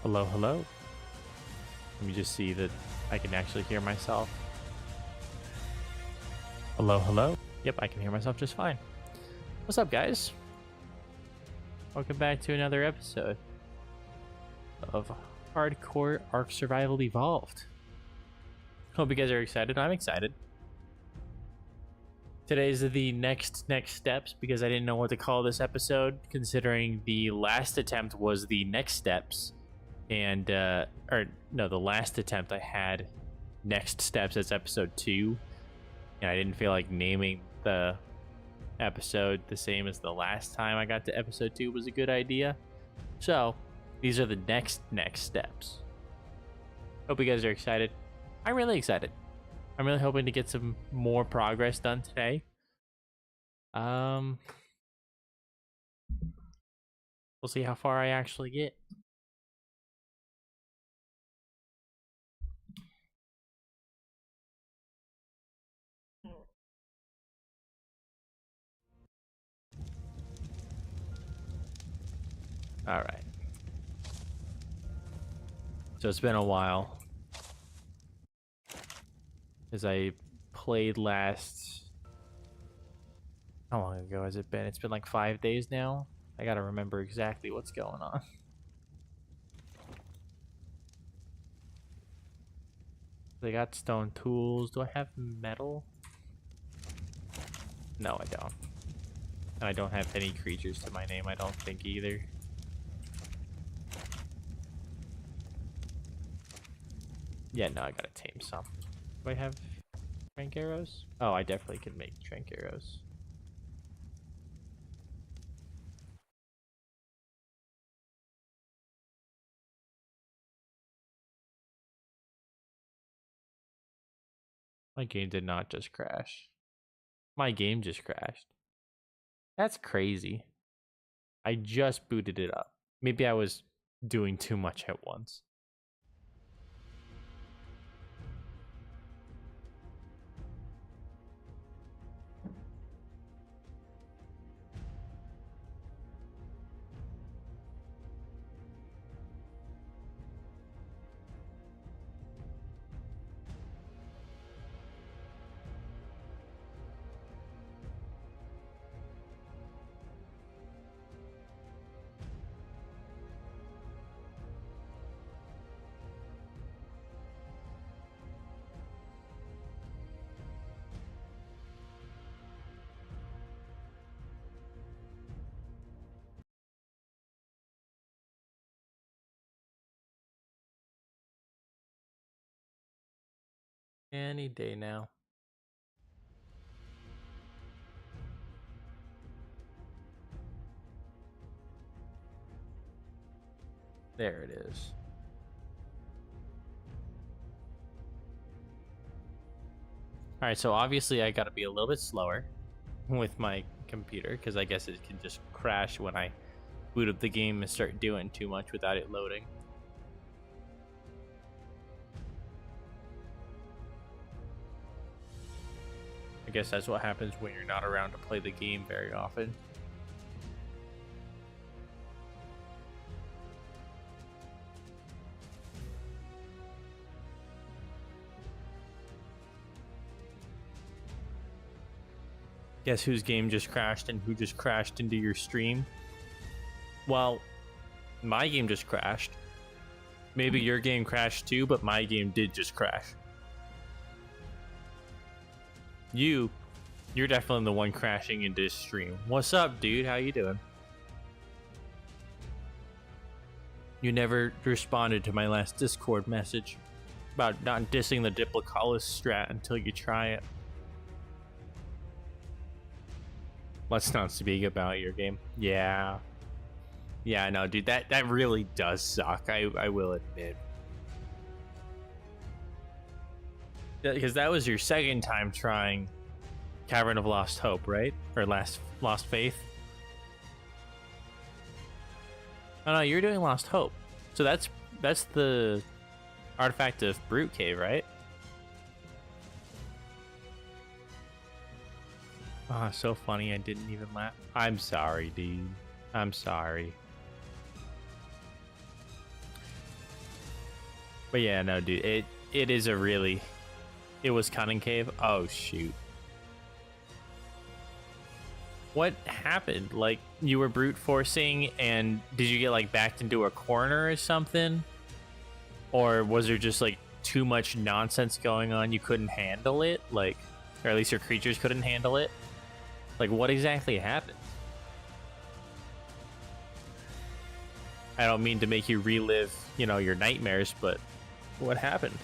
Hello, hello. Let me just see that I can actually hear myself. Hello, hello. Yep, I can hear myself just fine. What's up, guys? Welcome back to another episode of Hardcore ARK Survival Evolved. Hope you guys are excited. I'm excited. Today's the next steps because I didn't know what to call this episode, considering the last attempt was the next steps. And the last attempt I had next steps as episode 2, and I didn't feel like naming the episode the same as the last time I got to episode 2 was a good idea. So these are the next steps. Hope you guys are excited. I'm really excited. I'm really hoping to get some more progress done today. We'll see how far I actually get. All right. So it's been a while as I played last. How long ago has it been? It's been like 5 days now. I gotta remember exactly what's going on. They got stone tools. Do I have metal? No, I don't. And I don't have any creatures to my name, I don't think either. Yeah, no, I gotta tame some. Do I have trank arrows? Oh, I definitely can make trank arrows. My game did not just crash. My game just crashed. That's crazy. I just booted it up. Maybe I was doing too much at once. Any day now. There it is. Alright, so obviously I gotta be a little bit slower with my computer, because I guess it can just crash when I boot up the game and start doing too much without it loading. I guess that's what happens when you're not around to play the game very often. Guess whose game just crashed and who just crashed into your stream? Well, my game just crashed. Maybe your game crashed too, but my game did just crash. You're definitely the one crashing into this stream. What's up, dude? How you doing? You never responded to my last Discord message about not dissing the Diplocaulus strat until you try it. Let's not speak about your game. Yeah, no, dude, that really does suck. I will admit. Because that was your second time trying Cavern of Lost Hope, right? Or Lost Faith? Oh no, you're doing Lost Hope. So that's the artifact of Brute Cave, right? Ah, oh, so funny I didn't even laugh. I'm sorry, dude. I'm sorry. But yeah, no, dude, it is a really... It was Cunning Cave? Oh, shoot. What happened? Like, you were brute forcing, and did you get, like, backed into a corner or something? Or was there just, like, too much nonsense going on, you couldn't handle it? Like, or at least your creatures couldn't handle it? Like, what exactly happened? I don't mean to make you relive, you know, your nightmares, but what happened?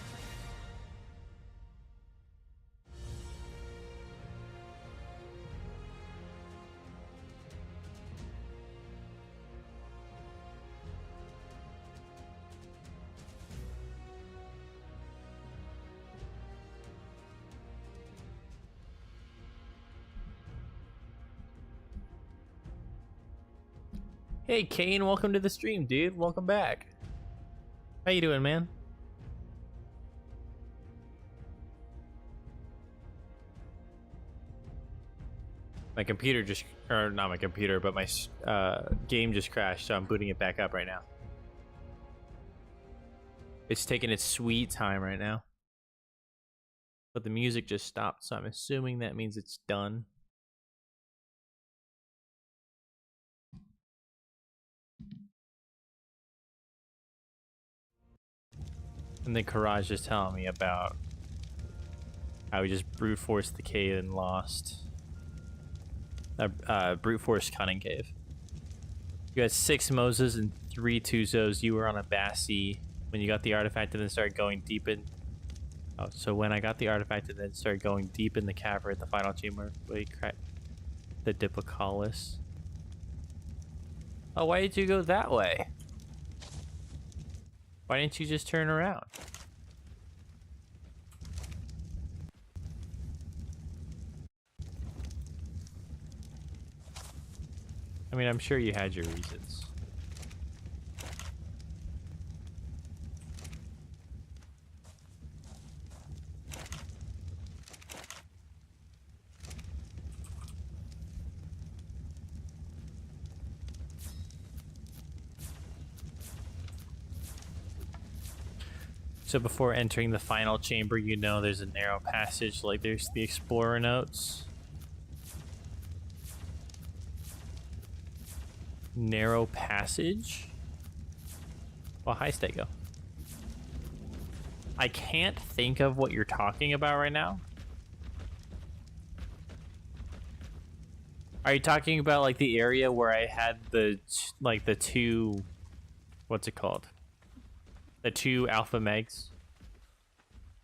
Hey, Kane, welcome to the stream, dude. Welcome back. How you doing, man? My computer just, or not my computer, but my game just crashed, so I'm booting it back up right now. It's taking its sweet time right now. But the music just stopped, so I'm assuming that means it's done. And then Karaj just telling me about how we just brute forced the cave and lost. Brute force Cunning Cave. You had 6 Moses and 3 Tuzos. You were on a Bassi when you got the artifact and then started going deep in. Oh, so when I got the artifact and then started going deep in the cavern at the final chamber, we cracked the Diplocalus. Oh, why did you go that way? Why didn't you just turn around? I mean, I'm sure you had your reasons. So before entering the final chamber, you know there's a narrow passage, like there's the Explorer notes. Narrow passage? Well, hi, Stego. I can't think of what you're talking about right now. Are you talking about, like, the area where I had the, like, the 2... What's it called? The 2 alpha megs.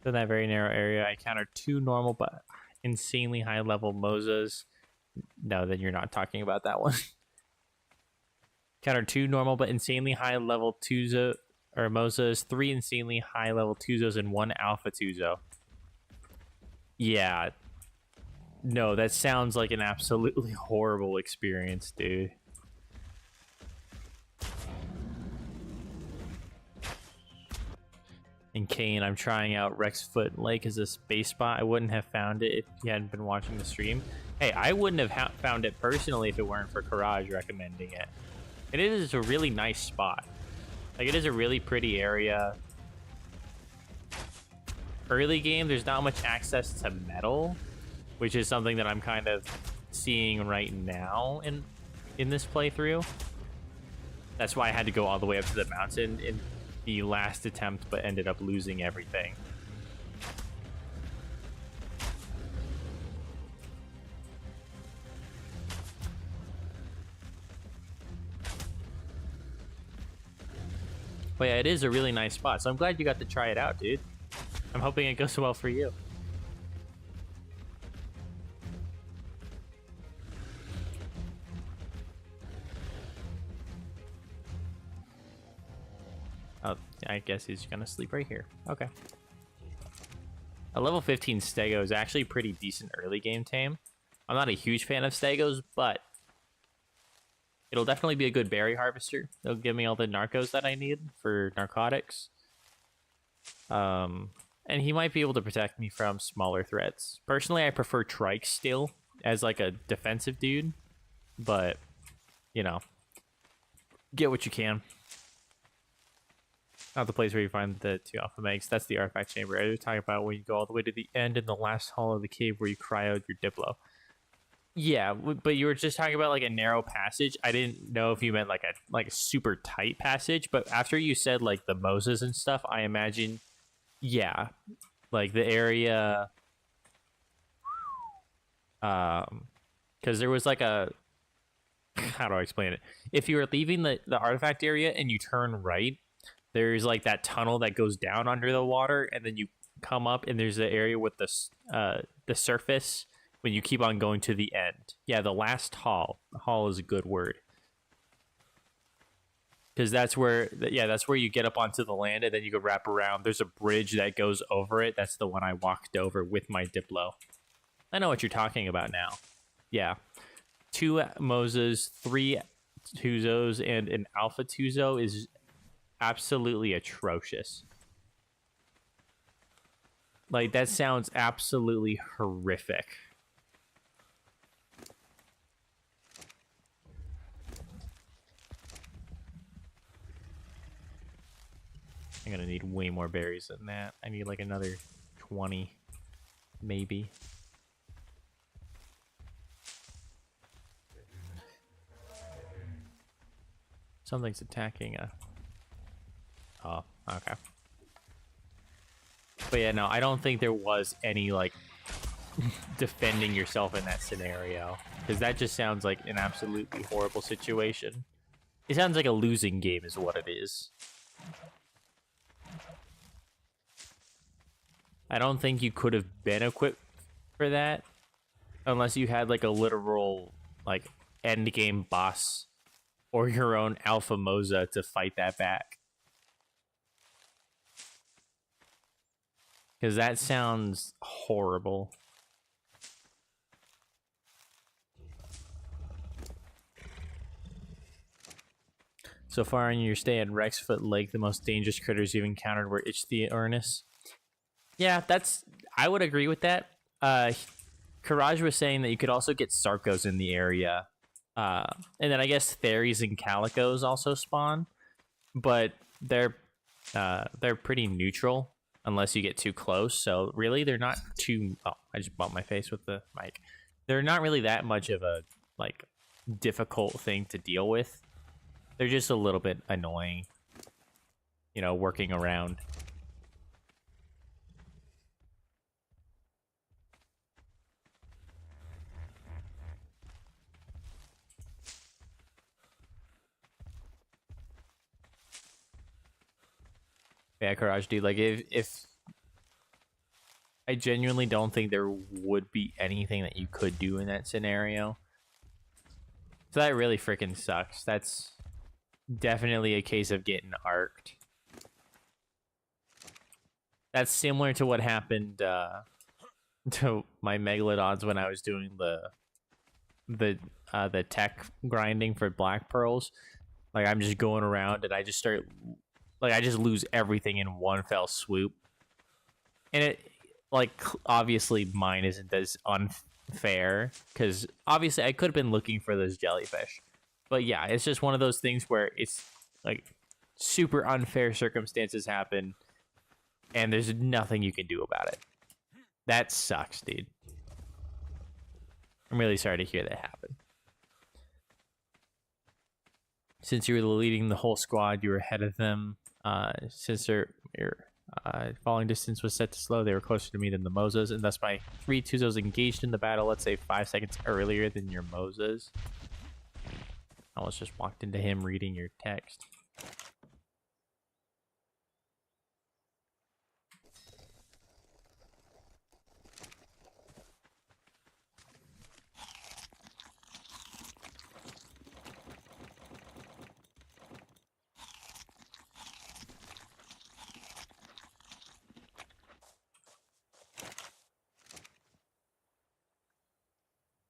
In that very narrow area, I countered 2 normal but insanely high level Mosas. No, then you're not talking about that one. Countered 2 normal but insanely high level Tuzo or Mosas, 3 insanely high level Tuzos, and 1 alpha Tuzo. Yeah. No, that sounds like an absolutely horrible experience, dude. And Kane, I'm trying out Rexfoot Lake as a space spot. I wouldn't have found it if you hadn't been watching the stream. Hey, I wouldn't have found it personally if it weren't for Karaj recommending it. And it is a really nice spot. Like, it is a really pretty area. Early game, there's not much access to metal, which is something that I'm kind of seeing right now in this playthrough. That's why I had to go all the way up to the mountain in the last attempt, but ended up losing everything. But yeah, it is a really nice spot, so I'm glad you got to try it out, dude. I'm hoping it goes well for you. Oh, I guess he's gonna sleep right here. Okay. A level 15 Stego is actually pretty decent early game tame. I'm not a huge fan of Stegos, but it'll definitely be a good berry harvester. It'll give me all the narcos that I need for narcotics. And he might be able to protect me from smaller threats. Personally, I prefer Trike still as like a defensive dude, but you know, get what you can. Not the place where you find the 2 alpha megs. That's the artifact chamber. I was talking about when you go all the way to the end in the last hall of the cave where you cry out your Diplo. Yeah, but you were just talking about like a narrow passage. I didn't know if you meant like a super tight passage, but after you said like the Moses and stuff, I imagine, yeah, like the area, because there was like a, how do I explain it? If you were leaving the artifact area and you turn right, there's like that tunnel that goes down under the water, and then you come up and there's the area with the surface when you keep on going to the end. Yeah, the last hall. Hall is a good word. Because that's where, yeah, that's where you get up onto the land and then you go wrap around. There's a bridge that goes over it. That's the one I walked over with my Diplo. I know what you're talking about now. Yeah. 2 Moses, 3 Tuzos, and an Alpha Tuzo is absolutely atrocious. Like, that sounds absolutely horrific. I'm gonna need way more berries than that. I need like another 20, maybe. Something's attacking a... Oh, okay. But yeah, no, I don't think there was any, like, defending yourself in that scenario. Because that just sounds like an absolutely horrible situation. It sounds like a losing game is what it is. I don't think you could have been equipped for that. Unless you had, like, a literal, like, endgame boss or your own Alpha Moza to fight that back. Because that sounds horrible. So far in your stay at Rexfoot Lake, the most dangerous critters you've encountered were Ichthyornis. Yeah, I would agree with that. Courage was saying that you could also get Sarcos in the area. And then I guess Theries and Calicos also spawn. But they're pretty neutral unless you get too close. So really, they're not too... Oh, I just bumped my face with the mic. They're not really that much of a, like, difficult thing to deal with. They're just a little bit annoying, you know, working around. Yeah, Courage, dude, like, if... I genuinely don't think there would be anything that you could do in that scenario. So that really freaking sucks. That's definitely a case of getting arced. That's similar to what happened to my Megalodons when I was doing the tech grinding for black pearls. Like, I'm just going around and I just start... Like, I just lose everything in one fell swoop. And it... Like, obviously mine isn't as unfair, because obviously I could have been looking for those jellyfish. But yeah, it's just one of those things where it's, like, super unfair circumstances happen, and there's nothing you can do about it. That sucks, dude. I'm really sorry to hear that happen. Since you were leading the whole squad, you were ahead of them. Since your falling distance was set to slow, they were closer to me than the Mosas, and thus my 3 Tuzos engaged in the battle, let's say 5 seconds earlier than your Mosas. I almost just walked into him reading your text.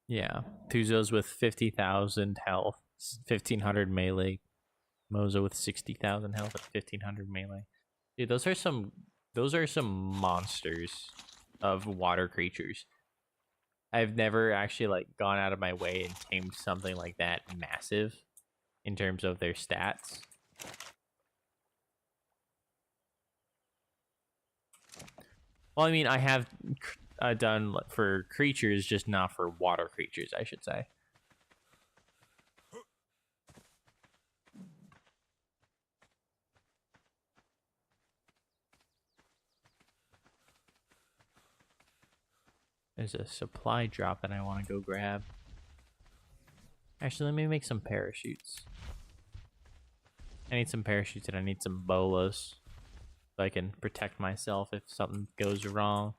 Yeah, Tuzos with 50,000 health, 1,500 melee. Moza with 60,000 health at 1,500 melee. Dude, those are some monsters of water creatures. I've never actually, like, gone out of my way and tamed something like that massive in terms of their stats. Well, I mean, I have done for creatures, just not for water creatures, I should say. There's a supply drop that I want to go grab. Actually, let me make some parachutes. I need some parachutes and I need some bolas so I can protect myself if something goes wrong.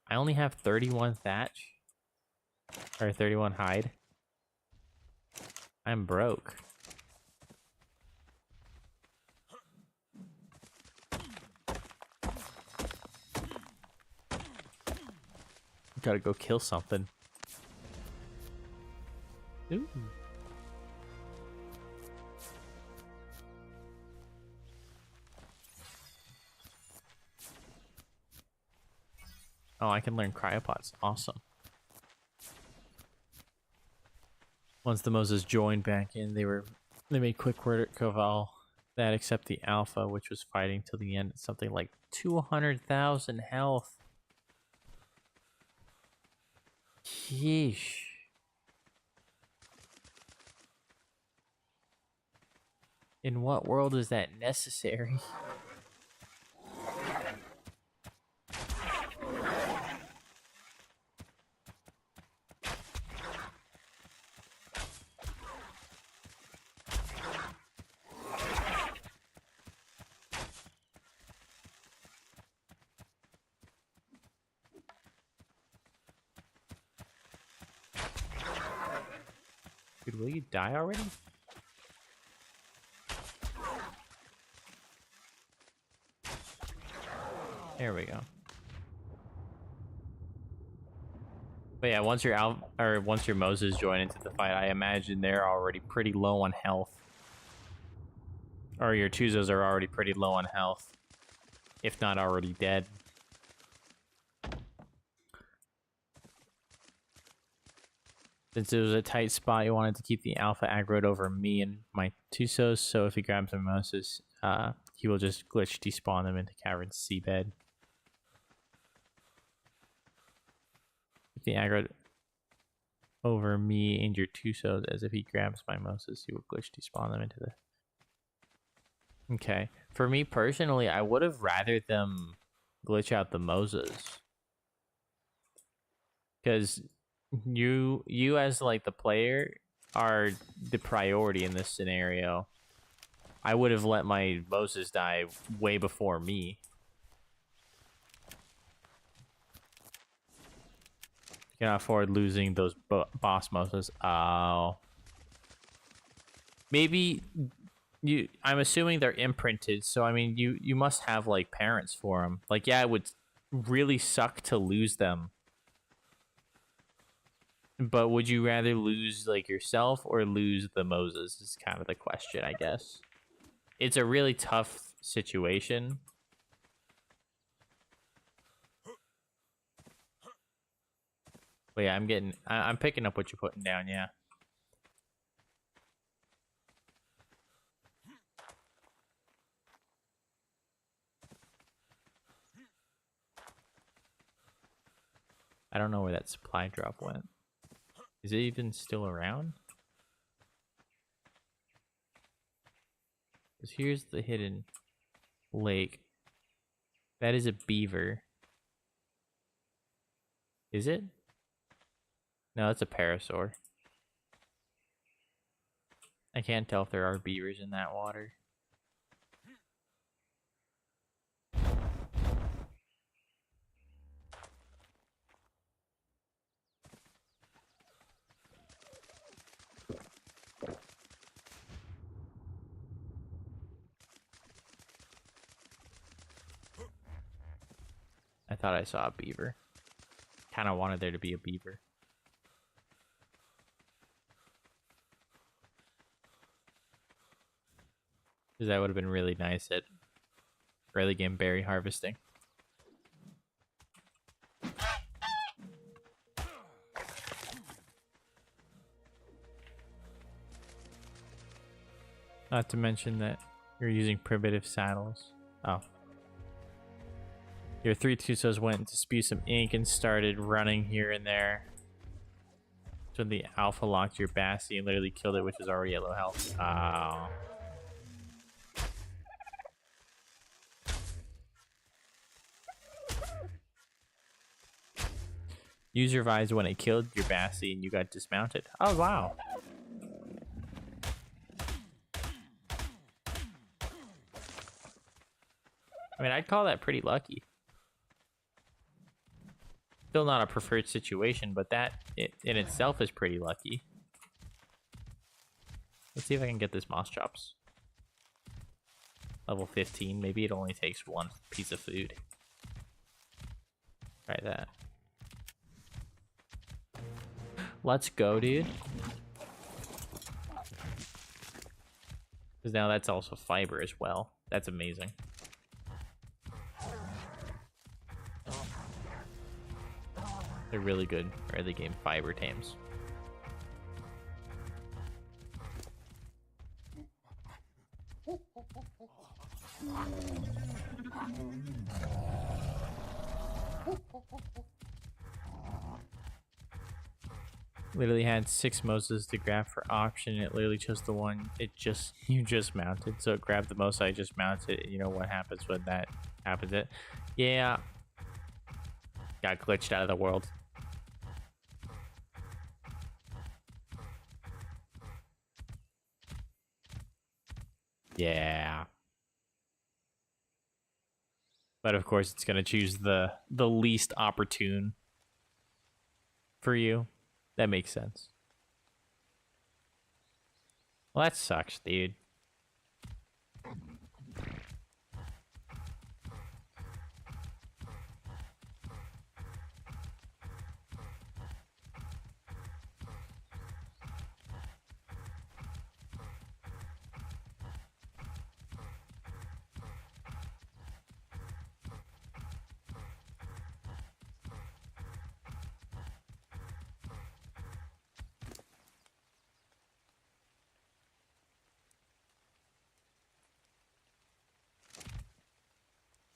I only have 31 thatch. Or 31 hide. I'm broke. Gotta go kill something. Ooh. Oh, I can learn cryopods. Awesome. Once the Moses joined back in, they made quick work of all that except the alpha, which was fighting till the end. Something like 200,000 health. Yeesh. In what world is that necessary? Dude, will you die already? There we go. But yeah, once your Moses join into the fight, I imagine they're already pretty low on health. Or your Tuzos are already pretty low on health. If not already dead. Since it was a tight spot, you wanted to keep the alpha aggroed over me and my Tuzos, so if he grabs my Moses, he will just glitch despawn them into Cavern's seabed. Keep the aggroed over me and your Tuzos, as if he grabs my Moses, he will glitch despawn them into the... Okay. For me personally, I would have rather them glitch out the Moses. Because you as like the player are the priority in this scenario. I would have let my Moses die way before me. Cannot afford losing those boss Moses. Oh. Maybe I'm assuming they're imprinted, so I mean you must have like parents for them. Like, yeah, it would really suck to lose them. But would you rather lose like yourself or lose the Moses is kind of the question, I guess. It's a really tough situation. But yeah, I'm picking up what you're putting down, yeah. I don't know where that supply drop went. Is it even still around? Because here's the hidden lake. That is a beaver. Is it? No, that's a parasaur. I can't tell if there are beavers in that water. I thought I saw a beaver. Kind of wanted there to be a beaver. Because that would have been really nice at early game berry harvesting. Not to mention that you're using primitive saddles. Oh. Your 3 Tusos went to spew some ink and started running here and there. So the alpha locked your Bassie and literally killed it, which was already at low health. Oh. Use revived when it killed your Bassie and you got dismounted. Oh, wow. I mean, I'd call that pretty lucky. Still not a preferred situation, but that in itself is pretty lucky. Let's see if I can get this moss chops. Level 15. Maybe it only takes 1 piece of food. Try that. Let's go, dude. Because now that's also fiber as well. That's amazing. They're really good early game fiber tames. Literally had 6 Moses to grab for auction. It literally chose the one you just mounted. So it grabbed the most I just mounted. You know what happens when that happens? Yeah. Got glitched out of the world. Yeah. But of course it's gonna choose the least opportune for you. That makes sense. Well, that sucks, dude.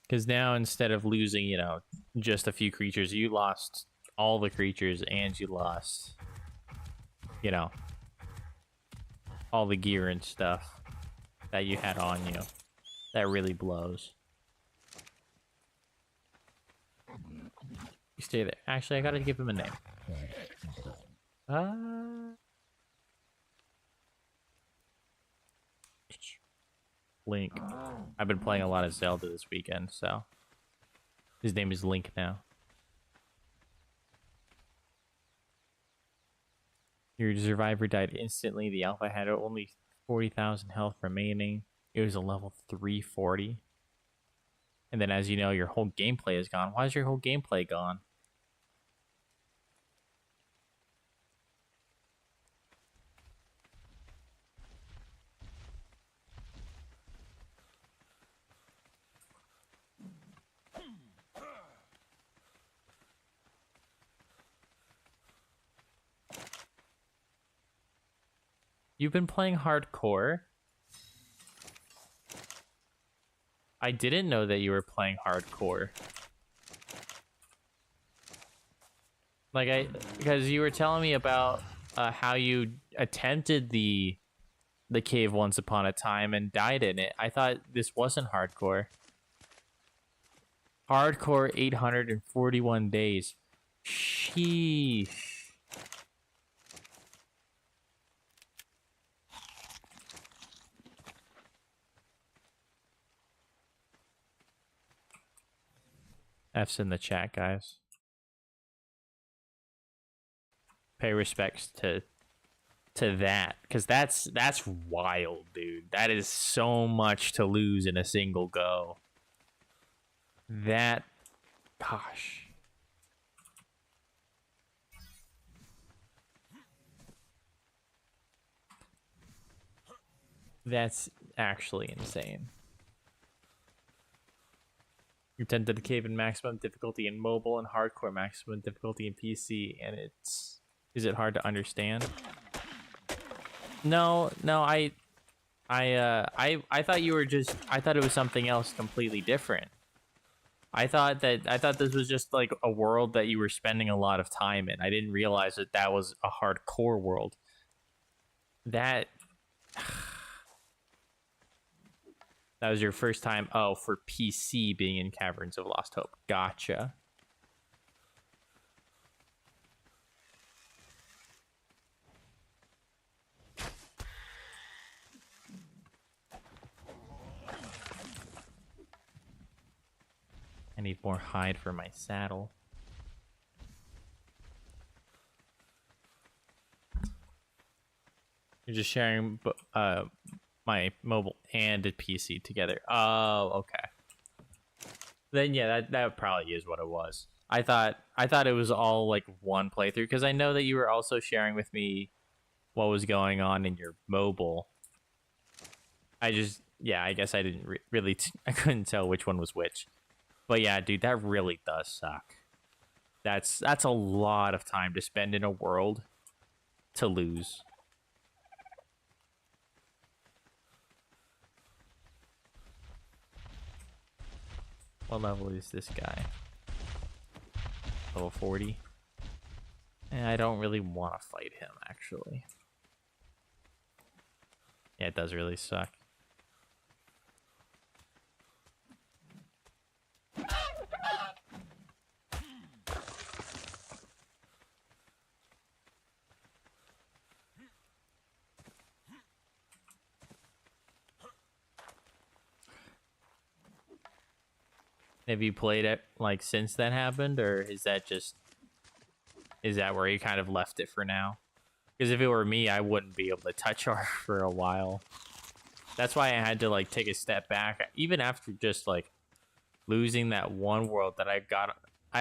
Because now instead of losing, you know, just a few creatures, you lost all the creatures and you lost, you know, all the gear and stuff that you had on you. That really blows. You stay there. Actually, I gotta give him a name. Link. I've been playing a lot of Zelda this weekend, so his name is Link now. Your survivor died instantly. The alpha had only 40,000 health remaining. It was a level 340. And then, as you know, your whole gameplay is gone. Why is your whole gameplay gone? You've been playing hardcore? I didn't know that you were playing hardcore. Because you were telling me about how you attempted the cave once upon a time and died in it. I thought this wasn't hardcore. Hardcore 841 days. Sheesh. F's in the chat, guys. Pay respects to that, because that's wild, dude. That is so much to lose in a single go. That, gosh. That's actually insane. You tend to the cave in maximum difficulty in mobile and hardcore maximum difficulty in PC, and is it hard to understand? No, I thought you were just. I thought it was something else completely different. I thought this was just like a world that you were spending a lot of time in. I didn't realize that that was a hardcore world. That that was your first time. Oh, for PC being in Caverns of Lost Hope. Gotcha. I need more hide for my saddle. You're just sharing my mobile and a PC together. Oh, okay. Then yeah, that probably is what it was. I thought it was all like one playthrough because I know that you were also sharing with me what was going on in your mobile. I guess I didn't really I couldn't tell which one was which. But yeah, dude, that really does suck. That's a lot of time to spend in a world to lose. What level is this guy? Level 40? And I don't really want to fight him, actually. Yeah, it does really suck. Have you played it like since that happened, or is that where you kind of left it for now? Because if it were me, I wouldn't be able to touch ARK for a while. That's why I had to like take a step back, even after just like losing that one world that I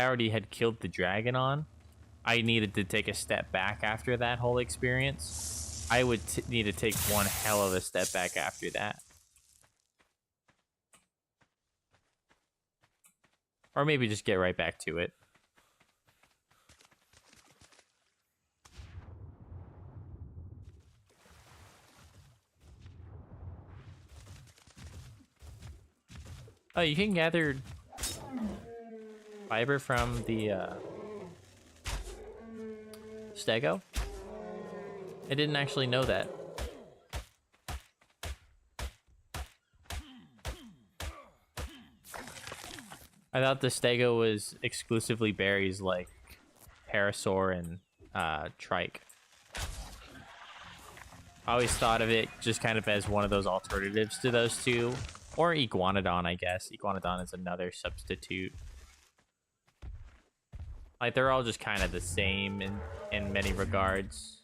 already had killed the dragon on. I needed to take a step back after that whole experience. I would need to take one hell of a step back after that. Or maybe just get right back to it. Oh, you can gather fiber from the stego? I didn't actually know that. I thought the stego was exclusively berries like parasaur and trike. I always thought of it just kind of as one of those alternatives to those two. Or iguanodon, I guess. Iguanodon is another substitute. Like, they're all just kind of the same in many regards.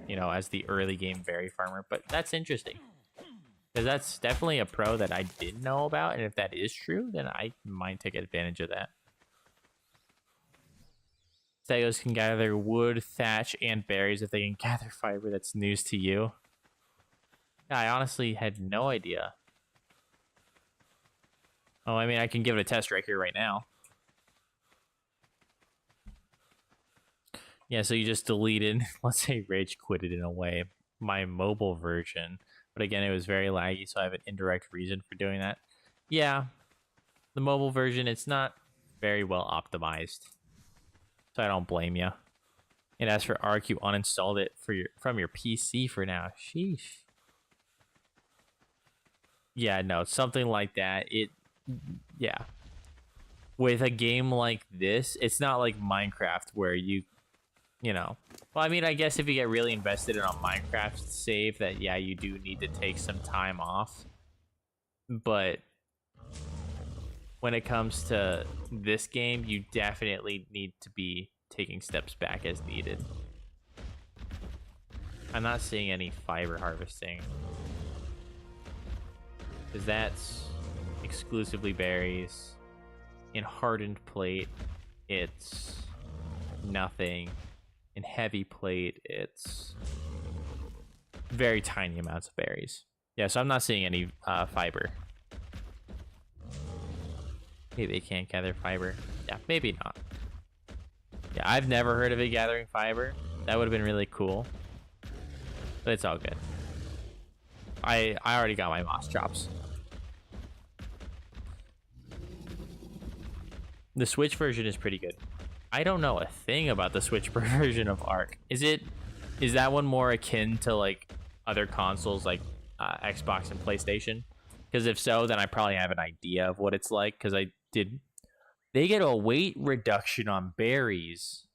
You know, as the early game berry farmer. But that's interesting. Because that's definitely a pro that I didn't know about. And if that is true, then I might take advantage of that. Stegos can gather wood, thatch, and berries if they can gather fiber. That's news to you. Yeah, I honestly had no idea. Oh, I mean, I can give it a test right here, right now. Yeah, so you just deleted, let's say rage quitted in a way, my mobile version. But again, it was very laggy, so I have an indirect reason for doing that. Yeah, the mobile version, it's not very well optimized. So I don't blame you. And as for ARK, you uninstalled it from your PC for now. Sheesh. Yeah, no, something like that. Yeah. With a game like this, it's not like Minecraft where you know. Well, I mean, I guess if you get really invested in a Minecraft save, that, yeah, you do need to take some time off. But when it comes to this game, you definitely need to be taking steps back as needed. I'm not seeing any fiber harvesting. Because that's exclusively berries. In hardened plate, it's nothing. In heavy plate, it's very tiny amounts of berries. Yeah, so I'm not seeing any fiber. Maybe they can't gather fiber. Yeah, maybe not. Yeah, I've never heard of it gathering fiber. That would have been really cool. But it's all good. I already got my moss chops. The Switch version is pretty good. I don't know a thing about the Switch version of ARK. Is that one more akin to like other consoles like Xbox and PlayStation? Because if so, then I probably have an idea of what it's like. Because they get a weight reduction on berries.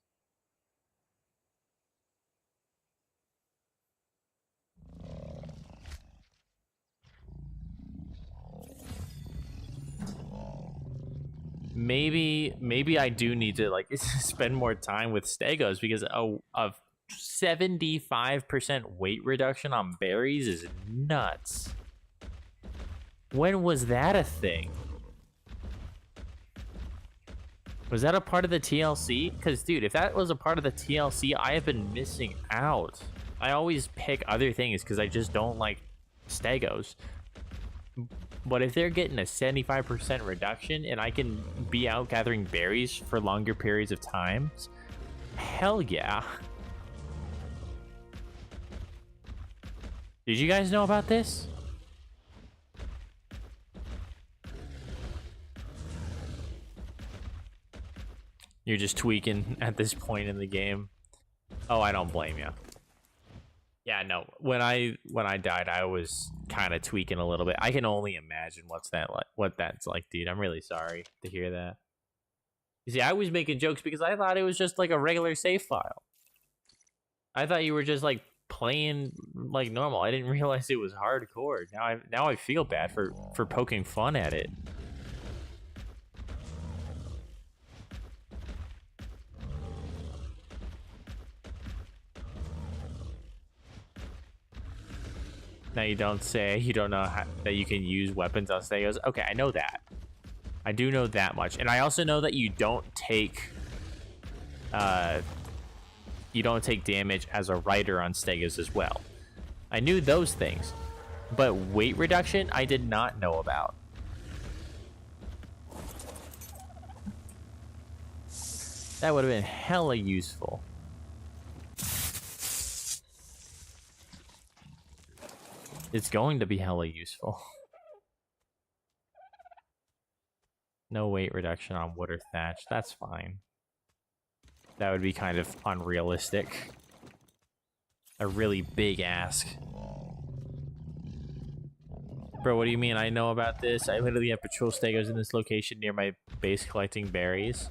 Maybe I do need to like spend more time with stegos, because a 75% weight reduction on berries is nuts. When was that a thing? Was that a part of the TLC? Because, dude, if that was a part of the TLC, I have been missing out. I always pick other things because I just don't like stegos. But if they're getting a 75% reduction and I can be out gathering berries for longer periods of time, hell yeah. Did you guys know about this? You're just tweaking at this point in the game. Oh, I don't blame you. Yeah, no. When I died, I was kind of tweaking a little bit. I can only imagine what that's like, dude. I'm really sorry to hear that. You see, I was making jokes because I thought it was just like a regular save file. I thought you were just like playing like normal. I didn't realize it was hardcore. Now I feel bad for poking fun at it. Now you don't say you don't know that you can use weapons on stegos. Okay, I know that. I do know that much, and I also know that you don't take damage as a rider on stegos as well. I knew those things, but weight reduction I did not know about. That would have been hella useful. It's going to be hella useful. No weight reduction on wood or thatch. That's fine. That would be kind of unrealistic. A really big ask. Bro, what do you mean I know about this? I literally have patrol stegos in this location near my base collecting berries.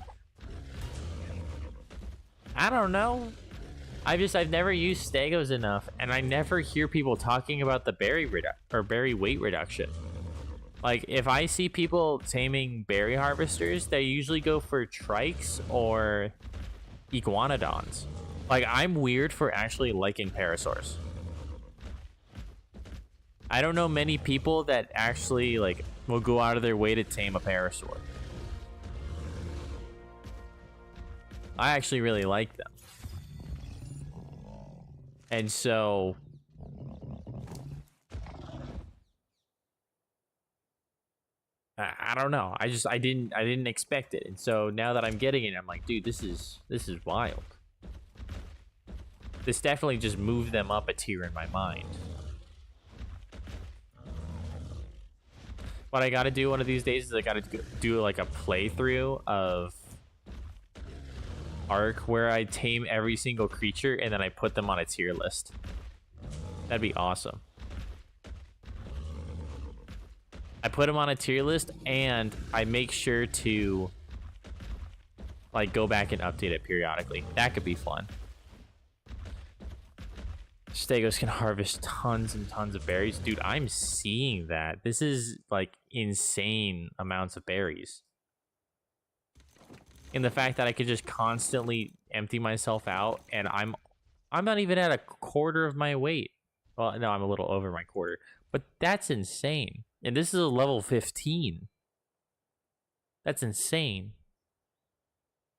I don't know. I've never used stegos enough, and I never hear people talking about the berry weight reduction. Like, if I see people taming berry harvesters, they usually go for trikes or iguanodons. Like, I'm weird for actually liking parasaurs. I don't know many people that actually like will go out of their way to tame a parasaur. I actually really like them. And so I don't know. I didn't expect it. And so now that I'm getting it, I'm like, dude, this is wild. This definitely just moved them up a tier in my mind. What I gotta do one of these days is I gotta do like a playthrough of ARK where I tame every single creature and then I put them on a tier list. That'd be awesome. I put them on a tier list and I make sure to like go back and update it periodically. That could be fun. Stegos can harvest tons and tons of berries. Dude, I'm seeing that. This is like insane amounts of berries. And the fact that I could just constantly empty myself out and I'm not even at a quarter of my weight. Well, no, I'm a little over my quarter. But that's insane. And this is a level 15. That's insane.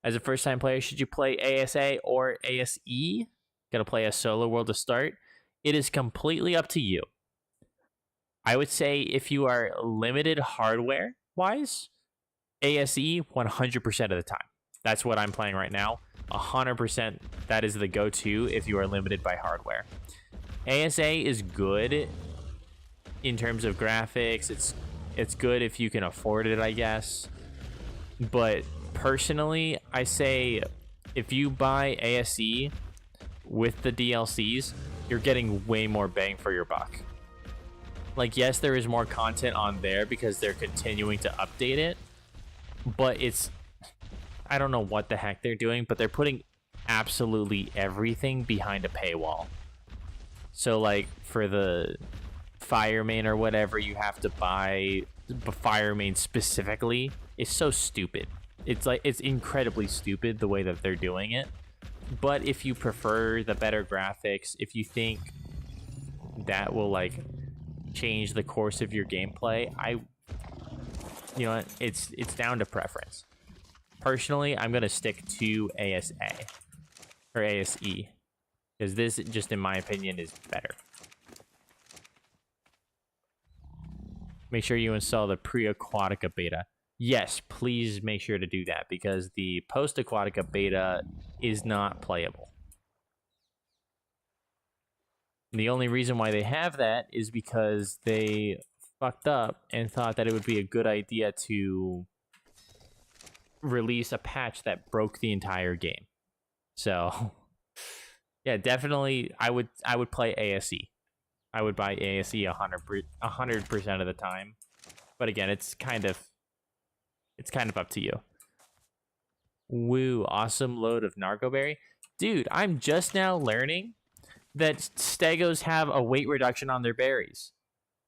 As a first-time player, should you play ASA or ASE? Gotta play a solo world to start. It is completely up to you. I would say if you are limited hardware-wise, ASE 100% of the time. That's what I'm playing right now. 100% that is the go-to if you are limited by hardware. ASA is good in terms of graphics. It's good if you can afford it, I guess. But personally, I say if you buy ASE with the DLCs, you're getting way more bang for your buck. Like, yes, there is more content on there because they're continuing to update it, but I don't know what the heck they're doing, but they're putting absolutely everything behind a paywall. So, like, for the Fire Main or whatever, you have to buy Fire Main specifically. It's so stupid. It's incredibly stupid the way that they're doing it. But if you prefer the better graphics, if you think that will, like, change the course of your gameplay, you know what, it's down to preference. Personally, I'm gonna stick to ASA or ASE because this, just in my opinion, is better. Make sure you install the pre-Aquatica beta. Yes, please make sure to do that because the post-Aquatica beta is not playable. The only reason why they have that is because they fucked up and thought that it would be a good idea to release a patch that broke the entire game. So, yeah, definitely, I would play ASE. I would buy ASE 100% of the time. But again, it's kind of up to you. Woo, awesome load of Narcoberry. Dude, I'm just now learning that Stegos have a weight reduction on their berries.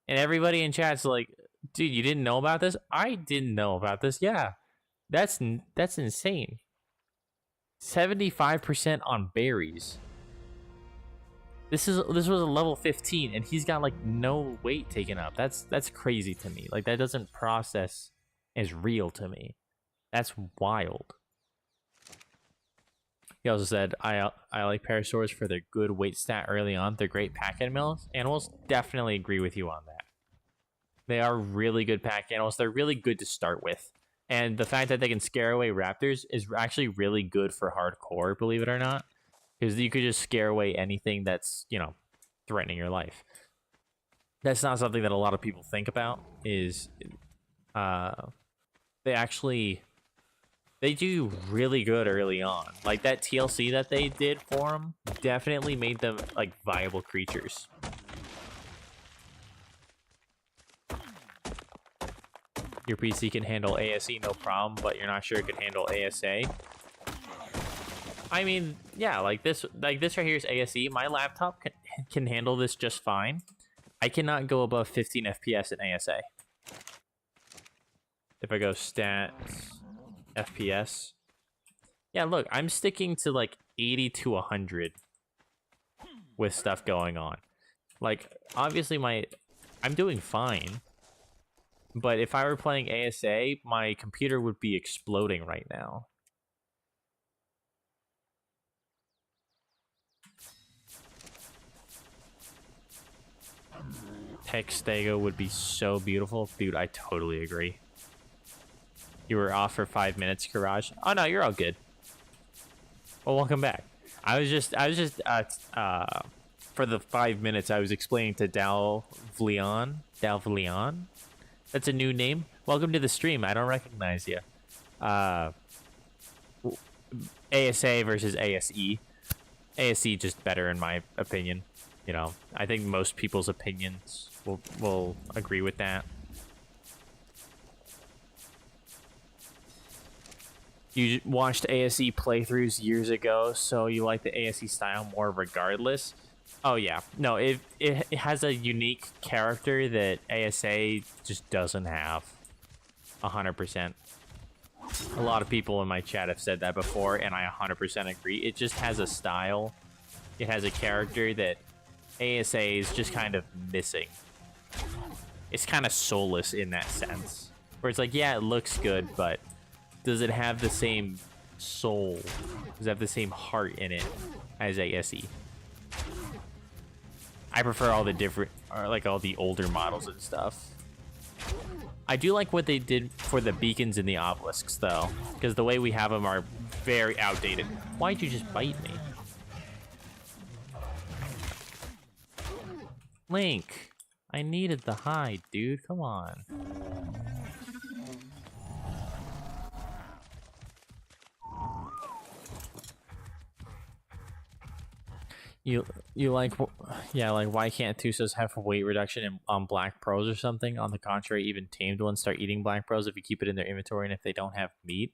And everybody in chat's like, dude, you didn't know about this? I didn't know about this. Yeah, that's insane. 75% on berries. This was a level 15, and he's got like no weight taken up. That's crazy to me. Like, that doesn't process as real to me. That's wild. He also said, I like Parasaurs for their good weight stat early on. They're great pack animals. Definitely agree with you on that. They are really good pack animals. They're really good to start with. And the fact that they can scare away raptors is actually really good for hardcore, believe it or not. Because you could just scare away anything that's, you know, threatening your life. That's not something that a lot of people think about, is they do really good early on. Like, that TLC that they did for them definitely made them, like, viable creatures. Your PC can handle ASE, no problem, but you're not sure it can handle ASA. I mean, yeah, like this right here is ASE. My laptop can handle this just fine. I cannot go above 15 FPS in ASA. If I go stats, FPS. Yeah, look, I'm sticking to like 80 to 100 with stuff going on. Like, obviously I'm doing fine. But if I were playing ASA, my computer would be exploding right now. Hexstego would be so beautiful. Dude, I totally agree. You were off for 5 minutes, Courage. Oh no, you're all good. Well, welcome back. I was just for the 5 minutes I was explaining to Dalvleon. That's a new name. Welcome to the stream. I don't recognize you. ASA versus ASE. ASE just better in my opinion. You know, I think most people's opinions will agree with that. You watched ASE playthroughs years ago, so you like the ASE style more regardless. Oh yeah, no, it has a unique character that ASA just doesn't have. 100%. A lot of people in my chat have said that before, and I 100% agree. It just has a style. It has a character that ASA is just kind of missing. It's kind of soulless in that sense. Where it's like, yeah, it looks good, but does it have the same soul? Does it have the same heart in it as ASE? I prefer all the different, or like all the older models and stuff. I do like what they did for the beacons and the obelisks, though, because the way we have them are very outdated. Why'd you just bite me? Link, I needed the hide, dude. Come on. You like, yeah, like why can't Tusos have weight reduction on black pros or something? On the contrary, even tamed ones start eating black pros if you keep it in their inventory and if they don't have meat.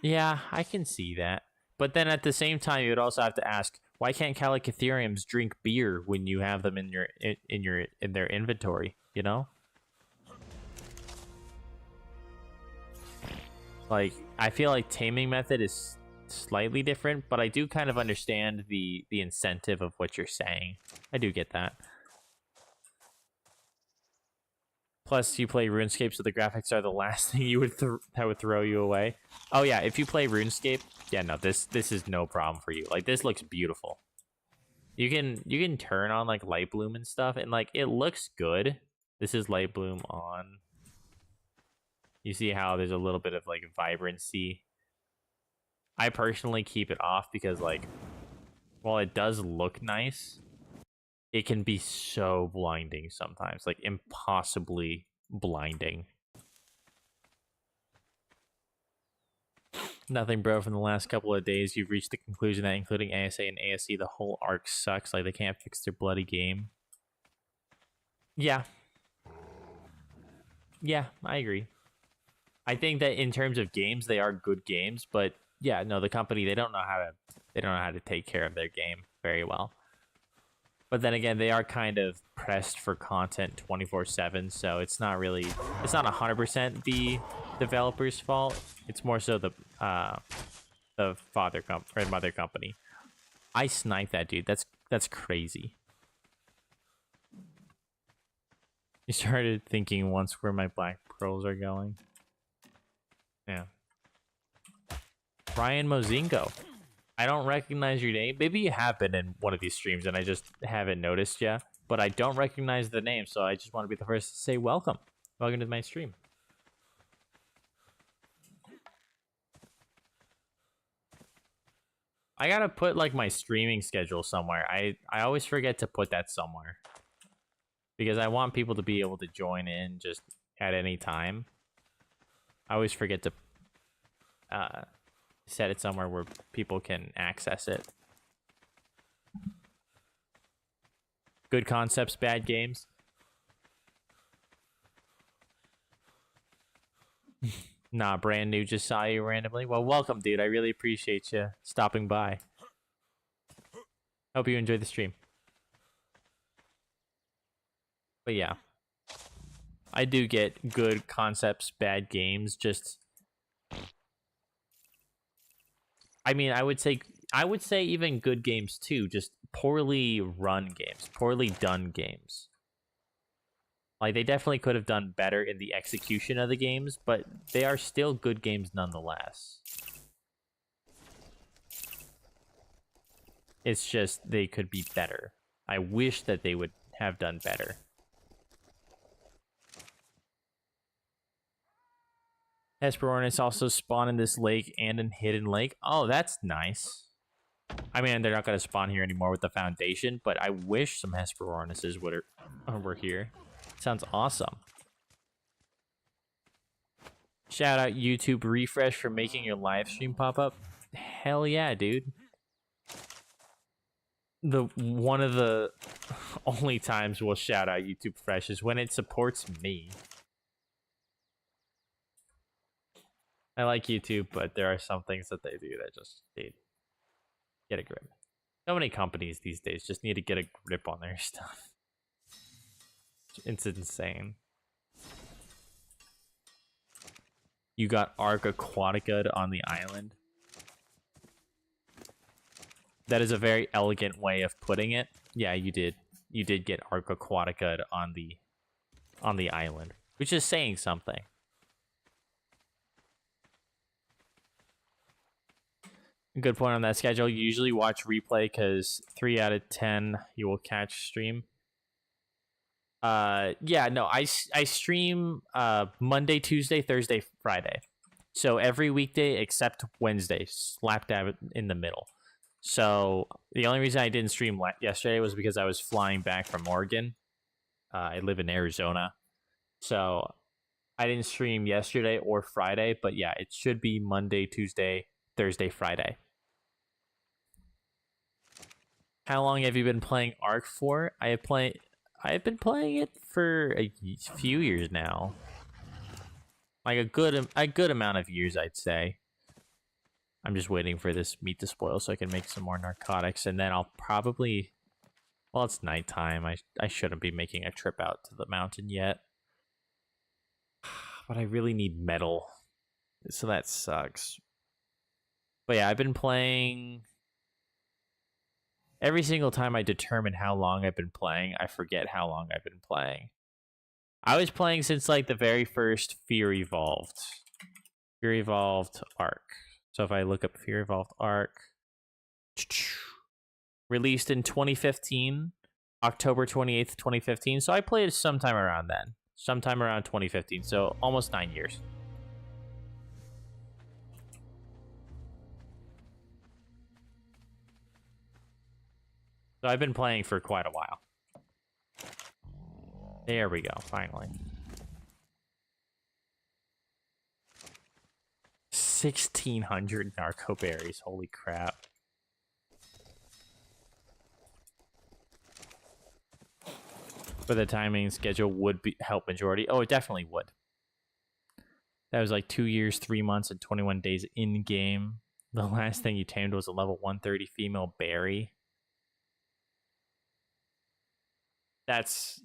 Yeah, I can see that. But then at the same time, you would also have to ask, why can't Calicatheriums drink beer when you have them in their inventory? You know, like I feel like taming method is slightly different, but I do kind of understand the incentive of what you're saying. I do get that. Plus, you play RuneScape, so the graphics are the last thing you would that would throw you away. Oh yeah, if you play RuneScape, yeah, no, this is no problem for you. Like this looks beautiful. You can turn on like light bloom and stuff, and like it looks good. This is light bloom on. You see how there's a little bit of like vibrancy. I personally keep it off because like, while it does look nice, it can be so blinding sometimes, like impossibly blinding. Nothing, bro. From the last couple of days, you've reached the conclusion that including ASA and ASC, the whole ARK sucks. Like, they can't fix their bloody game. Yeah. Yeah, I agree. I think that in terms of games, they are good games, but yeah, no, the company, they don't know how to take care of their game very well. But then again, they are kind of pressed for content 24/7, so it's not 100% the developer's fault. It's more so the mother company. I sniped that dude. That's crazy. You started thinking once where my black pearls are going. Yeah. Brian Mozingo. I don't recognize your name. Maybe you have been in one of these streams and I just haven't noticed yet. But I don't recognize the name, so I just want to be the first to say welcome. Welcome to my stream. I gotta put like my streaming schedule somewhere. I always forget to put that somewhere. Because I want people to be able to join in just at any time. I always forget to set it somewhere where people can access it. Good concepts, bad games. Nah, brand new, just saw you randomly. Well, welcome, dude. I really appreciate you stopping by. Hope you enjoyed the stream. But yeah. I do get good concepts, bad games, just... I mean, I would say even good games too, just poorly run games, poorly done games. Like, they definitely could have done better in the execution of the games, but they are still good games nonetheless. It's just they could be better. I wish that they would have done better. Hesperornis also spawn in this lake and in Hidden Lake. Oh, that's nice. I mean, they're not going to spawn here anymore with the Foundation, but I wish some Hesperornises were here. Sounds awesome. Shout out YouTube Refresh for making your live stream pop up. Hell yeah, dude. One of the only times we'll shout out YouTube Fresh is when it supports me. I like YouTube, but there are some things that they do that just need get a grip. So many companies these days just need to get a grip on their stuff. It's insane. You got ARK Aquatica on the island. That is a very elegant way of putting it. Yeah, you did. You did get ARK Aquatica on the island, which is saying something. Good point on that schedule. You usually watch replay because 3 out of 10 you will catch stream. Yeah, no, I stream Monday, Tuesday, Thursday, Friday. So every weekday except Wednesday, slap dab in the middle. So the only reason I didn't stream yesterday was because I was flying back from Oregon. I live in Arizona, so I didn't stream yesterday or Friday. But yeah, it should be Monday, Tuesday, Thursday, Friday. How long have you been playing ARK for? I've been playing it for a few years now. Like a good amount of years, I'd say. I'm just waiting for this meat to spoil so I can make some more narcotics, and then I'll probably... Well, it's nighttime. I shouldn't be making a trip out to the mountain yet. But I really need metal, so that sucks. But yeah, I've been playing... Every single time I determine how long I've been playing, I forget how long I've been playing. I was playing since like the very first Fear Evolved ARK. So if I look up Fear Evolved ARK, released in 2015, October 28th, 2015. So I played sometime around then, sometime around 2015. So almost 9 years. So I've been playing for quite a while. There we go, finally. 1,600 narco berries, holy crap. But the timing schedule would help majority. Oh, it definitely would. That was like 2 years, 3 months, and 21 days in game. The last thing you tamed was a level 130 female berry. That's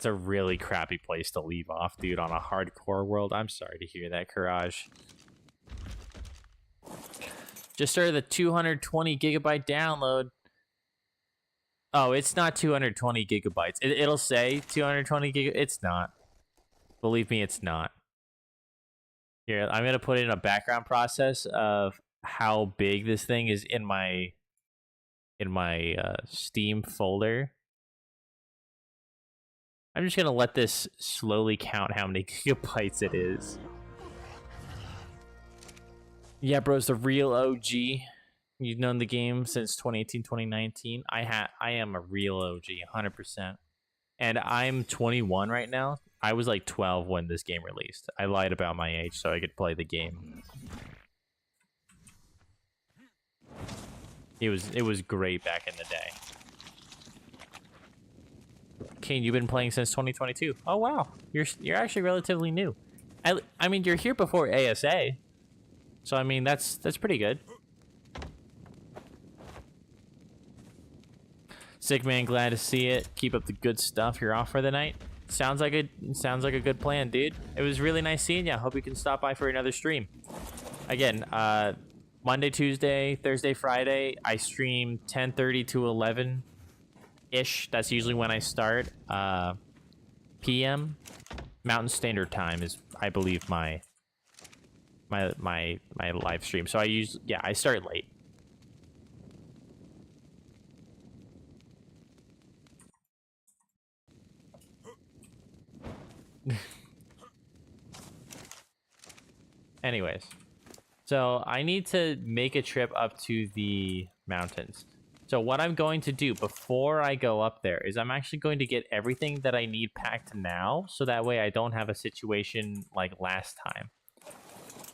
a really crappy place to leave off, dude, on a hardcore world. I'm sorry to hear that, Courage. Just started the 220 gigabyte download. Oh, it's not 220 gigabytes. It'll say 220 gigabytes. It's not. Believe me, it's not. Here, I'm going to put in a background process of how big this thing is in my Steam folder. I'm just going to let this slowly count how many gigabytes it is. Yeah, bro, it's the real OG. You've known the game since 2018, 2019. I am a real OG, 100%. And I'm 21 right now. I was like 12 when this game released. I lied about my age so I could play the game. It was great back in the day. Kane, you've been playing since 2022. Oh wow, you're actually relatively new. I mean, you're here before ASA, so I mean that's pretty good. Sick man, glad to see it. Keep up the good stuff. You're off for the night. Sounds like a good plan, dude. It was really nice seeing you. Hope you can stop by for another stream. Again, Monday, Tuesday, Thursday, Friday, I stream 10:30 to 11-ish. That's usually when I start. PM, Mountain Standard Time is, I believe, my live stream. So I start late. Anyways, so I need to make a trip up to the mountains. So what I'm going to do before I go up there is I'm actually going to get everything that I need packed now, so that way I don't have a situation like last time.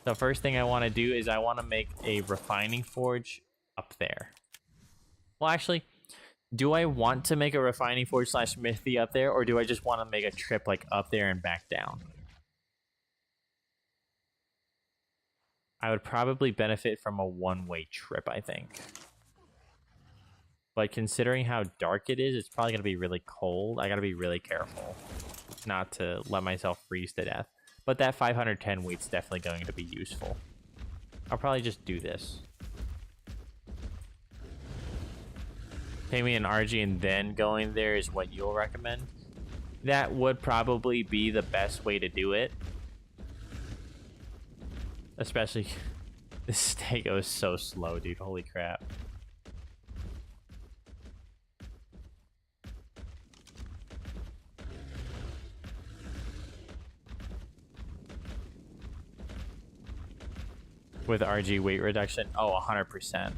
The first thing I want to do is I want to make a refining forge up there. Well, actually, do I want to make a refining forge / smithy up there, or do I just want to make a trip like up there and back down? I would probably benefit from a one-way trip, I think. But considering how dark it is, it's probably going to be really cold. I got to be really careful not to let myself freeze to death. But that 510 weight's definitely going to be useful. I'll probably just do this. Taming and Argy and then going there is what you'll recommend. That would probably be the best way to do it. Especially, this stay goes so slow, dude. Holy crap. With RG weight reduction? Oh, 100%.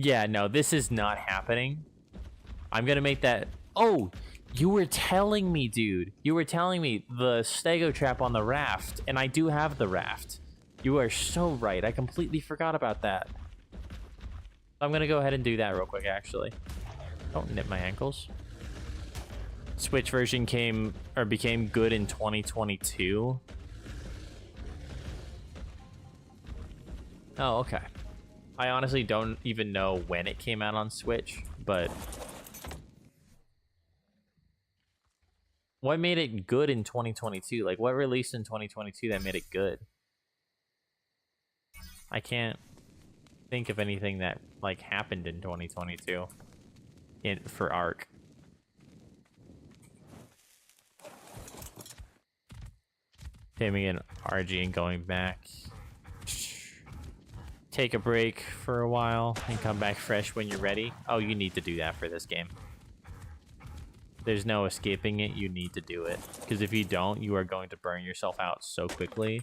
Yeah, no, this is not happening. I'm gonna make that... Oh, you were telling me, dude. You were telling me the stego trap on the raft, and I do have the raft. You are so right. I completely forgot about that. I'm gonna go ahead and do that real quick, actually. Don't nip my ankles. Switch version became good in 2022. Oh, okay. I honestly don't even know when it came out on Switch, but what made it good in 2022? Like, what released in 2022 that made it good? I can't think of anything that like happened in 2022 for ARK. Taming and Argy and going back. Take a break for a while and come back fresh when you're ready. Oh, you need to do that for this game. There's no escaping it. You need to do it. Because if you don't, you are going to burn yourself out so quickly.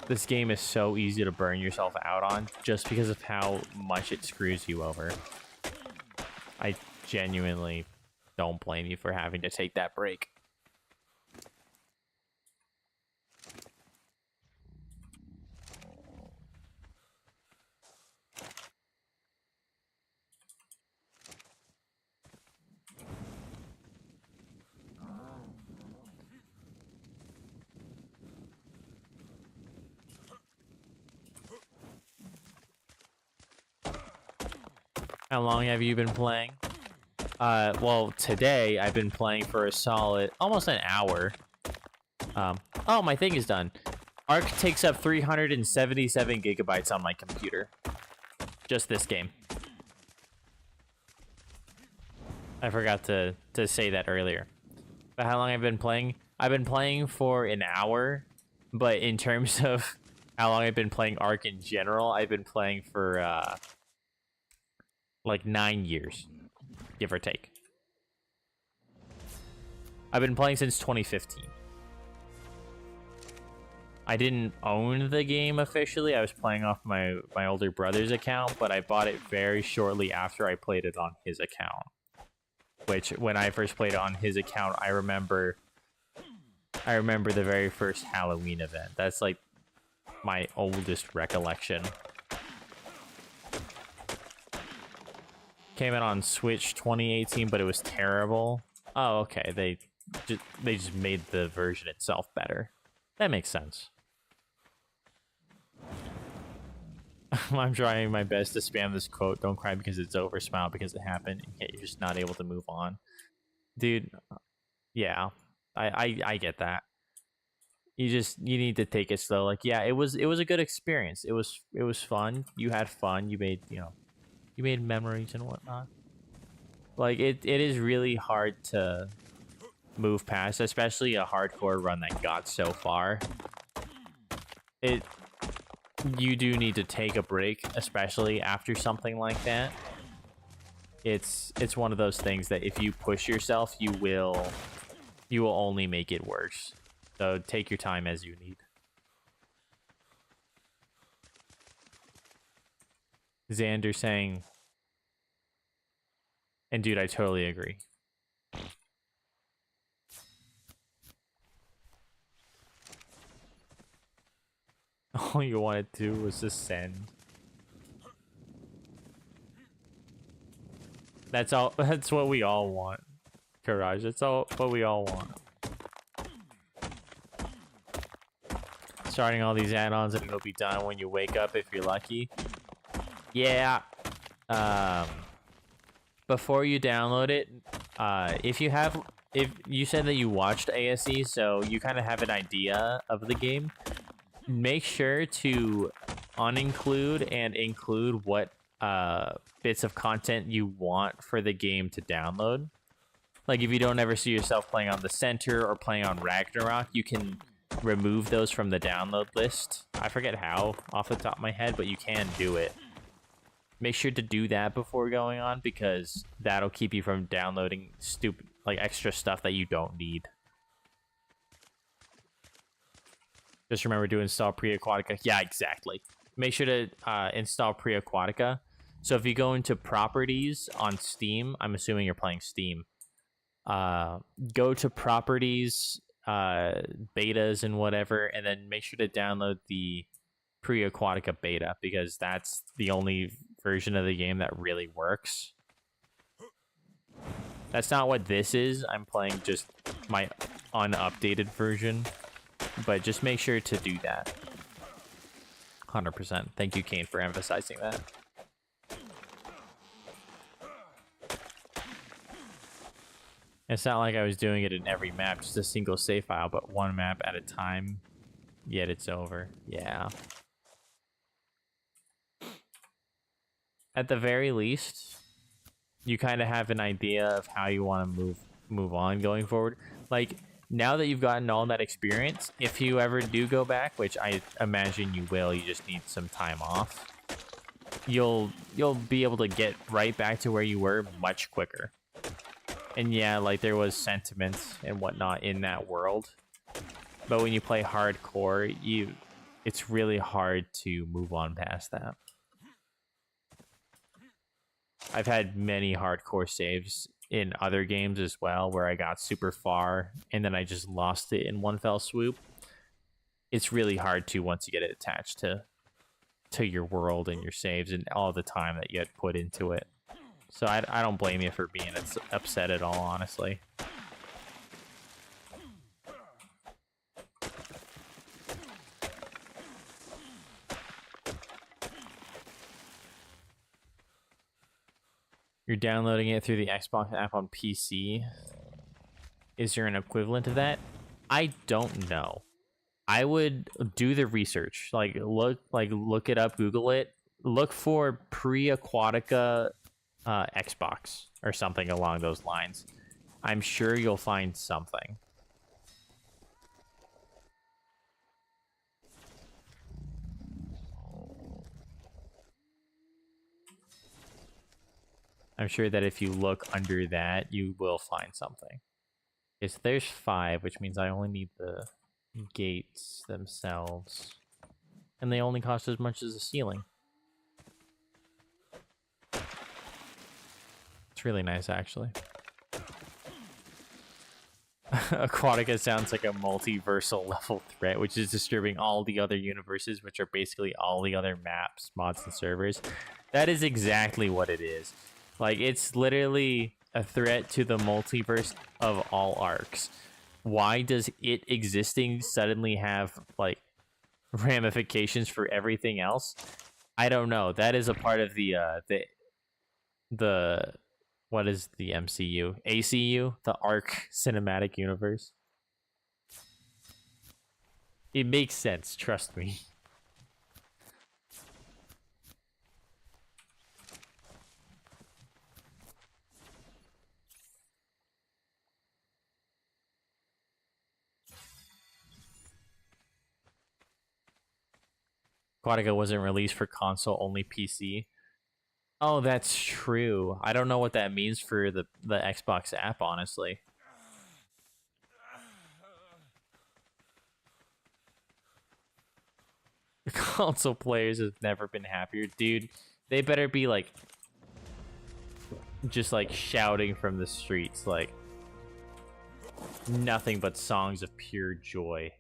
This game is so easy to burn yourself out on just because of how much it screws you over. I genuinely don't blame you for having to take that break. How long have you been playing? Well, today I've been playing for a solid, almost an hour. Oh, my thing is done. ARK takes up 377 gigabytes on my computer. Just this game. I forgot to say that earlier. But how long I've been playing? I've been playing for an hour, but in terms of how long I've been playing ARK in general, I've been playing for, like 9 years, give or take. I've been playing since 2015. I didn't own the game officially. I was playing off my older brother's account, but I bought it very shortly after I played it on his account. Which, when I first played it on his account, I remember the very first Halloween event. That's like my oldest recollection. Came out on Switch 2018, but it was terrible. Oh, okay. They just made the version itself better. That makes sense. I'm trying my best to spam this quote. Don't cry because it's over. Smile because it happened. Yet you're just not able to move on. Dude, yeah. I get that. You need to take it slow. Like, yeah, it was a good experience. It was fun. You had fun. You made, you made memories and whatnot. Like, it is really hard to move past, especially a hardcore run that got so far. You do need to take a break, especially after something like that. It's one of those things that if you push yourself, you will only make it worse. So take your time as you need. Xander saying, and dude, I totally agree. All you wanted to do was just send. That's all. That's what we all want, Courage. That's all what we all want. Starting all these add-ons and it'll be done when you wake up if you're lucky. Yeah. Before you download it, if you said that you watched ASE, so you kind of have an idea of the game, make sure to uninclude and include what bits of content you want for the game to download. Like, if you don't ever see yourself playing on the Center or playing on Ragnarok, you can remove those from the download list. I forget how off the top of my head, but you can do it. Make sure to do that before going on, because that'll keep you from downloading stupid, like, extra stuff that you don't need. Just remember to install Pre-Aquatica. Yeah, exactly. make sure to install Pre-Aquatica. So if you go into properties on Steam, I'm assuming you're playing Steam. Go to properties, betas and whatever, and then make sure to download the Pre-Aquatica beta, because that's the only version of the game that really works. That's not what this is. I'm playing just my unupdated version, but just make sure to do that. 100%. Thank you, Kane, for emphasizing that. It's not like I was doing it in every map, just a single save file, but one map at a time, yet it's over. Yeah. At the very least, you kind of have an idea of how you want to move on going forward. Like, now that you've gotten all that experience, if you ever do go back, which I imagine you will, you just need some time off, you'll be able to get right back to where you were much quicker. And yeah, like, there was sentiments and whatnot in that world, but when you play hardcore, it's really hard to move on past that. I've had many hardcore saves in other games as well, where I got super far and then I just lost it in one fell swoop. It's really hard to, once you get it attached to your world and your saves and all the time that you had put into it. So I don't blame you for being upset at all, honestly. You're downloading it through the Xbox app on PC. Is there an equivalent of that? I don't know. I would do the research. Look it up, Google it. Look for Pre-Aquatica Xbox or something along those lines. I'm sure you'll find something. I'm sure that if you look under that, you will find something. Okay, so there's 5, which means I only need the gates themselves. And they only cost as much as the ceiling. It's really nice, actually. Aquatica sounds like a multiversal level threat, which is disturbing all the other universes, which are basically all the other maps, mods, and servers. That is exactly what it is. Like, it's literally a threat to the multiverse of all ARKs. Why does it existing suddenly have, like, ramifications for everything else? I don't know. That is a part of the what is the MCU? ACU? The ARK Cinematic Universe. It makes sense, trust me. Aquatica wasn't released for console, only PC. Oh, that's true. I don't know what that means for the Xbox app, honestly. Console players have never been happier. Dude, they better be, like, just, like, shouting from the streets, like, nothing but songs of pure joy.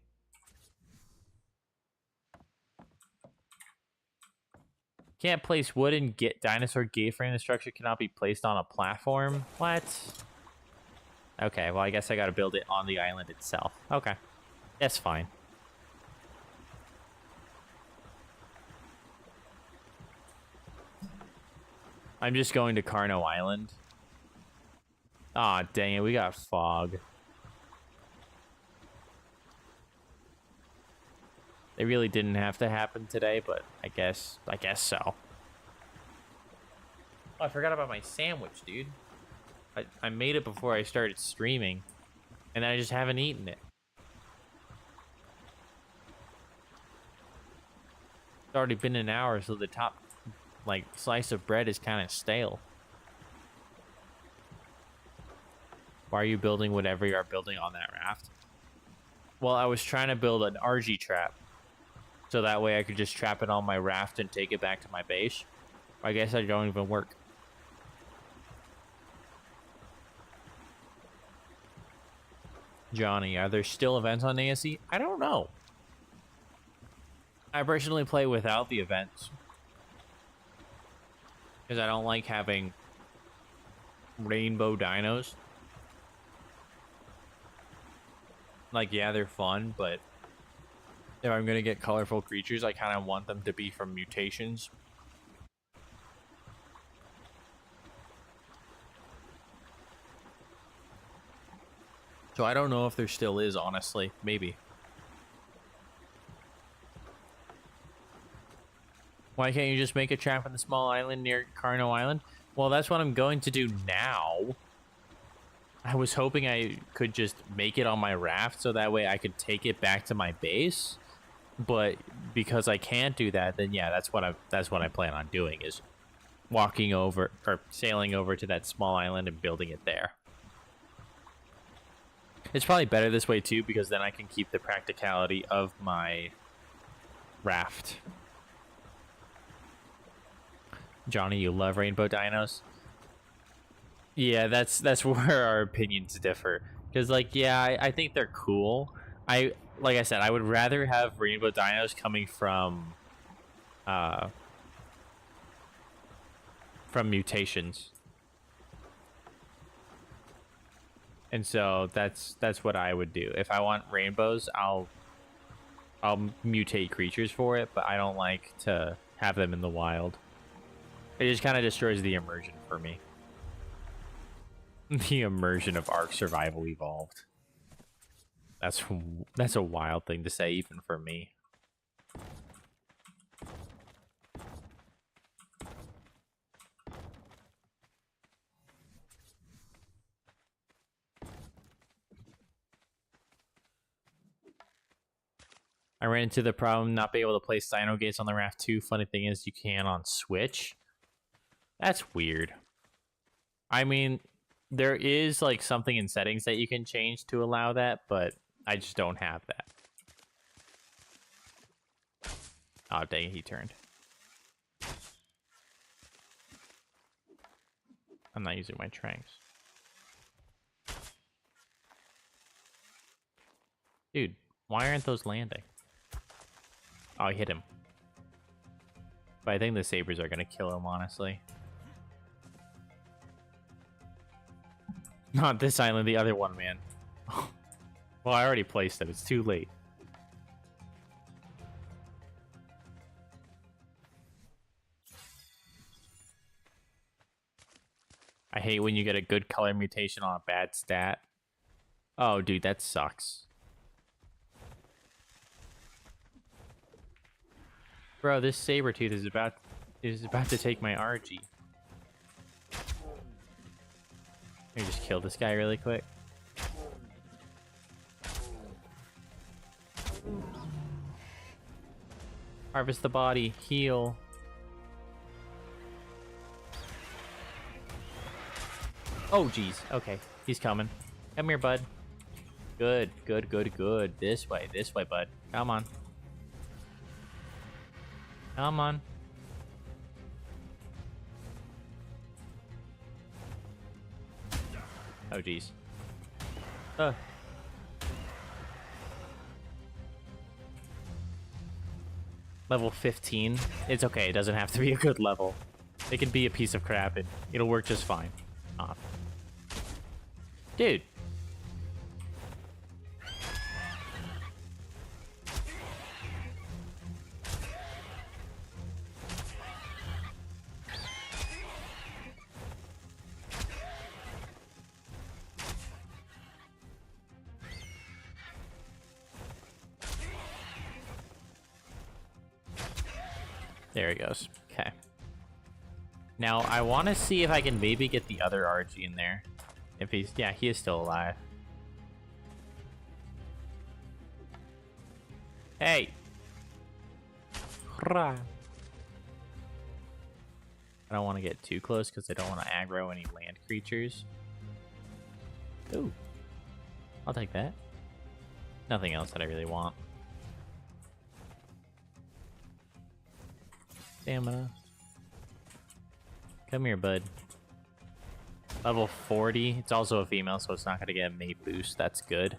Can't place wooden dinosaur gate frame. The structure cannot be placed on a platform. What? Okay, well, I guess I gotta build it on the island itself. Okay, that's fine. I'm just going to Carno Island. Aw, dang it, we got fog. They really didn't have to happen today, but I guess so. Oh, I forgot about my sandwich, dude. I made it before I started streaming, and I just haven't eaten it. It's already been an hour, so the top, like, slice of bread is kind of stale. Why are you building whatever you are building on that raft? Well, I was trying to build an Argy trap. So that way I could just trap it on my raft and take it back to my base. I guess I don't even work. Johnny, are there still events on ASE? I don't know. I personally play without the events. Because I don't like having rainbow dinos. Like, yeah, they're fun, but if I'm going to get colorful creatures, I kind of want them to be from mutations. So I don't know if there still is, honestly. Maybe. Why can't you just make a trap on the small island near Carno Island? Well, that's what I'm going to do now. I was hoping I could just make it on my raft so that way I could take it back to my base. But because I can't do that, then yeah, that's what I plan on doing, is walking over or sailing over to that small island and building it there. It's probably better this way too, because then I can keep the practicality of my raft. Johnny, you love rainbow dinos? Yeah, that's where our opinions differ. Because, like, yeah, I think they're cool. Like I said, I would rather have rainbow dinos coming from mutations. And so that's what I would do. If I want rainbows, I'll mutate creatures for it, but I don't like to have them in the wild. It just kind of destroys the immersion for me. The immersion of ARK Survival Evolved. That's a wild thing to say, even for me. I ran into the problem not being able to place Dino Gates on the raft too. Funny thing is, you can on Switch. That's weird. I mean, there is like something in settings that you can change to allow that, but I just don't have that. Oh, dang it, he turned. I'm not using my tranks. Dude, why aren't those landing? Oh, I hit him. But I think the sabers are going to kill him, honestly. Not this island, the other one, man. Well, I already placed it. It's too late. I hate when you get a good color mutation on a bad stat. Oh, dude, that sucks. Bro, this Sabertooth is about to take my Argy. Let me just kill this guy really quick. Harvest the body, heal. Oh, jeez. Okay, he's coming. Come here, bud. Good, good, good, good. This way, bud. Come on. Come on. Oh, jeez. Level 15. It's okay. It doesn't have to be a good level. It can be a piece of crap and it'll work just fine. Oh. Dude. There he goes. Okay. Now, I want to see if I can maybe get the other Argy in there. If he's... Yeah, he is still alive. Hey! I don't want to get too close because I don't want to aggro any land creatures. Ooh. I'll take that. Nothing else that I really want. stamina. Come here, bud. Level 40. It's also a female, so it's not going to get a mate boost. That's good.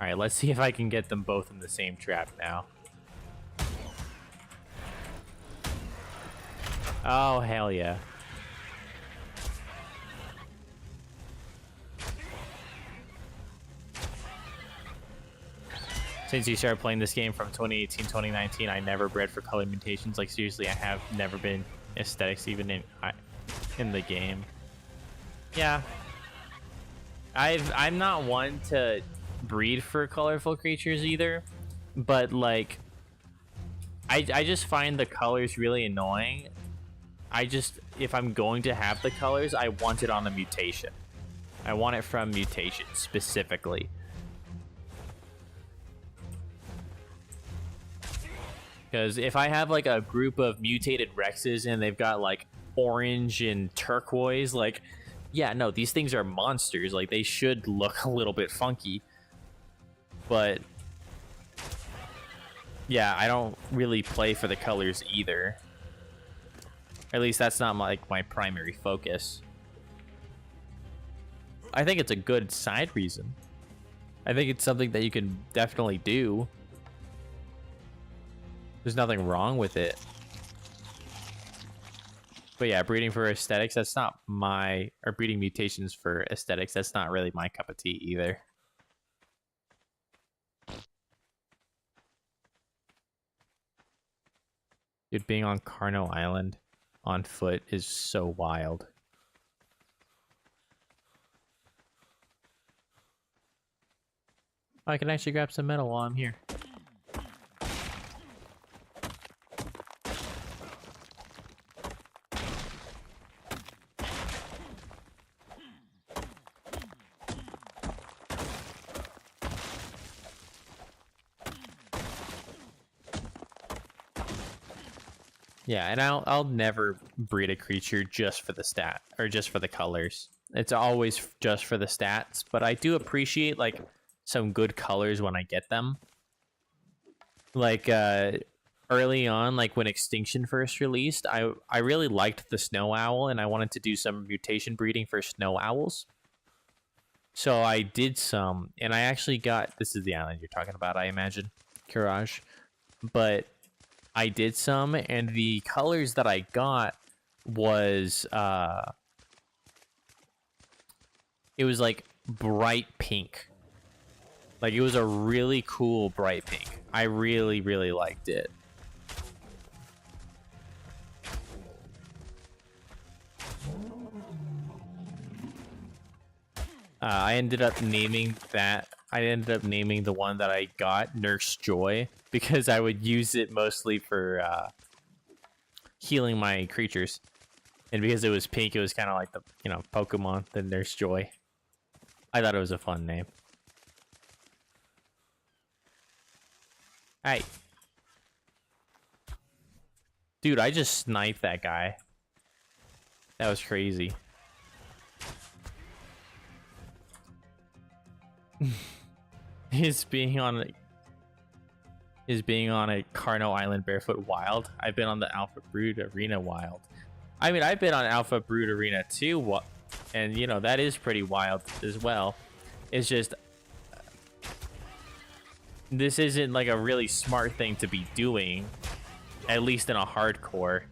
Alright, let's see if I can get them both in the same trap now. Oh, hell yeah. Since you started playing this game from 2018, 2019, I never bred for color mutations. Like, seriously, I have never been aesthetics even in the game. Yeah. I'm not one to breed for colorful creatures either, but, like, I just find the colors really annoying. If I'm going to have the colors, I want it on a mutation. I want it from mutation, specifically. Because if I have, like, a group of mutated Rexes and they've got, like, orange and turquoise, like, yeah, no, these things are monsters. Like, they should look a little bit funky. But, yeah, I don't really play for the colors either. At least that's not my primary focus. I think it's a good side reason. I think it's something that you can definitely do. There's nothing wrong with it. But yeah, breeding for aesthetics, that's not my... Or breeding mutations for aesthetics, that's not really my cup of tea either. Dude, being on Carno Island on foot is so wild. I can actually grab some metal while I'm here. Yeah, and I'll never breed a creature just for the stat or just for the colors. It's always just for the stats, but I do appreciate like some good colors when I get them. Like early on, like when Extinction first released, I really liked the snow owl and I wanted to do some mutation breeding for snow owls. So I did some, and I actually got, this is the island you're talking about, I imagine, Courage. But I did some, and the colors that I got was, it was like bright pink. Like, it was a really cool bright pink. I really, really liked it. I ended up naming the one that I got Nurse Joy because I would use it mostly for healing my creatures. And because it was pink, it was kind of like the, you know, Pokemon, the Nurse Joy. I thought it was a fun name. Hey. Dude, I just sniped that guy. That was crazy. Is being on a Carno Island barefoot wild? I've been on the Alpha Brood Arena wild. I mean, I've been on Alpha Brood Arena too, and you know that is pretty wild as well. It's just this isn't like a really smart thing to be doing, at least in a hardcore.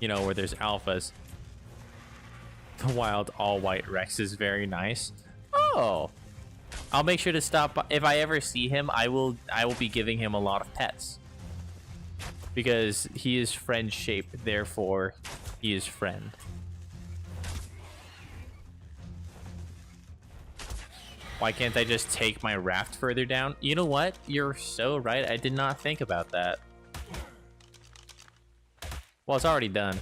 You know, where there's alphas. The wild all-white Rex is very nice. Oh, I'll make sure to stop by. If I ever see him, I will be giving him a lot of pets because he is friend shaped. Therefore, he is friend. Why can't I just take my raft further down? You know what? You're so right. I did not think about that. Well, it's already done.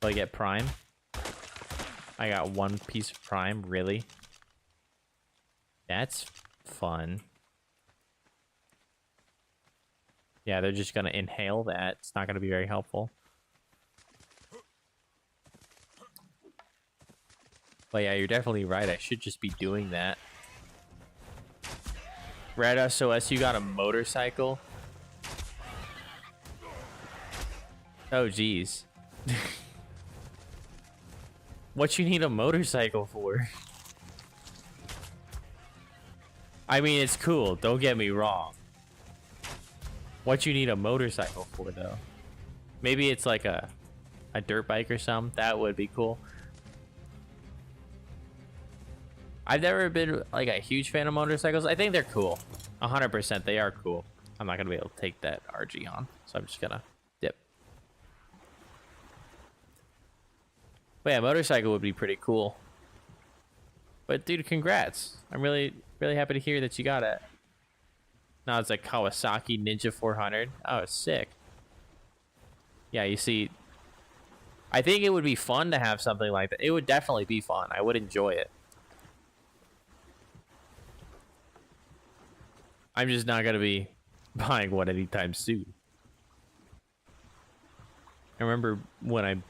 Will I get Prime? I got one piece of Prime, really? That's fun. Yeah, they're just gonna inhale that. It's not gonna be very helpful. But yeah, you're definitely right. I should just be doing that. Red SOS, you got a motorcycle? Oh, geez. What you need a motorcycle for? I mean, it's cool. Don't get me wrong. What you need a motorcycle for, though? Maybe it's like a dirt bike or something. That would be cool. I've never been like a huge fan of motorcycles. I think they're cool. 100%, they are cool. I'm not gonna be able to take that Argy on, so I'm just gonna dip. But yeah, motorcycle would be pretty cool. But dude, congrats! I'm really happy to hear that you got it. Now it's a Kawasaki Ninja 400. Oh, it's sick. Yeah, you see, I think it would be fun to have something like that. It would definitely be fun. I would enjoy it. I'm just not gonna be buying one anytime soon. I remember when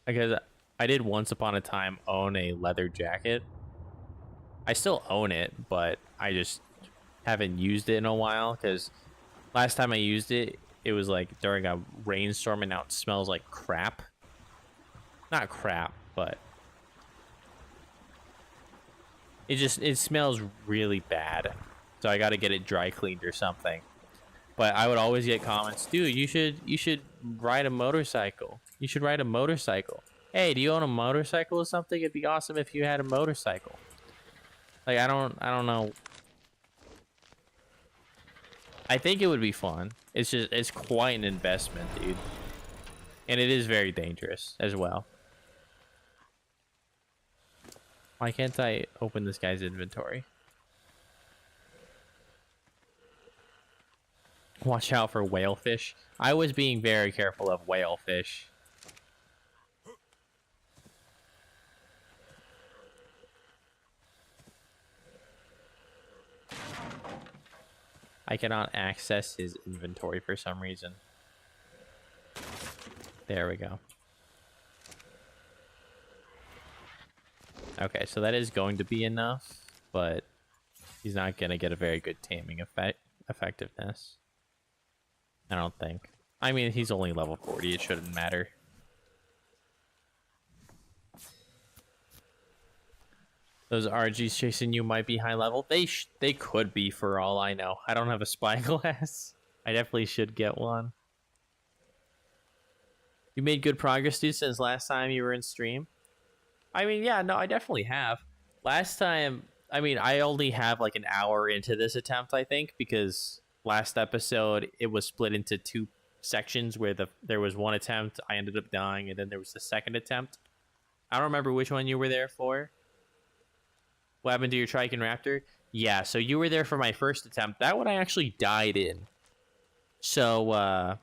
because I did once upon a time own a leather jacket. I still own it, but I just haven't used it in a while because last time I used it, it was like during a rainstorm and now it smells like crap. Not crap, but it smells really bad. So I got to get it dry cleaned or something. But I would always get comments, dude, you should ride a motorcycle. You should ride a motorcycle. Hey, do you own a motorcycle or something? It'd be awesome if you had a motorcycle. Like I don't know. I think it would be fun. It's quite an investment, dude. And it is very dangerous as well. Why can't I open this guy's inventory? Watch out for whalefish. I was being very careful of whalefish. I cannot access his inventory for some reason. There we go. Okay, so that is going to be enough, but he's not going to get a very good taming effectiveness. I don't think. I mean, he's only level 40. It shouldn't matter. Those RGs chasing you might be high level. They could be for all I know. I don't have a spyglass. I definitely should get one. You made good progress, dude, since last time you were in stream. I mean, yeah, no, I definitely have. Last time, I mean, I only have like an hour into this attempt, I think, because last episode it was split into two sections where there was one attempt, I ended up dying, and then there was the second attempt. I don't remember which one you were there for. What happened to your Triton Raptor? Yeah, so you were there for my first attempt. That one I actually died in. So,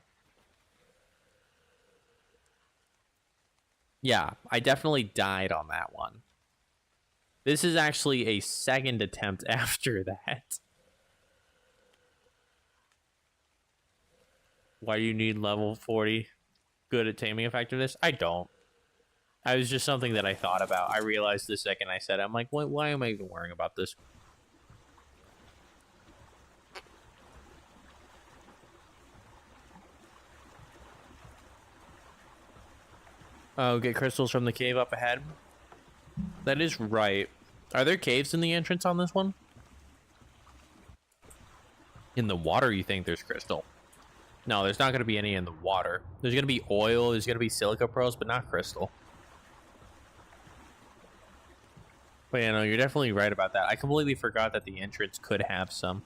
yeah, I definitely died on that one. This is actually a second attempt after that. Why do you need level 40 good at taming effectiveness? I don't. I was just something that I thought about. I realized the second I said it. I'm like, why am I even worrying about this? Oh, get crystals from the cave up ahead. That is right. Are there caves in the entrance on this one? In the water, you think there's crystal? No, there's not going to be any in the water. There's going to be oil, there's going to be silica pearls, but not crystal. But yeah, no, you're definitely right about that. I completely forgot that the entrance could have some.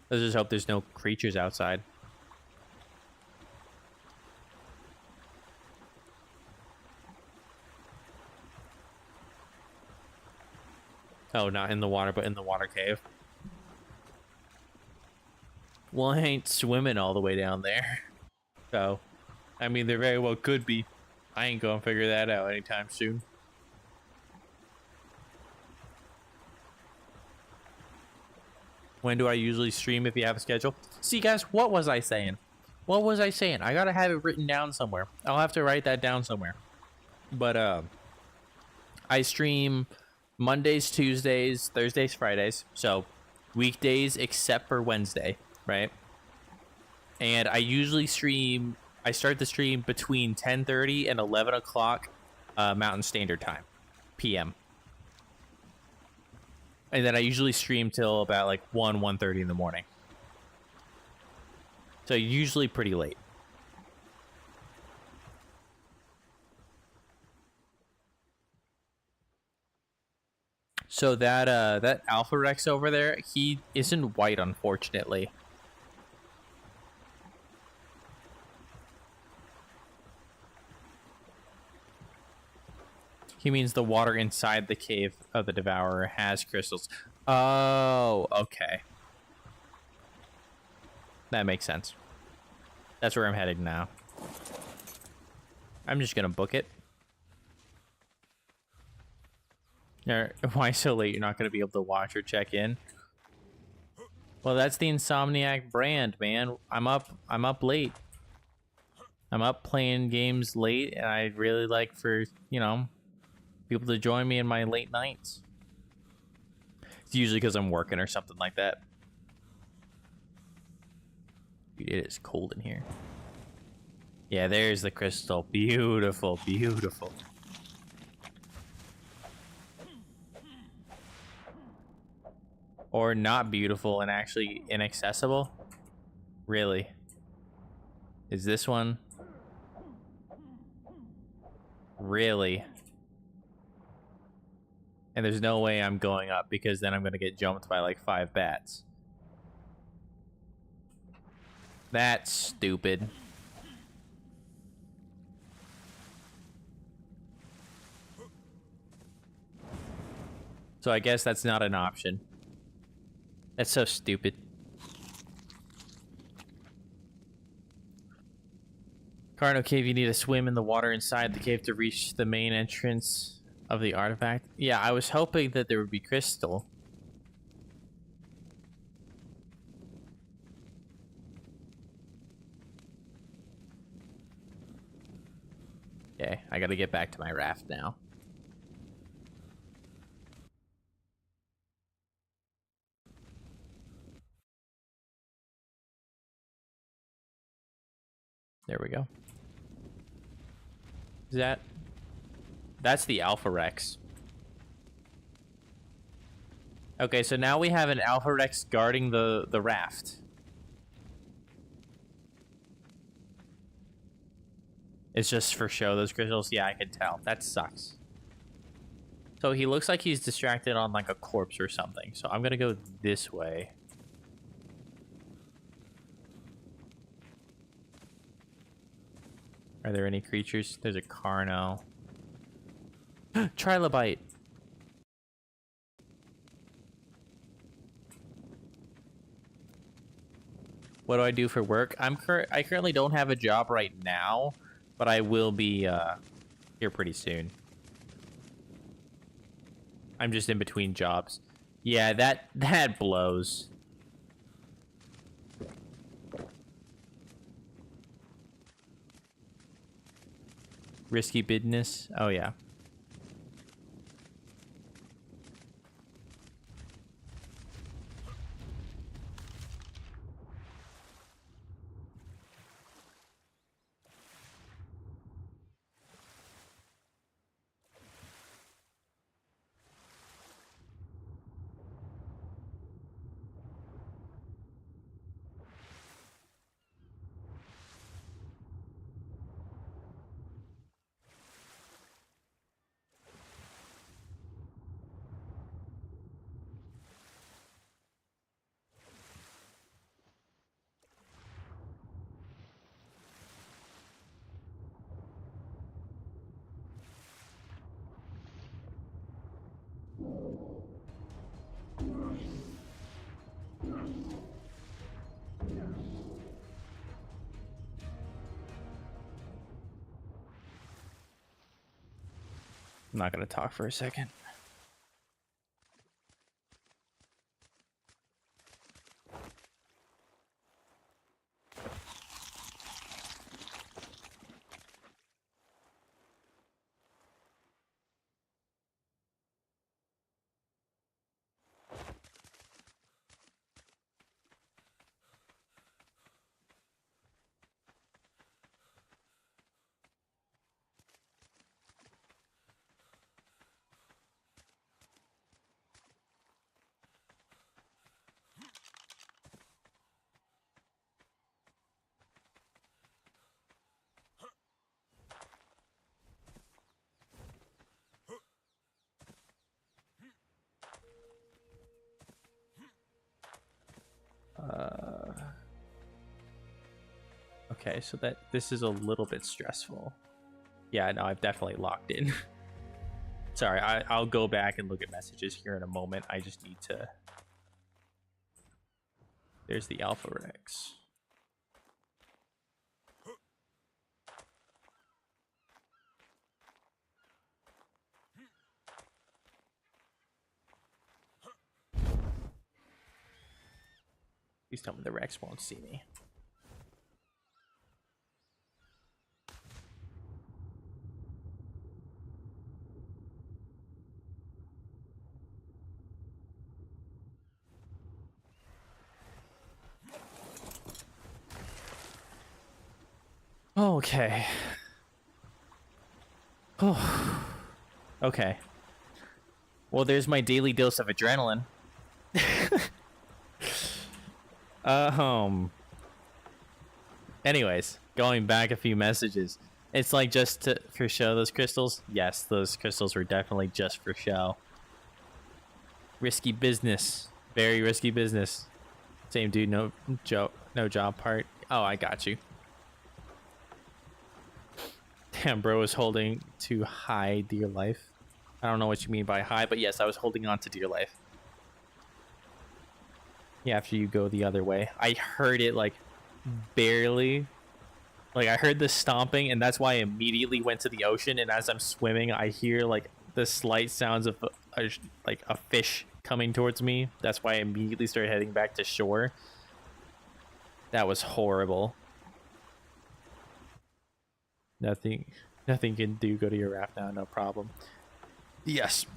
Let's just hope there's no creatures outside. Oh, not in the water, but in the water cave. Well, I ain't swimming all the way down there. So, I mean, there very well could be. I ain't gonna figure that out anytime soon. When do I usually stream if you have a schedule? See, guys, what was I saying? What was I saying? I gotta have it written down somewhere. I'll have to write that down somewhere. But, I stream Mondays, Tuesdays, Thursdays, Fridays. So, weekdays except for Wednesday, right? And I usually stream. I start the stream between 10:30 and 11 o'clock Mountain Standard Time, PM. And then I usually stream till about like 1:30 in the morning. So usually pretty late. So that Alpha Rex over there, he isn't white, unfortunately. He means the water inside the cave of the Devourer has crystals. Oh, okay. That makes sense. That's where I'm heading now. I'm just gonna book it. Why so late? You're not gonna be able to watch or check in? Well, that's the Insomniac brand, man. I'm up late. I'm up playing games late, and I really like for, you know, people to join me in my late nights. It's usually because I'm working or something like that. Dude, it is cold in here. Yeah, there's the crystal. Beautiful, beautiful. Or not beautiful and actually inaccessible? Really? Is this one? Really? And there's no way I'm going up because then I'm gonna get jumped by like 5 bats. That's stupid. So I guess that's not an option. That's so stupid. Carno Cave, you need to swim in the water inside the cave to reach the main entrance of the artifact. Yeah, I was hoping that there would be crystal. Okay, I gotta get back to my raft now. There we go. Is that... That's the Alpha Rex. Okay, so now we have an Alpha Rex guarding the raft. It's just for show, those crystals? Yeah, I can tell. That sucks. So he looks like he's distracted on like a corpse or something. So I'm gonna go this way. Are there any creatures? There's a Carno. Trilobite. What do I do for work? I currently don't have a job right now, but I will be here pretty soon. I'm just in between jobs. Yeah, that blows. Risky business. Oh yeah. I'm not gonna talk for a second. Okay, so this is a little bit stressful. Yeah, no, I've definitely locked in. Sorry, I'll go back and look at messages here in a moment. I just need to... There's the Alpha Rex. Please tell me the Rex won't see me. Okay. Oh. Okay. Well, there's my daily dose of adrenaline. Anyways, going back a few messages. It's like just for show, those crystals? Yes, those crystals were definitely just for show. Risky business. Very risky business. Same dude, no job part. Oh, I got you. Damn, bro was holding to high dear life. I don't know what you mean by high, but yes, I was holding on to dear life. Yeah, after you go the other way. I heard it, like, barely. Like, I heard the stomping, and that's why I immediately went to the ocean, and as I'm swimming, I hear, like, the slight sounds of, a fish coming towards me. That's why I immediately started heading back to shore. That was horrible. Nothing can do. Go to your raft now, no problem. Yes,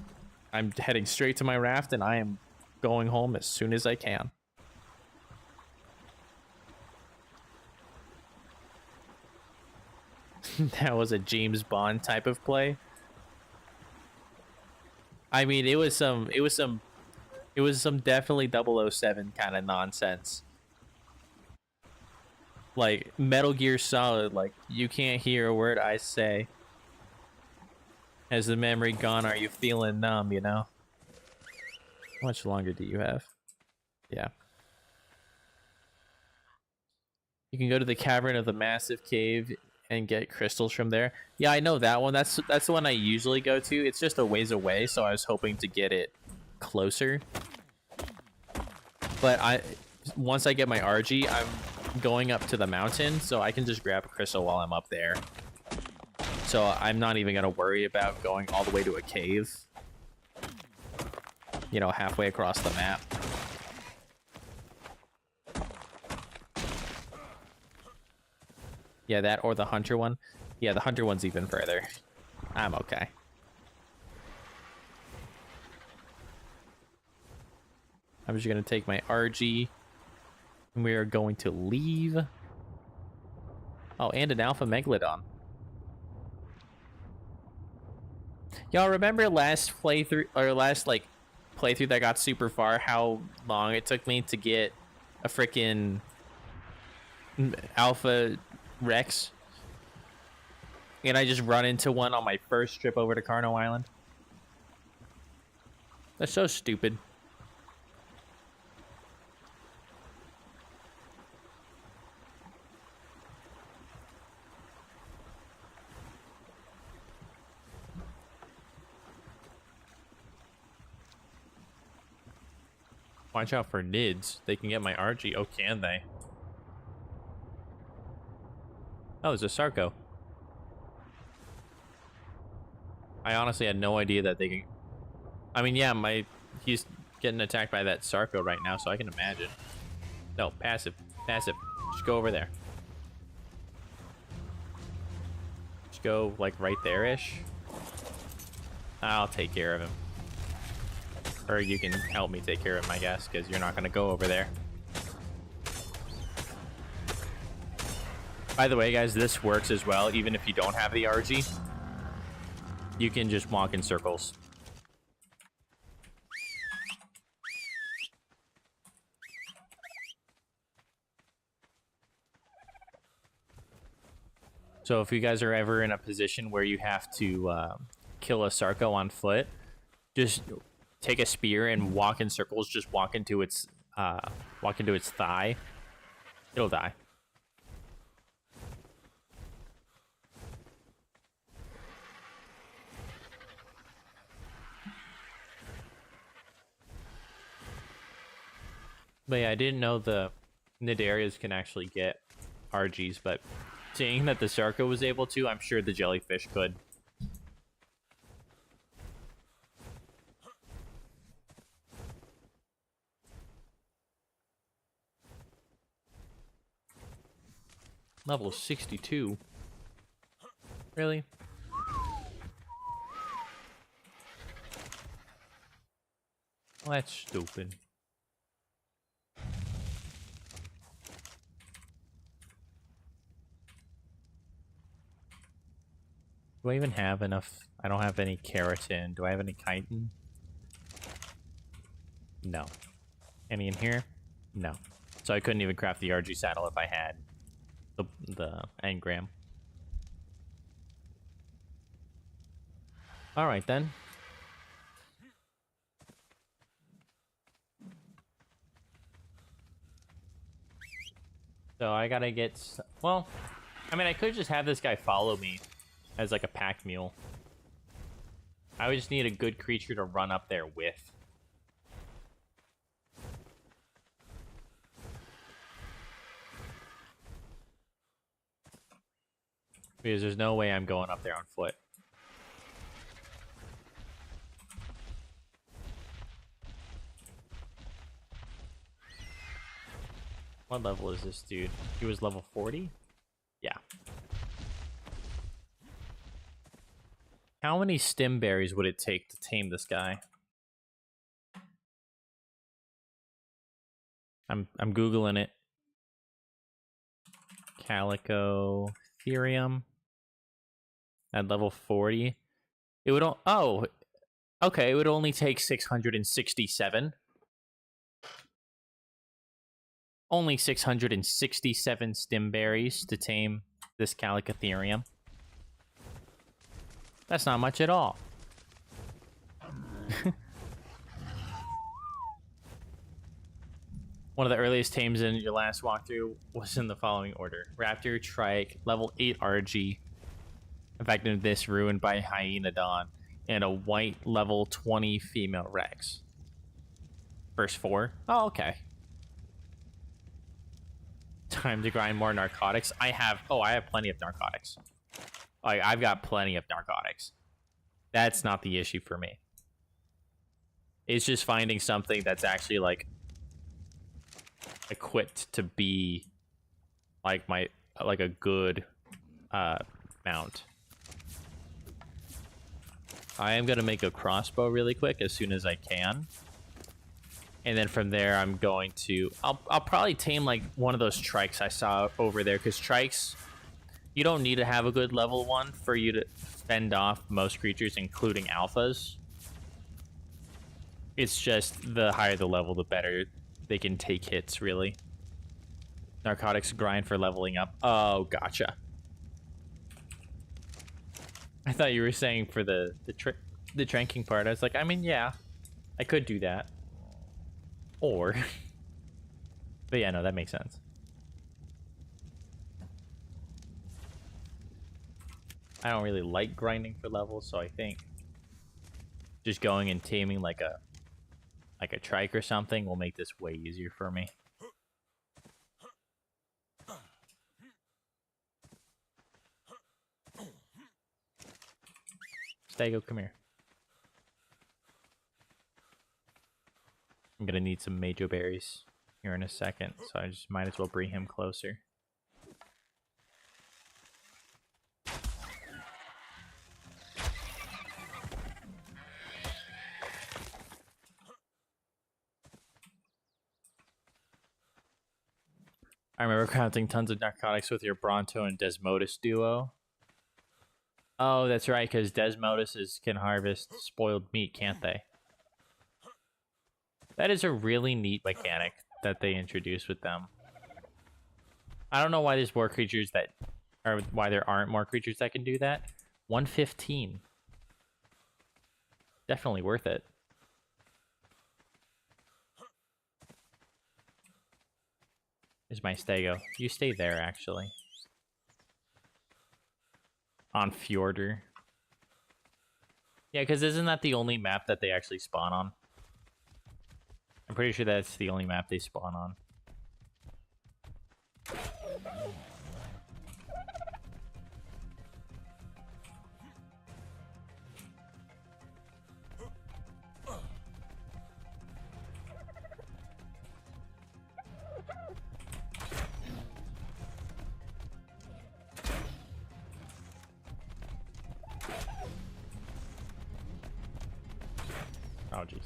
I'm heading straight to my raft, and I am going home as soon as I can. That was a James Bond type of play. I mean, it was some definitely 007 kind of nonsense. Like Metal Gear Solid, like you can't hear a word I say. Has the memory gone? Are you feeling numb, you know? How much longer do you have? Yeah. You can go to the cavern of the massive cave and get crystals from there. Yeah, I know that one. That's the one I usually go to. It's just a ways away, so I was hoping to get it closer. But once I get my Argy, I'm going up to the mountain, so I can just grab a crystal while I'm up there. So I'm not even gonna worry about going all the way to a cave. You know, halfway across the map. Yeah, that or the hunter one. Yeah, the hunter one's even further. I'm okay. I'm just gonna take my Argy. And we are going to leave. Oh, and an alpha megalodon. Y'all remember last playthrough, or last like playthrough that got super far, how long it took me to get a freaking alpha Rex? And I just run into one on my first trip over to Carno Island. That's so stupid. Watch out for nids. They can get my Argy. Oh, can they? Oh, there's a Sarco. I honestly had no idea that they can... I mean, yeah, he's getting attacked by that Sarco right now, so I can imagine. No, passive. Passive. Just go over there. Just go, like, right there-ish. I'll take care of him. Or you can help me take care of him, I guess, because you're not going to go over there. By the way, guys, this works as well. Even if you don't have the Argy, you can just walk in circles. So if you guys are ever in a position where you have to kill a Sarco on foot, just take a spear and walk in circles. Just walk into its walk into its thigh, it'll die. But yeah, I didn't know the Nidarias can actually get Argies, but seeing that the Sarco was able to, I'm sure the jellyfish could. Level 62. Really? Well, that's stupid. Do I even have enough? I don't have any keratin. Do I have any chitin? No. Any in here? No. So I couldn't even craft the RG saddle if I had the engram. Alright then. So I gotta get... Well, I mean, I could just have this guy follow me as like a pack mule. I would just need a good creature to run up there with. Because there's no way I'm going up there on foot. What level is this dude? He was level 40? Yeah. How many stim berries would it take to tame this guy? I'm Googling it. Calico Ethereum at level 40. It would okay, it would only take 667. Only 667 stim berries to tame this Calicotherium. That's not much at all. One of the earliest tames in your last walkthrough was in the following order. Raptor, Trike, level 8 Argy, affected in this ruined by Hyenodon, and a white level 20 female Rex. First 4? Oh, okay. Time to grind more narcotics. I have plenty of narcotics. Like, I've got plenty of narcotics. That's not the issue for me. It's just finding something that's actually, like, equipped to be, like, a good, mount. I am gonna make a crossbow really quick as soon as I can. And then from there, I'm going to... I'll probably tame, like, one of those trikes I saw over there. Because trikes, you don't need to have a good level 1 for you to fend off most creatures, including alphas. It's just the higher the level, the better they can take hits, really. Narcotics grind for leveling up. Oh, gotcha. I thought you were saying for the tranking part. I was like, I mean, yeah, I could do that. Or... But yeah, no, that makes sense. I don't really like grinding for levels, so I think just going and taming like a trike or something will make this way easier for me. Stego, come here. I'm gonna need some Majo berries here in a second, so I just might as well bring him closer. I remember crafting tons of narcotics with your Bronto and Desmodus duo. Oh, that's right, because Desmoduses can harvest spoiled meat, can't they? That is a really neat mechanic that they introduced with them. I don't know why there's more creatures that... Or why there aren't more creatures that can do that. 115. Definitely worth it. Is my stego. You stay there, actually. On Fjorder. Yeah, because isn't that the only map that they actually spawn on? I'm pretty sure that's the only map they spawn on. Oh, jeez.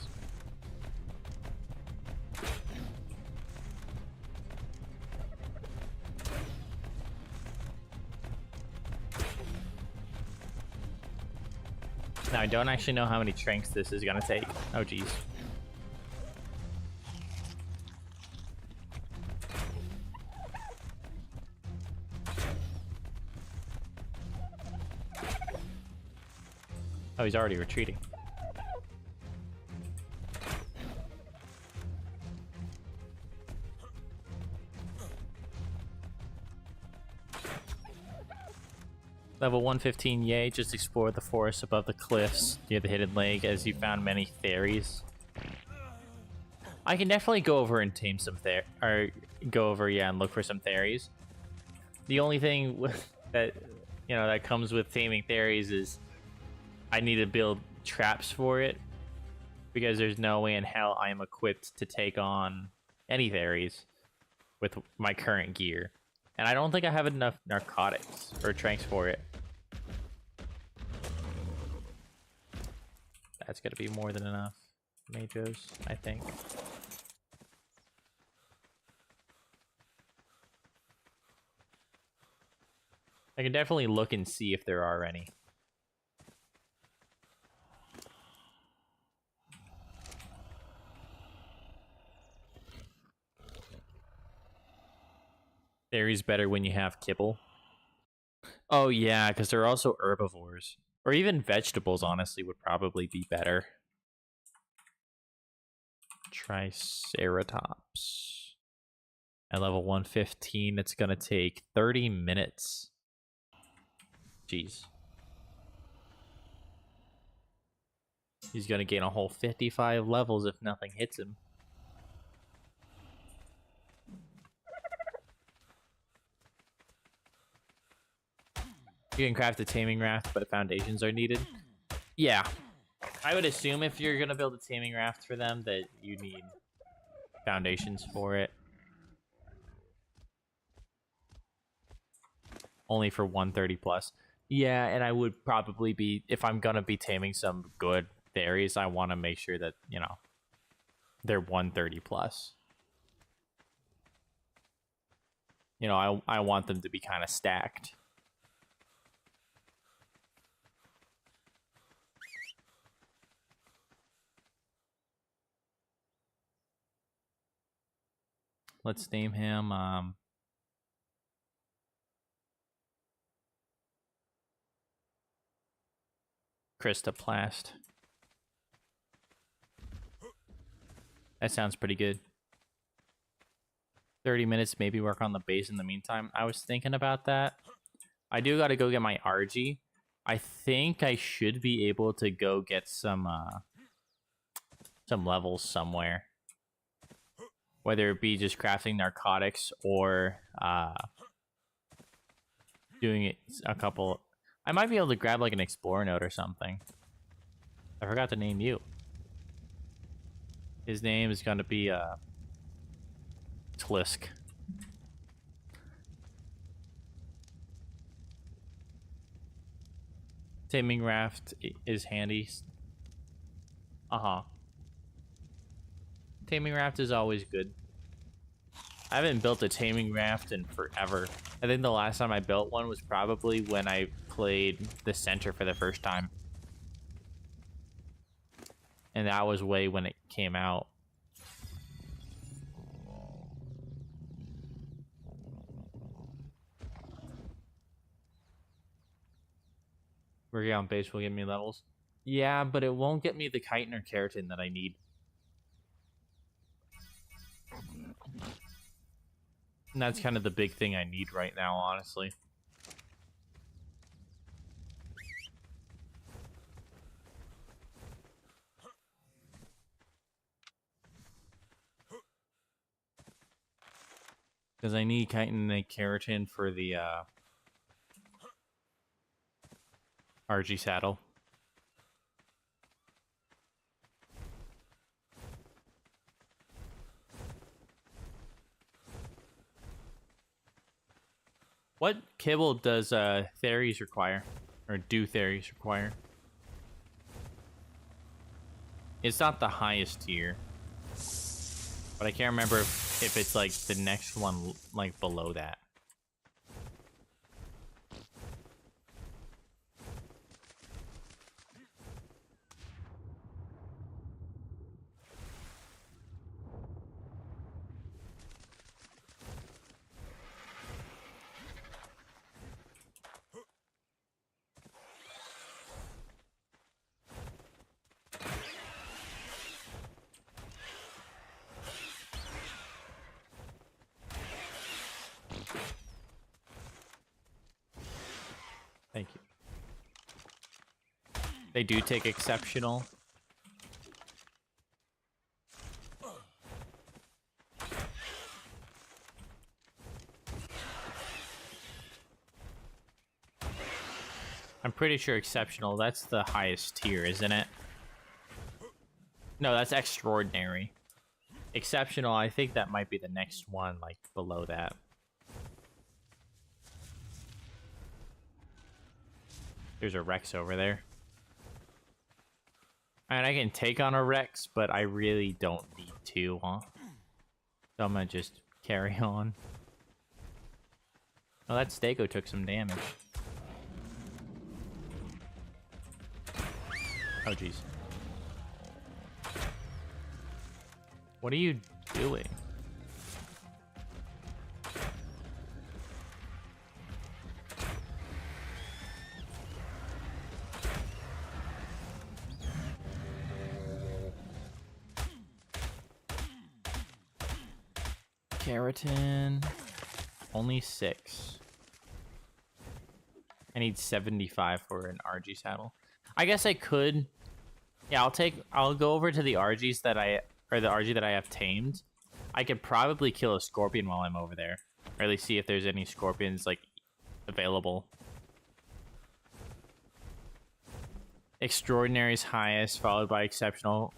Now, I don't actually know how many tranks this is gonna take. Oh, jeez. Oh, he's already retreating. Level 115, yay, just explore the forest above the cliffs near the hidden lake as you found many fairies. I can definitely go over and tame some yeah, and look for some fairies. The only thing that, you know, that comes with taming fairies is I need to build traps for it because there's no way in hell I am equipped to take on any fairies with my current gear. And I don't think I have enough narcotics or tranks for it. That's gonna be more than enough. Majos, I think. I can definitely look and see if there are any. Fairies better when you have kibble. Oh yeah, because they're also herbivores. Or even vegetables, honestly, would probably be better. Triceratops. At level 115, it's gonna take 30 minutes. Jeez. He's gonna gain a whole 55 levels if nothing hits him. You can craft a taming raft, but foundations are needed. Yeah. I would assume if you're gonna build a taming raft for them that you need foundations for it. Only for 130 plus. Yeah, and I would probably be, if I'm gonna be taming some good fairies, I want to make sure that, you know, they're 130 plus. You know, I want them to be kind of stacked. Let's name him Christoplast. That sounds pretty good. 30 minutes, maybe work on the base in the meantime. I was thinking about that. I do got to go get my Argy. I think I should be able to go get some levels somewhere. Whether it be just crafting narcotics or doing it a couple. I might be able to grab like an explorer note or something. I forgot to name you. His name is going to be Tlisk. Taming raft is handy. Taming raft is always good. I haven't built a taming raft in forever. I think the last time I built one was probably when I played the center for the first time. And that was way when it came out. Working on base will give me levels. Yeah, but it won't get me the chitin or keratin that I need. And that's kind of the big thing I need right now, honestly. Because I need chitin and keratin for the Argy saddle. What kibble does Theres require? Or do Theres require? It's not the highest tier. But I can't remember if it's like the next one like below that. Thank you. They do take exceptional. I'm pretty sure exceptional, that's the highest tier, isn't it? No, that's extraordinary. Exceptional, I think that might be the next one, like, below that. There's a Rex over there. And I can take on a Rex, but I really don't need to, huh? So I'm gonna just carry on. Oh, that Stego took some damage. Oh, jeez. What are you doing? Keratin. Only 6. I need 75 for an Argy saddle. I guess I could. Yeah, I'll go over to the Argies that the Argy that I have tamed. I could probably kill a scorpion while I'm over there. Or at least see if there's any scorpions, like, available. Extraordinary's highest, followed by exceptional.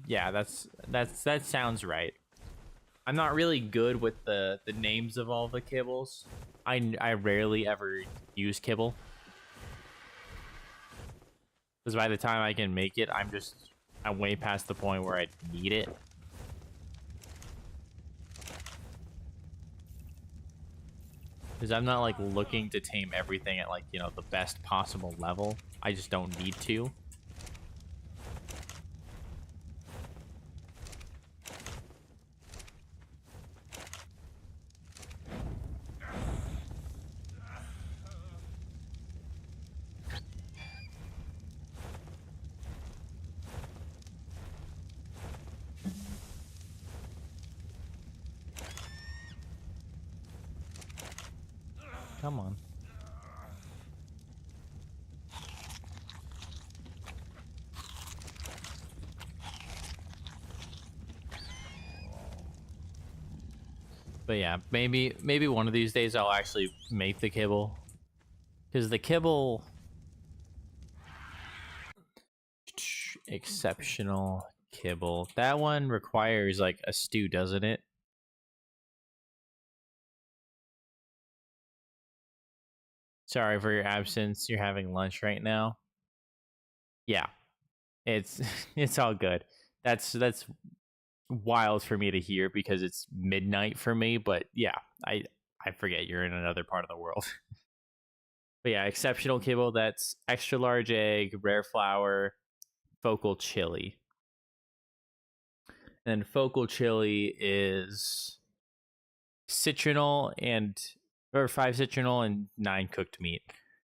Yeah, that sounds right. I'm not really good with the names of all the kibbles. I rarely ever use kibble. Because by the time I can make it, I'm way past the point where I need it. Because I'm not, like, looking to tame everything at, like, you know, the best possible level. I just don't need to. Come on. But yeah, maybe one of these days I'll actually make the kibble. Because the kibble... Exceptional kibble. That one requires, like, a stew, doesn't it? Sorry for your absence. You're having lunch right now. Yeah. It's it's all good. That's wild for me to hear because it's midnight for me, but yeah, I forget you're in another part of the world. But yeah, exceptional kibble, that's extra large egg, rare flour, focal chili. And focal chili is citronal or 5 citronal and 9 cooked meat.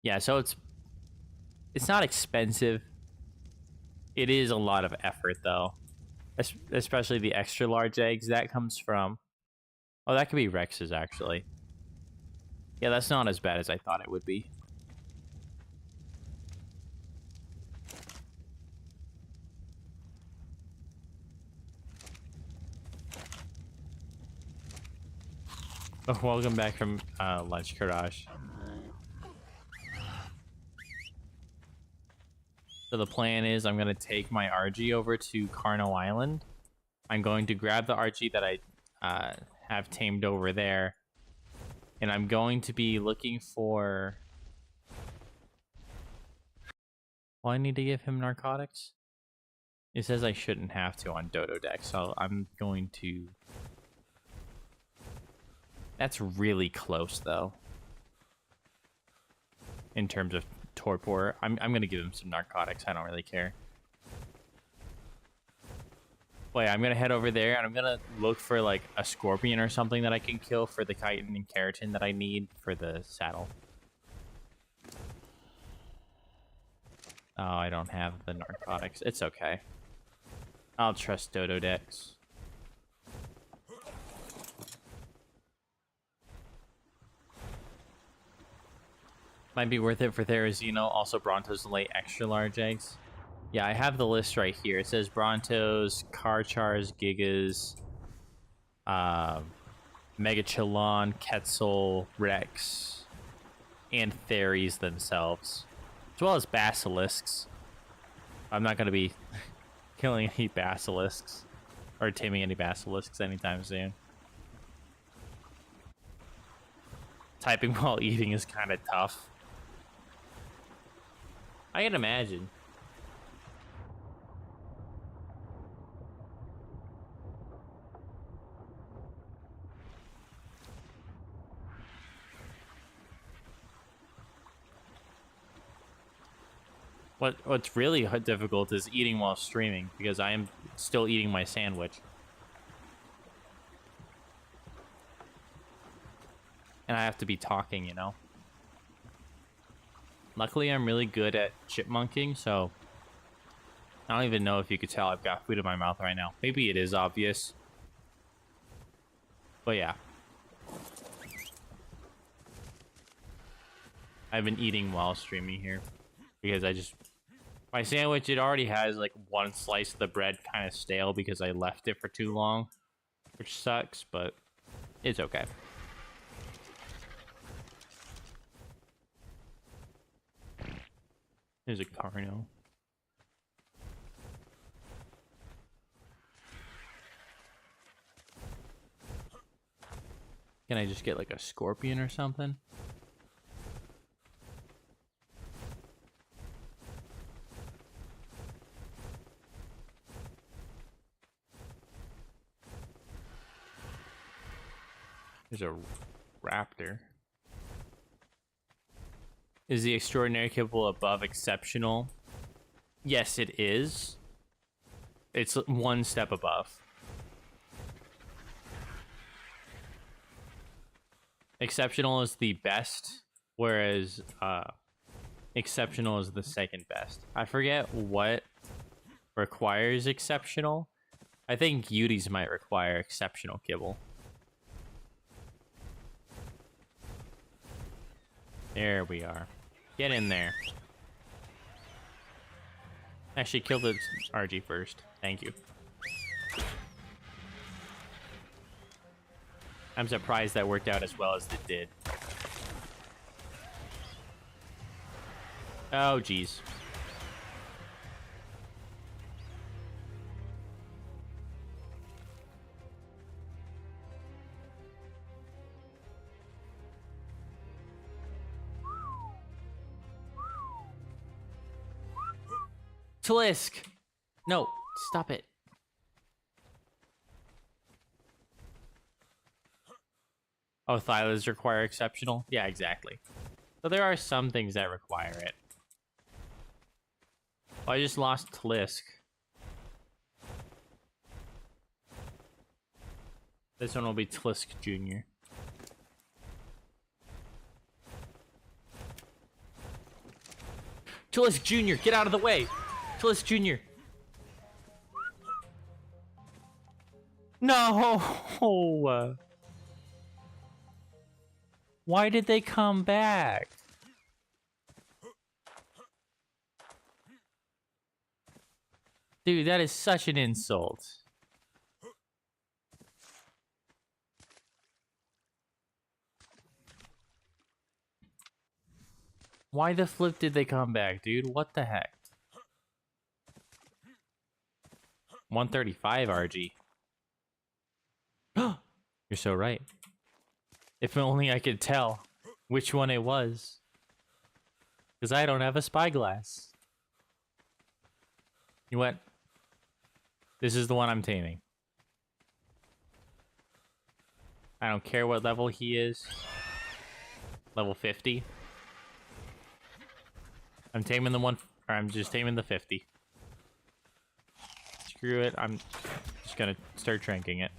Yeah, so it's not expensive. It is a lot of effort though. Especially the extra large eggs. That comes from Oh, that could be Rex's, actually. Yeah, that's not as bad as I thought it would be. Oh, welcome back from lunch, Karash. So the plan is I'm going to take my Argy over to Carno Island. I'm going to grab the Argy that I have tamed over there. And I'm going to be looking for... Well, I need to give him narcotics? It says I shouldn't have to on Dodo Deck, so I'm going to... That's really close, though. In terms of torpor. I'm going to give him some narcotics. I don't really care. Well, yeah, I'm going to head over there, and I'm going to look for, like, a scorpion or something that I can kill for the chitin and keratin that I need for the saddle. Oh, I don't have the narcotics. It's okay. I'll trust Dodo Dex. Might be worth it for Therizino. Also, Brontos lay extra large eggs. Yeah, I have the list right here. It says Brontos, Karchars, Gigas, Megachelon, Quetzal, Rex, and Theries themselves, as well as Basilisks. I'm not going to be killing any Basilisks or taming any Basilisks anytime soon. Typing while eating is kind of tough. I can imagine. What's really difficult is eating while streaming, because I am still eating my sandwich. And I have to be talking, you know? Luckily, I'm really good at chipmunking, so... I don't even know if you could tell I've got food in my mouth right now. Maybe it is obvious. But yeah. I've been eating while streaming here. Because I just... My sandwich, it already has like one slice of the bread kind of stale because I left it for too long. Which sucks, but it's okay. There's a Carno. Can I just get like a scorpion or something? There's a raptor. Is the extraordinary kibble above exceptional? Yes, it is. It's one step above. Exceptional is the best, whereas exceptional is the second best. I forget what requires exceptional. I think Uties might require exceptional kibble. There we are. Get in there. Actually, kill the RG first. Thank you. I'm surprised that worked out as well as it did. Oh, geez. Tlisk! No, stop it. Oh, Thylas require exceptional? Yeah, exactly. So there are some things that require it. Oh, I just lost Tlisk. This one will be Tlisk Jr. Tlisk Jr., get out of the way! Tlisk Jr. No! Why did they come back? Dude, that is such an insult. Why the flip did they come back, dude? What the heck? 135, Argy. You're so right. If only I could tell which one it was. Because I don't have a spyglass. You know what? This is the one I'm taming. I don't care what level he is. Level 50. I'm taming the one, or I'm just taming the 50. Screw it, I'm just gonna start tranking it.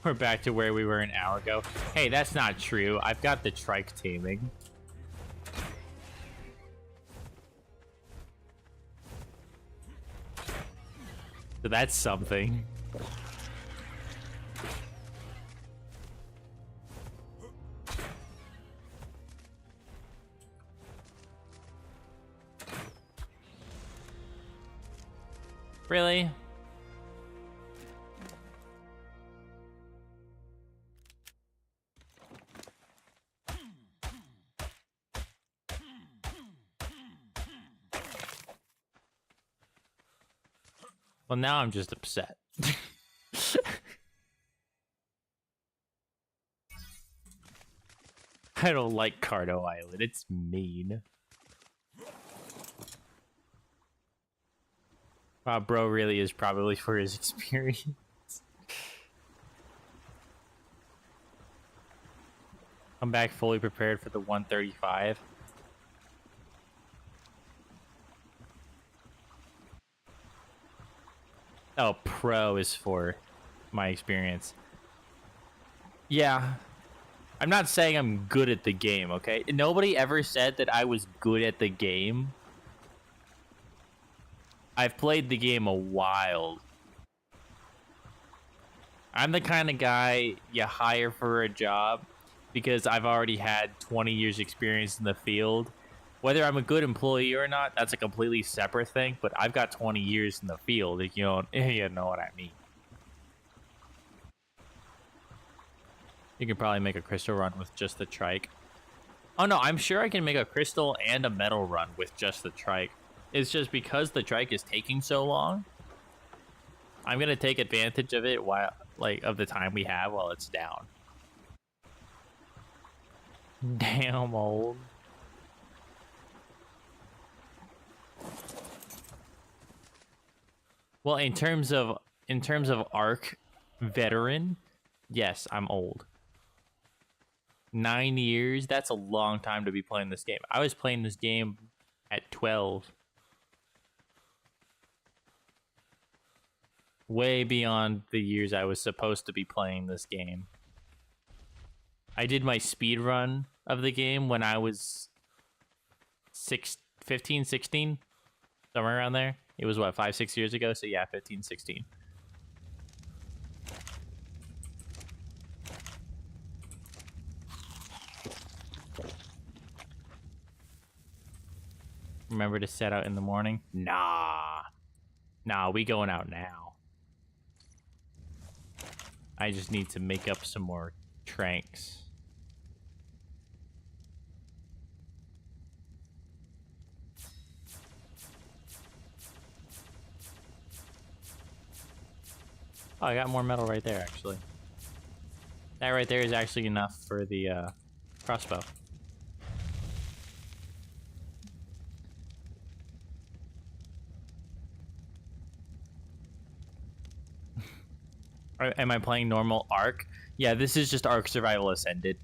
We're back to where we were an hour ago. Hey, that's not true. I've got the trike taming. So that's something. Really? Well, now I'm just upset. I don't like Cardo Island. It's mean. Bro really is probably for his experience. Come back fully prepared for the 135. Oh, pro is for my experience. Yeah. I'm not saying I'm good at the game, okay? Nobody ever said that I was good at the game. I've played the game a while. I'm the kind of guy you hire for a job because I've already had 20 years experience in the field. Whether I'm a good employee or not, that's a completely separate thing, but I've got 20 years in the field, if you know what I mean. You can probably make a crystal run with just the trike. Oh no, I'm sure I can make a crystal and a metal run with just the trike. It's just because the trike is taking so long, I'm gonna take advantage of it while, of the time we have while it's down. Damn old. Well, in terms of ARK veteran, yes, I'm old. 9 years, that's a long time to be playing this game. I was playing this game at 12. Way beyond the years I was supposed to be playing this game. I did my speed run of the game when I was 15, 16, somewhere around there. It was what, 5-6 years ago? So yeah, 15, 16. Remember to set out in the morning? Nah, we going out now. I just need to make up some more tranks. Oh, I got more metal right there, actually. That right there is actually enough for the crossbow. Am I playing normal ARK? Yeah, this is just ARK Survival Ascended.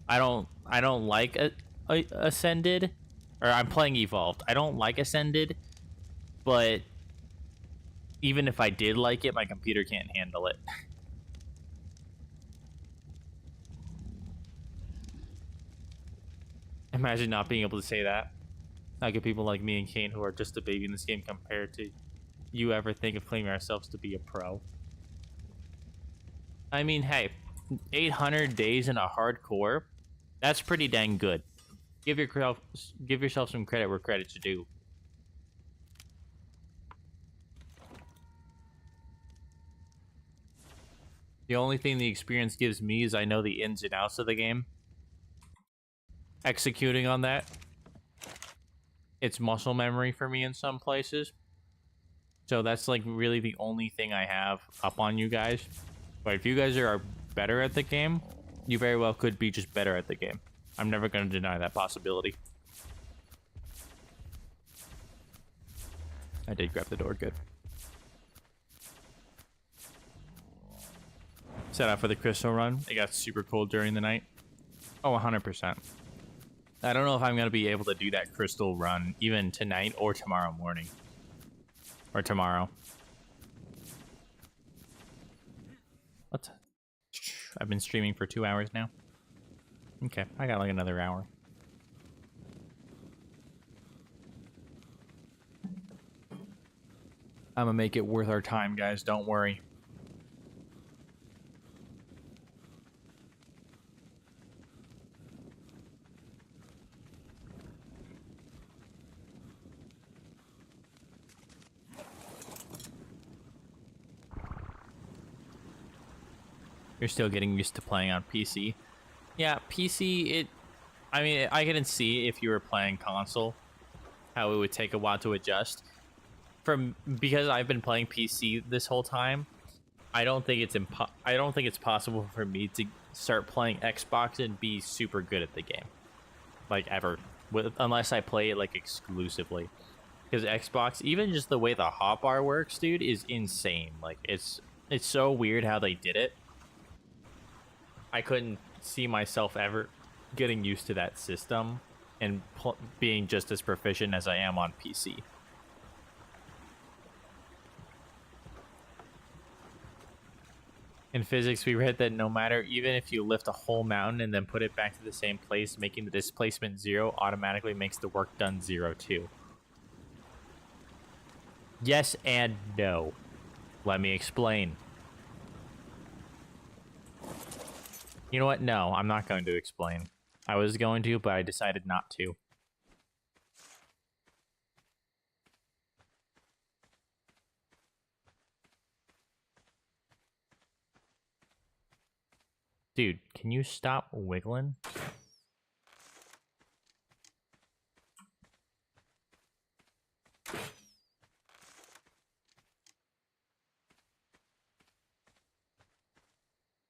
I don't like Ascended, or I'm playing Evolved. I don't like Ascended, but even if I did like it, my computer can't handle it. Imagine not being able to say that. How could people like me and Kane, who are just a baby in this game, compared to you, ever think of claiming ourselves to be a pro? I mean, hey, 800 days in a hardcore, that's pretty dang good. Give yourself some credit where credit's due. The only thing the experience gives me is I know the ins and outs of the game. Executing on that, it's muscle memory for me in some places. So that's like really the only thing I have up on you guys. But if you guys are better at the game, you very well could be just better at the game. I'm never going to deny that possibility. I did grab the door, good. Set out for the crystal run. It got super cold during the night. Oh, 100%. I don't know if I'm going to be able to do that crystal run even tonight or tomorrow morning. Or tomorrow. What? I've been streaming for 2 hours now. Okay, I got like another hour. I'm gonna make it worth our time, guys. Don't worry. You're still getting used to playing on PC. Yeah, PC, I mean, I can see if you were playing console, how it would take a while to adjust. Because I've been playing PC this whole time, I don't think it's possible for me to start playing Xbox and be super good at the game. Like, ever. Unless I play it, like, exclusively. Because Xbox, even just the way the hotbar works, dude, is insane. Like, it's so weird how they did it. I couldn't see myself ever getting used to that system and being just as proficient as I am on PC. In physics, we read that no matter, even if you lift a whole mountain and then put it back to the same place, making the displacement 0 automatically makes the work done 0 too. Yes and no. Let me explain. You know what? No, I'm not going to explain. I was going to, but I decided not to. Dude, can you stop wiggling?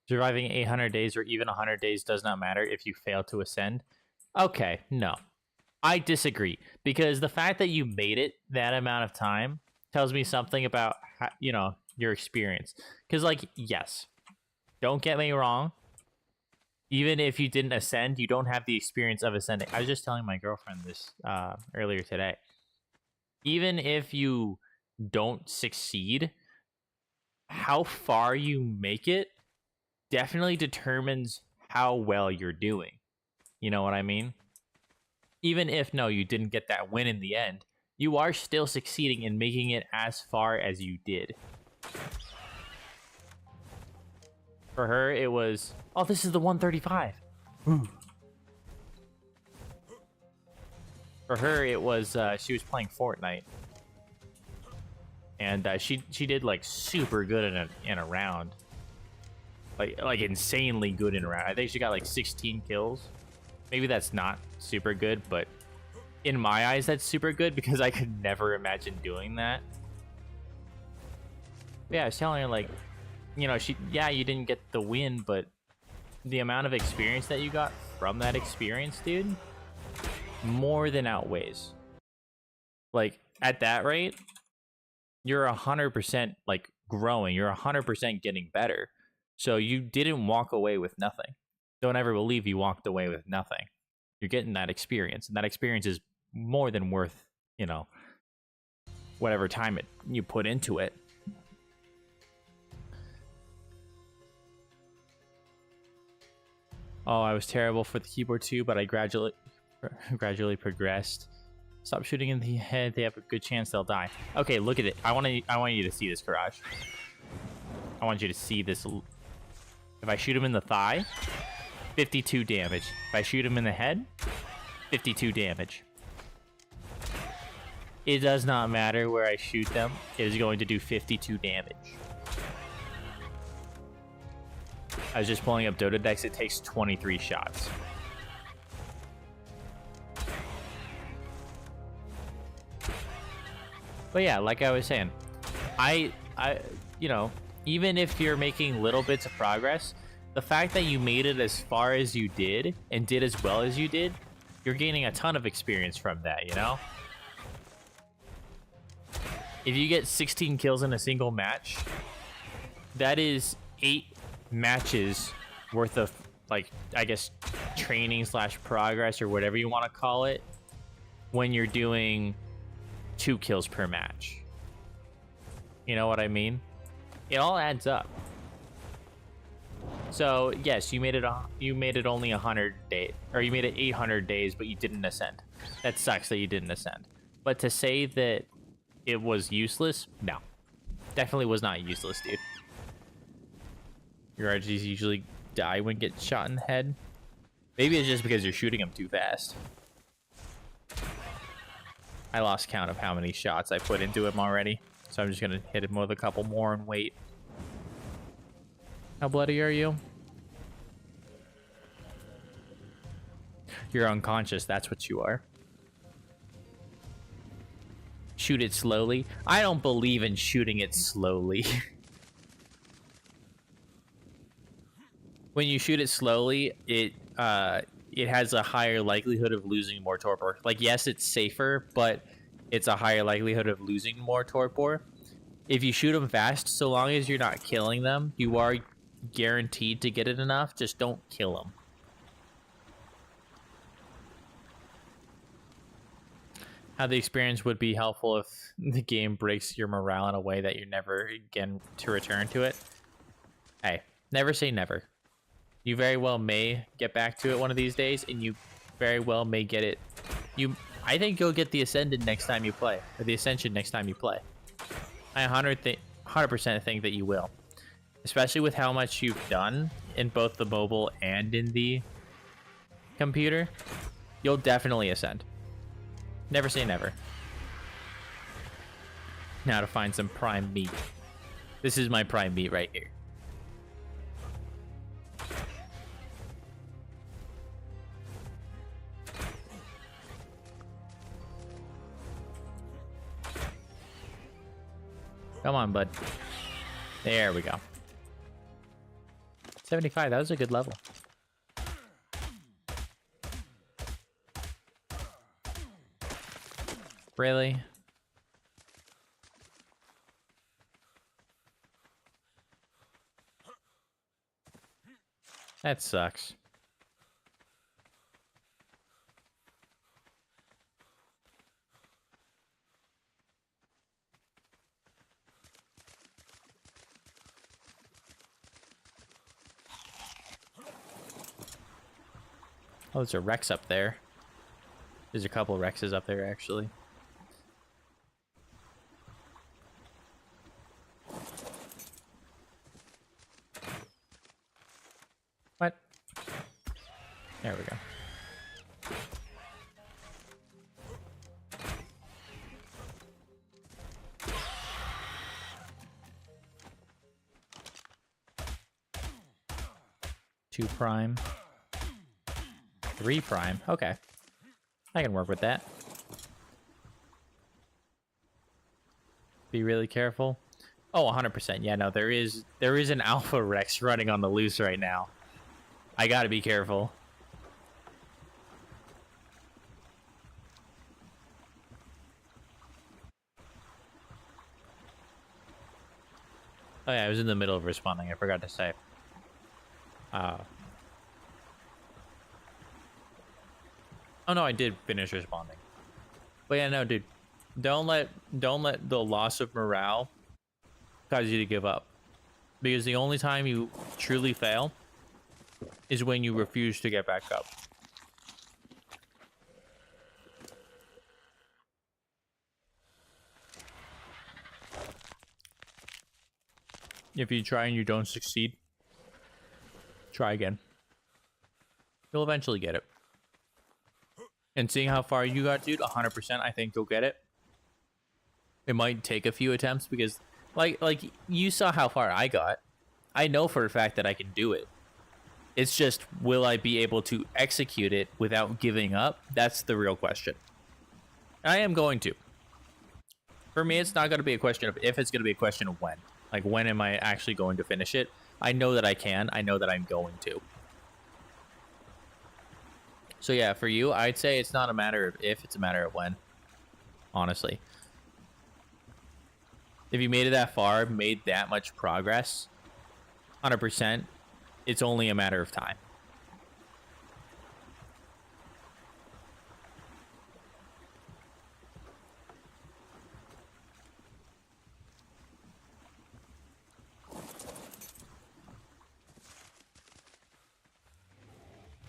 Surviving 800 days or even 100 days does not matter if you fail to ascend. Okay, no. I disagree. Because the fact that you made it that amount of time tells me something about, you know, your experience. Because, like, yes. Don't get me wrong. Even if you didn't ascend, you don't have the experience of ascending. I was just telling my girlfriend this earlier today. Even if you don't succeed, how far you make it definitely determines how well you're doing. You know what I mean? Even if, no, you didn't get that win in the end, you are still succeeding in making it as far as you did. For her, it was, oh, this is the 135. Ooh. For her, it was, she was playing Fortnite. And she did, like, super good in a round. Like insanely good in a round. I think she got like 16 kills. Maybe that's not super good, but in my eyes, that's super good because I could never imagine doing that. Yeah, I was telling her, like, you know, yeah, you didn't get the win, but the amount of experience that you got from that experience, dude, more than outweighs. Like, at that rate, you're 100% like growing. You're 100% getting better. So you didn't walk away with nothing. Don't ever believe you walked away with nothing. You're getting that experience, and that experience is more than worth, you know, whatever time you put into it. Oh, I was terrible for the keyboard too, but I gradually gradually progressed. Stop shooting in the head. They have a good chance they'll die. Okay, look at it. I want you to see this, Garage. I want you to see this. If I shoot him in the thigh, 52 damage. If I shoot him in the head, 52 damage. It does not matter where I shoot them. It is going to do 52 damage. I was just pulling up Dota decks. It takes 23 shots. But yeah, like I was saying, you know, even if you're making little bits of progress, the fact that you made it as far as you did and did as well as you did, you're gaining a ton of experience from that, you know? If you get 16 kills in a single match, that is 8 matches worth of, like, I guess, training / progress or whatever you want to call it when you're doing 2 kills per match. You know what I mean? It all adds up. So yes, you made it only 100 days, or you made it 800 days, but you didn't ascend. That sucks that you didn't ascend. But to say that it was useless, no, definitely was not useless, dude. Your RGs usually die when get shot in the head. Maybe it's just because you're shooting them too fast. I lost count of how many shots I put into him already, so I'm just gonna hit him with a couple more and wait. How bloody are you? You're unconscious, that's what you are. Shoot it slowly. I don't believe in shooting it slowly. When you shoot it slowly, it has a higher likelihood of losing more torpor. Like, yes, it's safer, but it's a higher likelihood of losing more torpor. If you shoot them fast, so long as you're not killing them, you are guaranteed to get it enough. Just don't kill them. How the experience would be helpful if the game breaks your morale in a way that you're never again to return to it. Hey, never say never. You very well may get back to it one of these days, and you very well may get it. I think you'll get the Ascended next time you play, or the Ascension next time you play. I 100% think that you will. Especially with how much you've done in both the mobile and in the computer. You'll definitely ascend. Never say never. Now to find some prime meat. This is my prime meat right here. Come on, bud. There we go. 75, that was a good level. Really? That sucks. Oh, there's a Rex up there. There's a couple Rexes up there, actually. What? There we go. Two prime. 3 prime. Okay. I can work with that. Be really careful. Oh, 100%. Yeah, no, there is an Alpha Rex running on the loose right now. I gotta be careful. Oh yeah, I was in the middle of responding. I forgot to say. Oh no, I did finish responding. But yeah, no, dude. Don't let the loss of morale cause you to give up. Because the only time you truly fail is when you refuse to get back up. If you try and you don't succeed, try again. You'll eventually get it. And seeing how far you got, dude, 100%, I think you'll get it. It might take a few attempts because, like you saw how far I got. I know for a fact that I can do it. It's just, will I be able to execute it without giving up? That's the real question. I am going to. For me, it's not going to be a question of if, it's going to be a question of when. Like, when am I actually going to finish it? I know that I can. I know that I'm going to. So yeah, for you, I'd say it's not a matter of if, it's a matter of when. Honestly. If you made it that far, made that much progress, 100%, it's only a matter of time.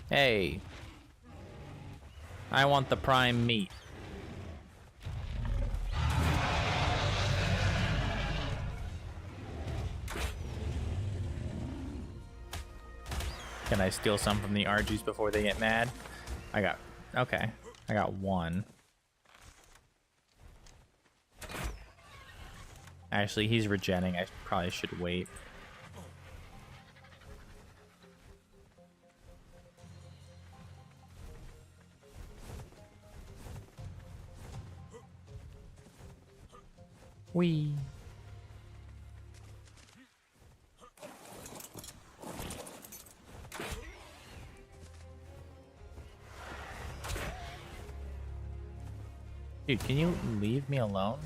Hey. I want the prime meat. Can I steal some from the Argies before they get mad? Okay. I got one. Actually, he's regenning. I probably should wait. Whee! Dude, can you leave me alone?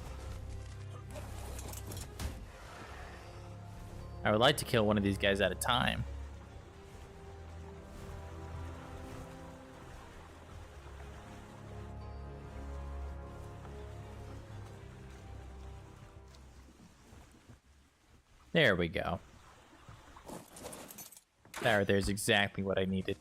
I would like to kill one of these guys at a time. There we go. There's exactly what I needed.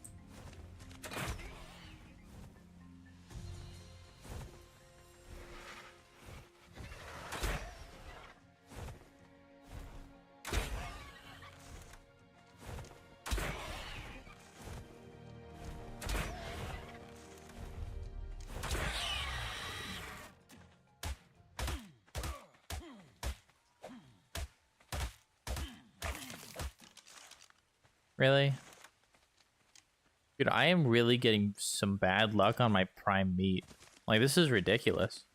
Really? Dude, I am really getting some bad luck on my prime meat. Like, this is ridiculous.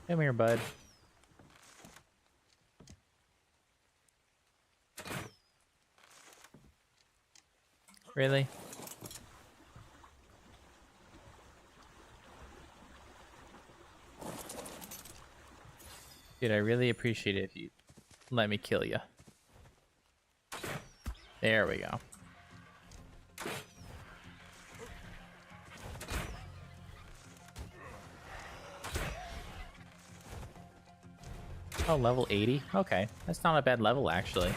Come here, bud. Really? Dude, I really appreciate it if you let me kill you. There we go. Oh, level 80? Okay, that's not a bad level, actually.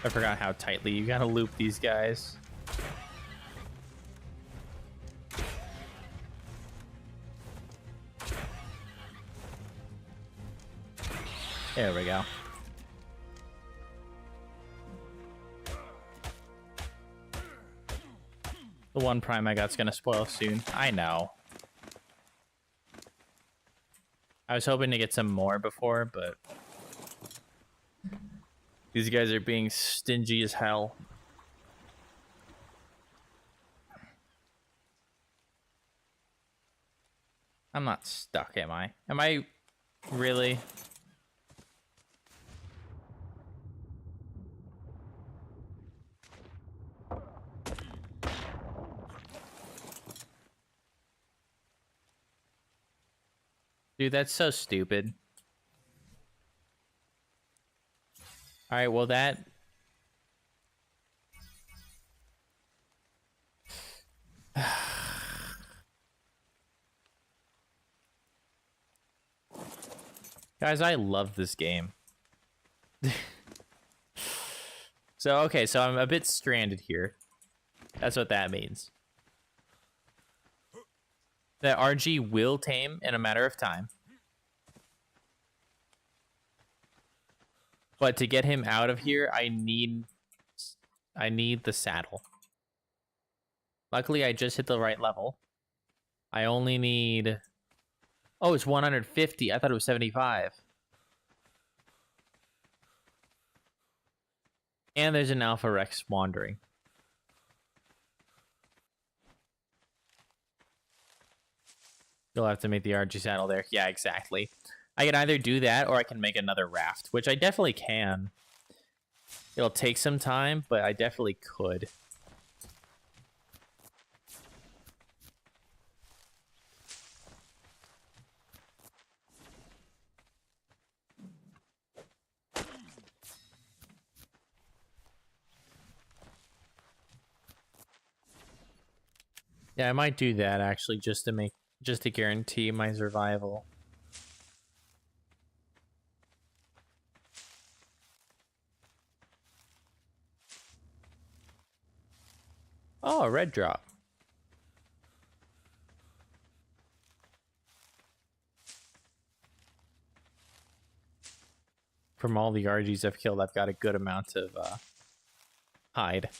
I forgot how tightly you gotta loop these guys. There we go. The one prime I got's gonna spoil soon. I know. I was hoping to get some more before, but these guys are being stingy as hell. I'm not stuck, am I? Am I really? Dude, that's so stupid. All right, well that... Guys, I love this game. So, okay, so I'm a bit stranded here. That's what that means. That Argy will tame in a matter of time. But to get him out of here, I need the saddle. Luckily, I just hit the right level. I only need... Oh, it's 150. I thought it was 75. And there's an Alpha Rex wandering. You'll have to make the RG saddle there. Yeah, exactly. I can either do that or I can make another raft, which I definitely can. It'll take some time, but I definitely could. Yeah, I might do that actually, just to guarantee my survival. Oh, a red drop. From all the RGs I've killed, I've got a good amount of hide.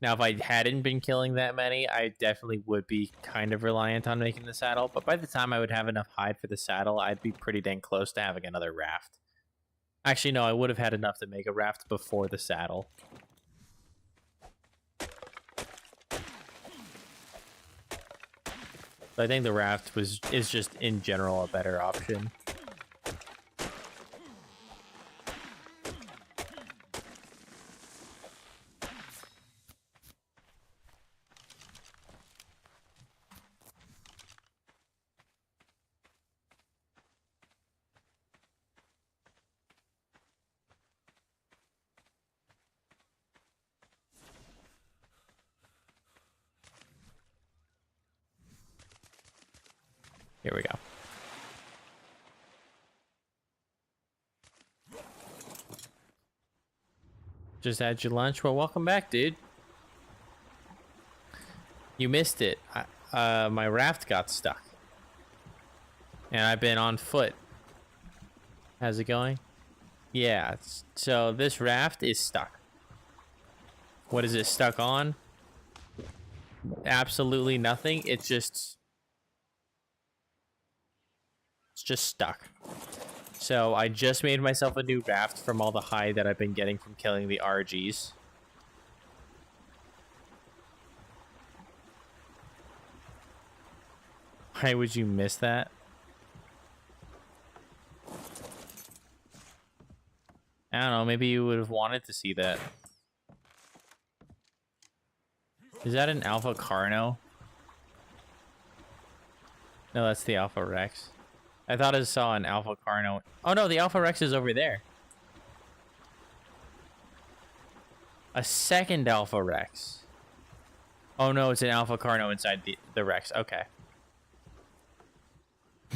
Now, if I hadn't been killing that many, I definitely would be kind of reliant on making the saddle. But by the time I would have enough hide for the saddle, I'd be pretty dang close to having another raft. Actually, no, I would have had enough to make a raft before the saddle. So I think the raft is just, in general, a better option. Here we go. Just had your lunch? Well, welcome back, dude. You missed it. My raft got stuck. And I've been on foot. How's it going? Yeah, so this raft is stuck. What is it stuck on? Absolutely nothing. It's just stuck. So I just made myself a new raft from all the hide that I've been getting from killing the RGs. Why would you miss that? I don't know, maybe you would have wanted to see that. Is that an Alpha Carno? No, that's the Alpha Rex. I thought I saw an Alpha Carno. Oh no, the Alpha Rex is over there. A second Alpha Rex. Oh no, it's an Alpha Carno inside the Rex. Okay.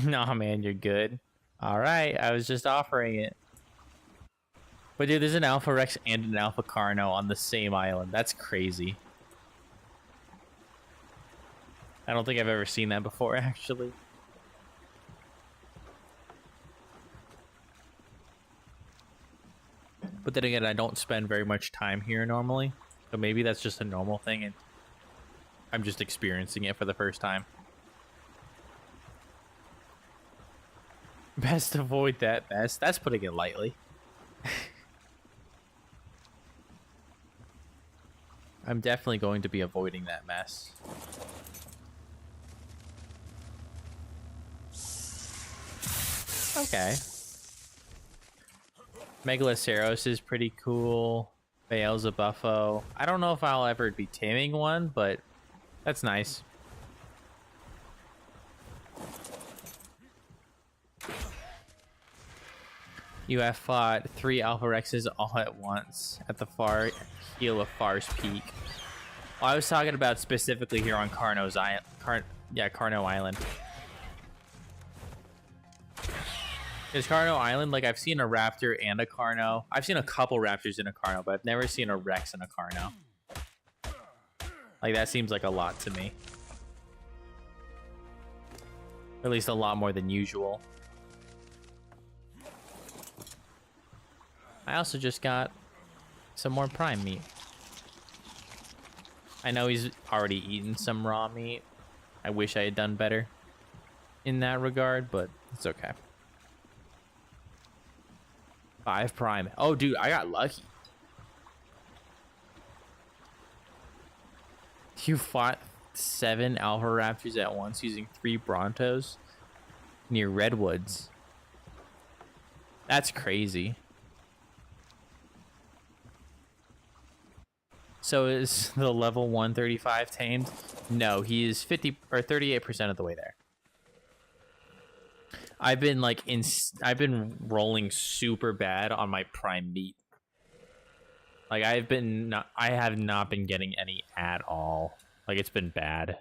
Nah, man, you're good. Alright, I was just offering it. But dude, there's an Alpha Rex and an Alpha Carno on the same island. That's crazy. I don't think I've ever seen that before, actually. But then again, I don't spend very much time here normally. So maybe that's just a normal thing and I'm just experiencing it for the first time. Best avoid that mess. That's putting it lightly. I'm definitely going to be avoiding that mess. Okay. Megaloceros is pretty cool. Beelzebuffo. I don't know if I'll ever be taming one, but that's nice. You have fought 3 Alpha Rexes all at once at the far heel of Far's Peak. Oh, I was talking about specifically here on Carno's Island. Carno Island. Is Carno Island, like, I've seen a raptor and a Carno. I've seen a couple raptors in a Carno, but I've never seen a Rex in a Carno. Like, that seems like a lot to me. Or at least a lot more than usual. I also just got some more prime meat. I know he's already eaten some raw meat. I wish I had done better in that regard, but it's okay. 5 prime. Oh, dude, I got lucky. You fought 7 Alpha Raptors at once using 3 Brontos near Redwoods. That's crazy. So is the level 135 tamed? No, he is 50 or 38% of the way there. I've been rolling super bad on my prime meat. Like I have not been getting any at all. Like it's been bad.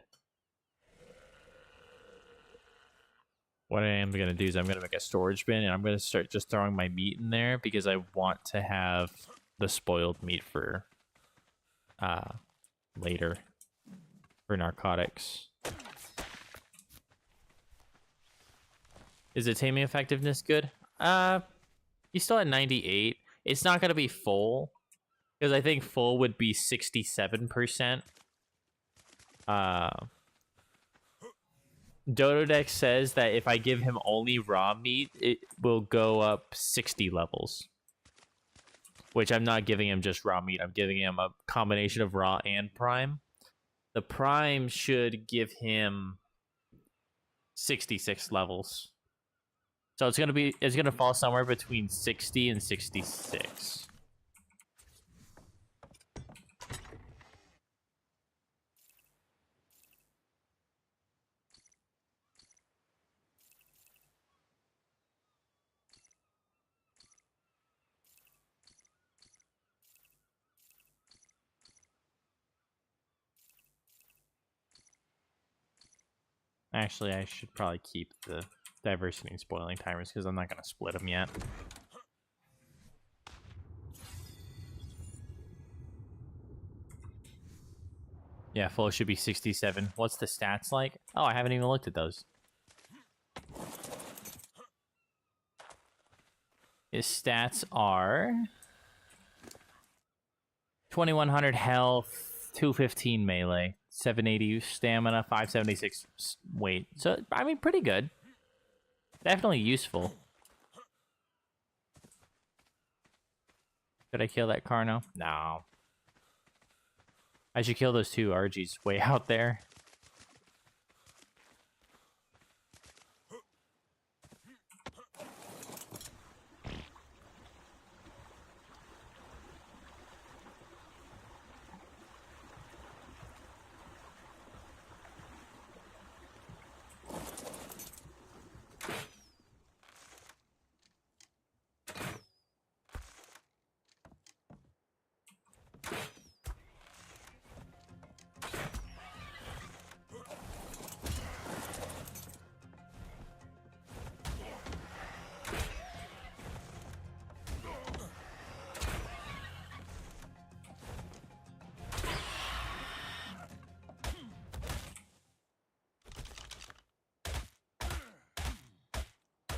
What I am gonna do is I'm gonna make a storage bin and I'm gonna start just throwing my meat in there because I want to have the spoiled meat for later for narcotics. Is the taming effectiveness good? He's still at 98. It's not gonna be full because I think full would be 67%. Dododex says that if I give him only raw meat, it will go up 60 levels. Which I'm not giving him just raw meat. I'm giving him a combination of raw and prime. The prime should give him 66 levels. So it's gonna fall somewhere between 60 and 66. Actually, I should probably keep the diversity and spoiling timers because I'm not going to split them yet. Yeah, full should be 67. What's the stats like? Oh, I haven't even looked at those. His stats are 2100 health, 215 melee, 780 stamina, 576 weight. So, I mean, pretty good. Definitely useful. Did I kill that Carno? No. I should kill those 2 Argies way out there.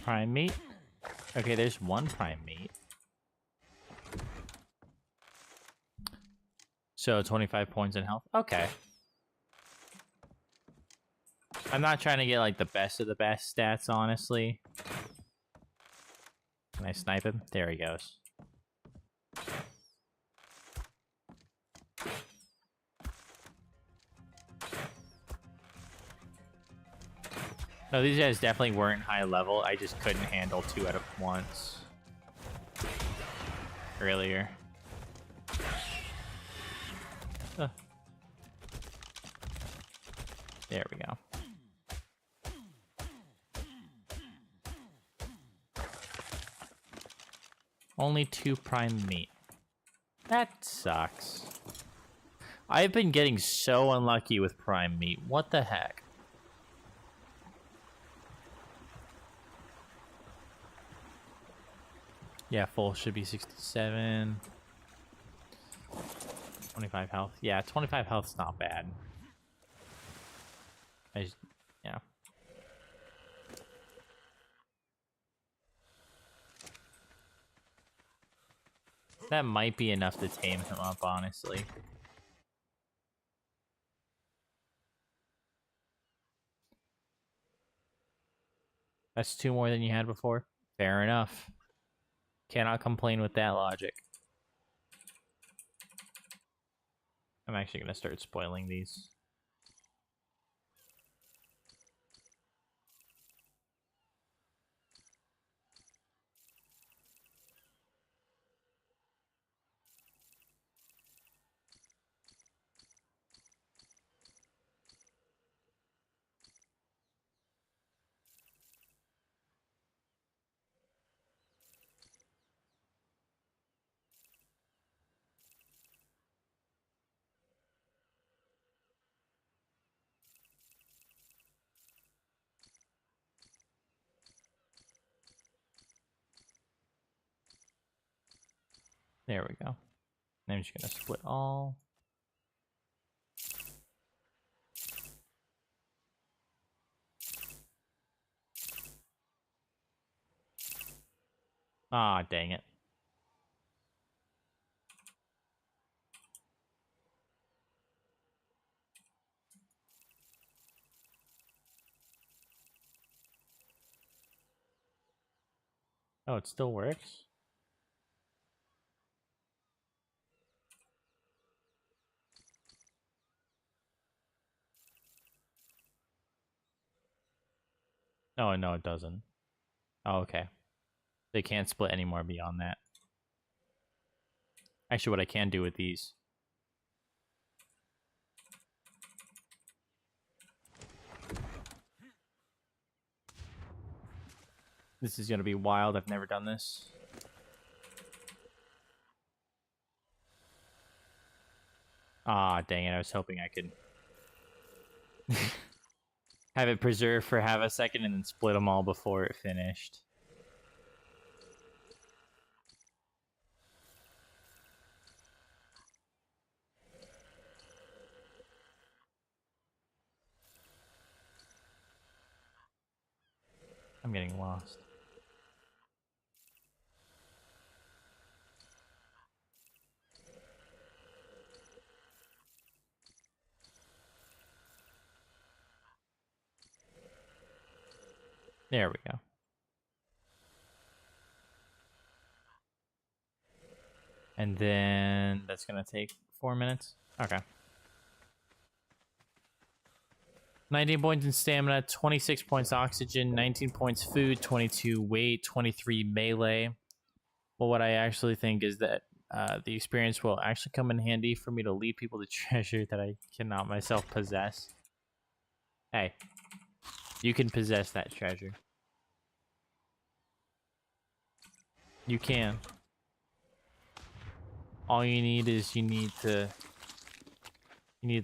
Prime meat? Okay, there's 1 prime meat. So 25 points in health. Okay. I'm not trying to get like the best of the best stats, honestly. Can I snipe him? There he goes. No, these guys definitely weren't high level. I just couldn't handle 2 at once earlier. There we go. Only 2 prime meat. That sucks. I've been getting so unlucky with prime meat. What the heck? Yeah, full should be 67. 25 health. Yeah, 25 health's not bad. Yeah. That might be enough to tame him up, honestly. That's 2 more than you had before. Fair enough. Cannot complain with that logic. I'm actually going to start spoiling these. There we go. I'm just going to split all. Ah, dang it. Oh, it still works? Oh, no, it doesn't. Oh, okay. They can't split anymore beyond that. Actually, what I can do with these. This is going to be wild. I've never done this. Ah, dang it. I was hoping I could have it preserved for half a second and then split them all before it finished. I'm getting lost. There we go. And then that's going to take 4 minutes. Okay. 19 points in stamina, 26 points oxygen, 19 points food, 22 weight, 23 melee. Well, what I actually think is that the experience will actually come in handy for me to lead people to treasure that I cannot myself possess. Hey, you can possess that treasure. You can. All you need is you need to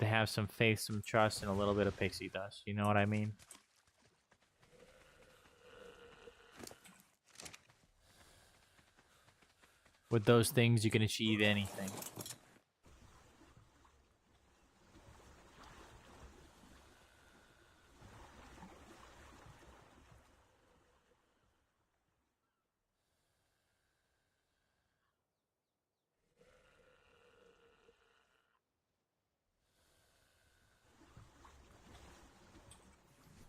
have some faith, some trust, and a little bit of pixie dust. You know what I mean? With those things, you can achieve anything.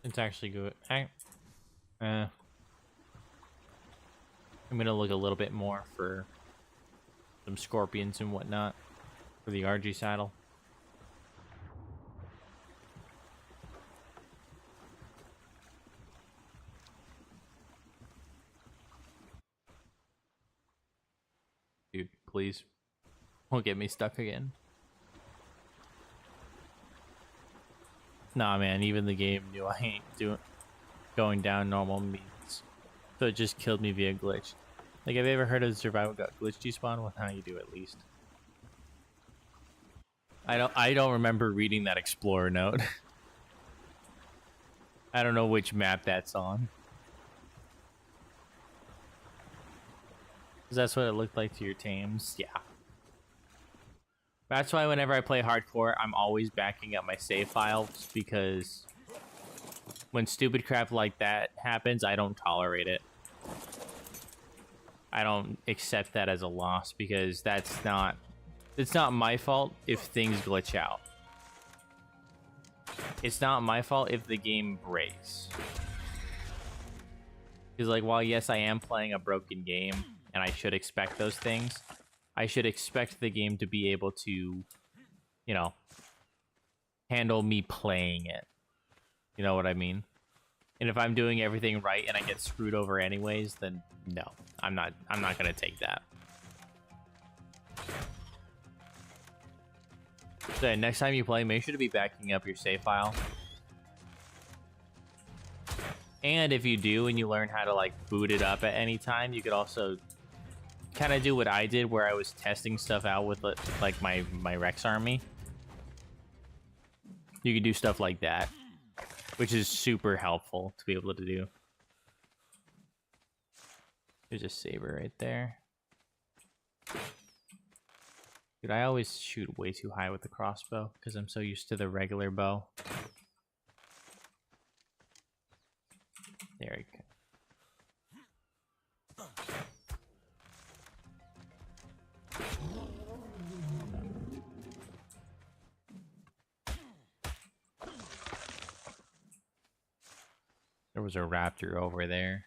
It's actually good. I'm gonna look a little bit more for some scorpions and whatnot for the Argy saddle. please. Won't get me stuck again. Nah, man, even the game knew I ain't going down normal means. So it just killed me via glitch. Like, have you ever heard of the survival got glitch despawn? Well, now you do at least. I don't remember reading that explorer note. I don't know which map that's on. Because that's what it looked like to your tames. Yeah. That's why whenever I play hardcore, I'm always backing up my save files, because when stupid crap like that happens, I don't tolerate it. I don't accept that as a loss, because it's not my fault if things glitch out. It's not my fault if the game breaks. Because, like, while yes, I am playing a broken game, and I should expect those things, I should expect the game to be able to, you know, handle me playing it. You know what I mean? And if I'm doing everything right and I get screwed over anyways, then no, I'm not gonna take that. So next time you play, make sure to be backing up your save file. And if you do and you learn how to like boot it up at any time, you could also kind of do what I did, where I was testing stuff out with like my Rex army. You could do stuff like that, which is super helpful to be able to do. There's a saber right there. Dude, I always shoot way too high with the crossbow because I'm so used to the regular bow. There we go. There was a raptor over there.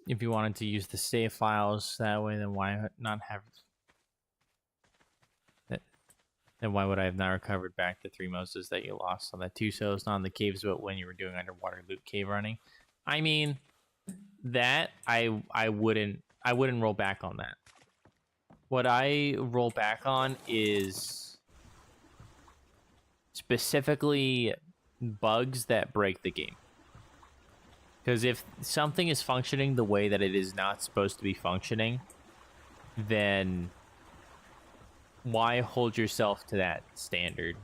If you wanted to use the save files that way, then why not have... Then why would I have not recovered back the 3 Moses that you lost on that 2 so's, not in the caves, but when you were doing underwater loot cave running? I mean, that I wouldn't roll back on that. What I roll back on is specifically bugs that break the game. Because if something is functioning the way that it is not supposed to be functioning, then why hold yourself to that standard?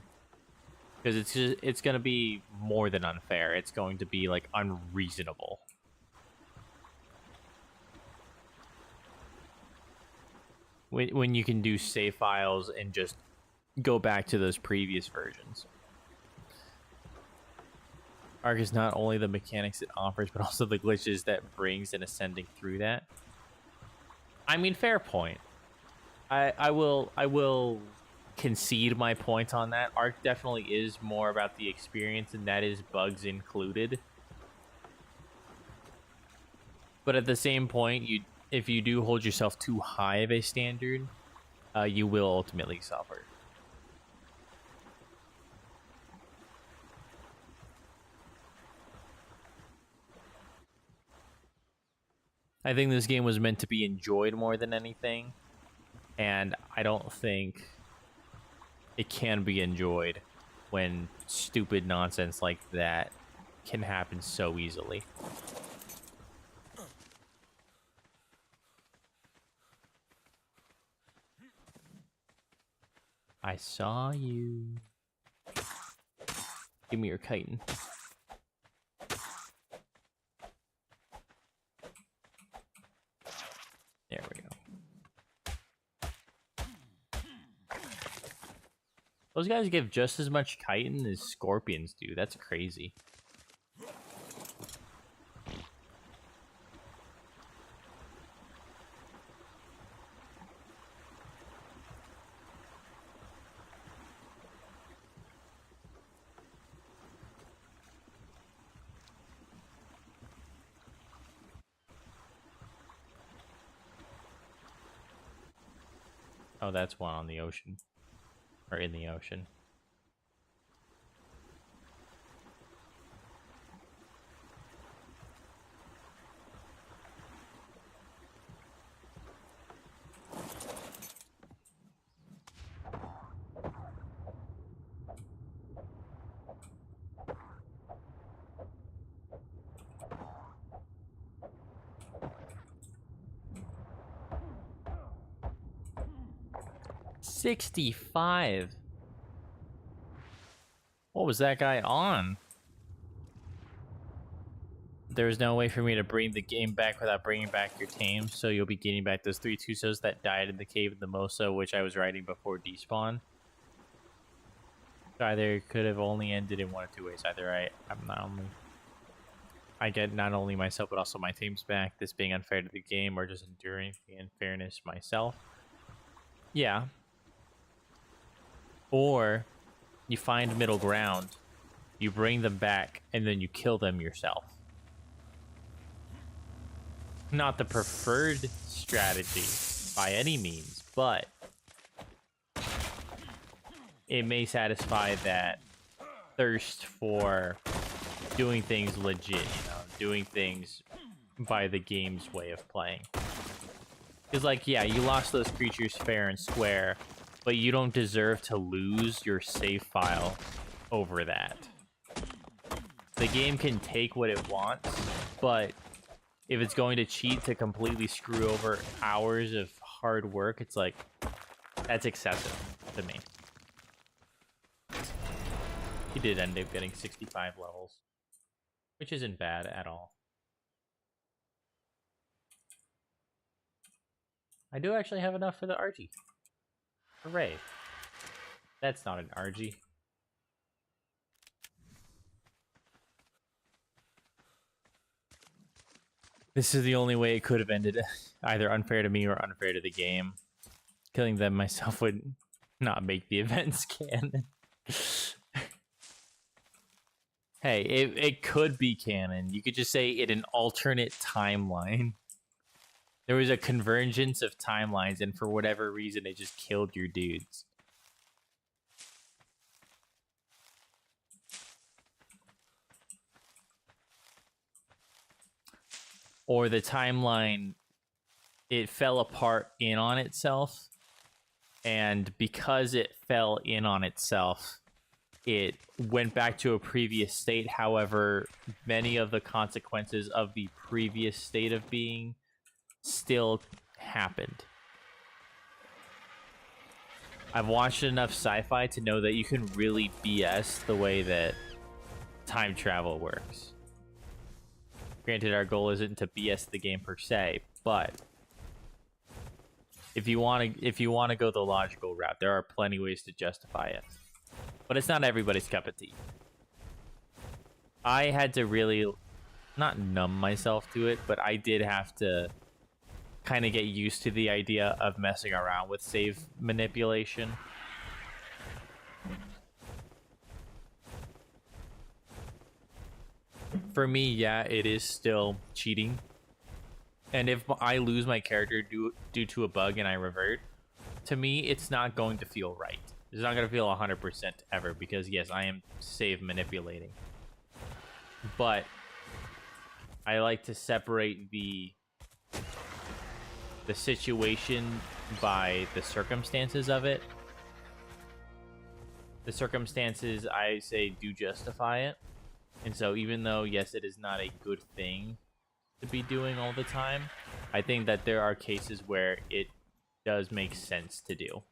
Because it's going to be more than unfair. It's going to be like unreasonable. When you can do save files and just go back to those previous versions. ARK is not only the mechanics it offers, but also the glitches that brings in ascending through that. I mean, fair point. I will concede my point on that. ARK definitely is more about the experience, and that is bugs included. But at the same point, if you do hold yourself too high of a standard, you will ultimately suffer. I think this game was meant to be enjoyed more than anything, and I don't think it can be enjoyed when stupid nonsense like that can happen so easily. I saw you. Give me your chitin. There we go. Those guys give just as much chitin as scorpions do. That's crazy. Oh, that's one on the ocean. Or in the ocean. 65. What was that guy on? There's no way for me to bring the game back without bringing back your tame, so you'll be getting back those 3 Tusos that died in the cave of the Mosa, which I was riding before despawn. Either could have only ended in one of 2 ways. Either I get not only myself but also my teams back, this being unfair to the game, or just enduring the unfairness myself. Yeah. Or you find middle ground, you bring them back, and then you kill them yourself. Not the preferred strategy by any means, but it may satisfy that thirst for doing things legit, you know, doing things by the game's way of playing. Because, like, yeah, you lost those creatures fair and square, but you don't deserve to lose your save file over that. The game can take what it wants, but if it's going to cheat to completely screw over hours of hard work, it's like, that's excessive to me. He did end up getting 65 levels, which isn't bad at all. I do actually have enough for the Argy. Hooray. That's not an Argy. This is the only way it could have ended, either unfair to me or unfair to the game. Killing them myself would not make the events canon. Hey, it could be canon. You could just say in an alternate timeline. There was a convergence of timelines, and for whatever reason, it just killed your dudes. Or the timeline, it fell apart in on itself, and because it fell in on itself, it went back to a previous state. However, many of the consequences of the previous state of being still happened. I've watched enough sci-fi to know that you can really BS the way that time travel works. Granted, our goal isn't to BS the game per se, but if you want to go the logical route, there are plenty of ways to justify it. But it's not everybody's cup of tea. I had to really not numb myself to it, but I did have to kind of get used to the idea of messing around with save manipulation. For me, yeah, it is still cheating. And if I lose my character due to a bug and I revert, to me, it's not going to feel right. It's not going to feel 100% ever, because yes, I am save manipulating. But I like to separate the situation by the circumstances of it. The circumstances, I say, do justify it. And so even though, yes, it is not a good thing to be doing all the time, I think that there are cases where it does make sense to do.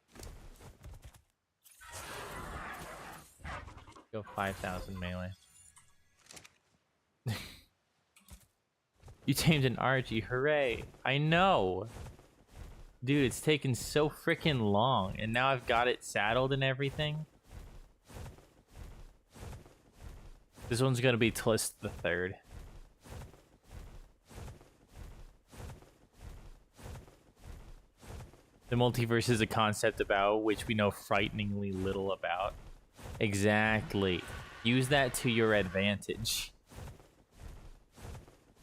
Go 5,000 melee. You tamed an Argy, hooray! I know! Dude, it's taken so freaking long, and now I've got it saddled and everything. This one's gonna be Tlist the Third. The multiverse is a concept about which we know frighteningly little about. Exactly. Use that to your advantage.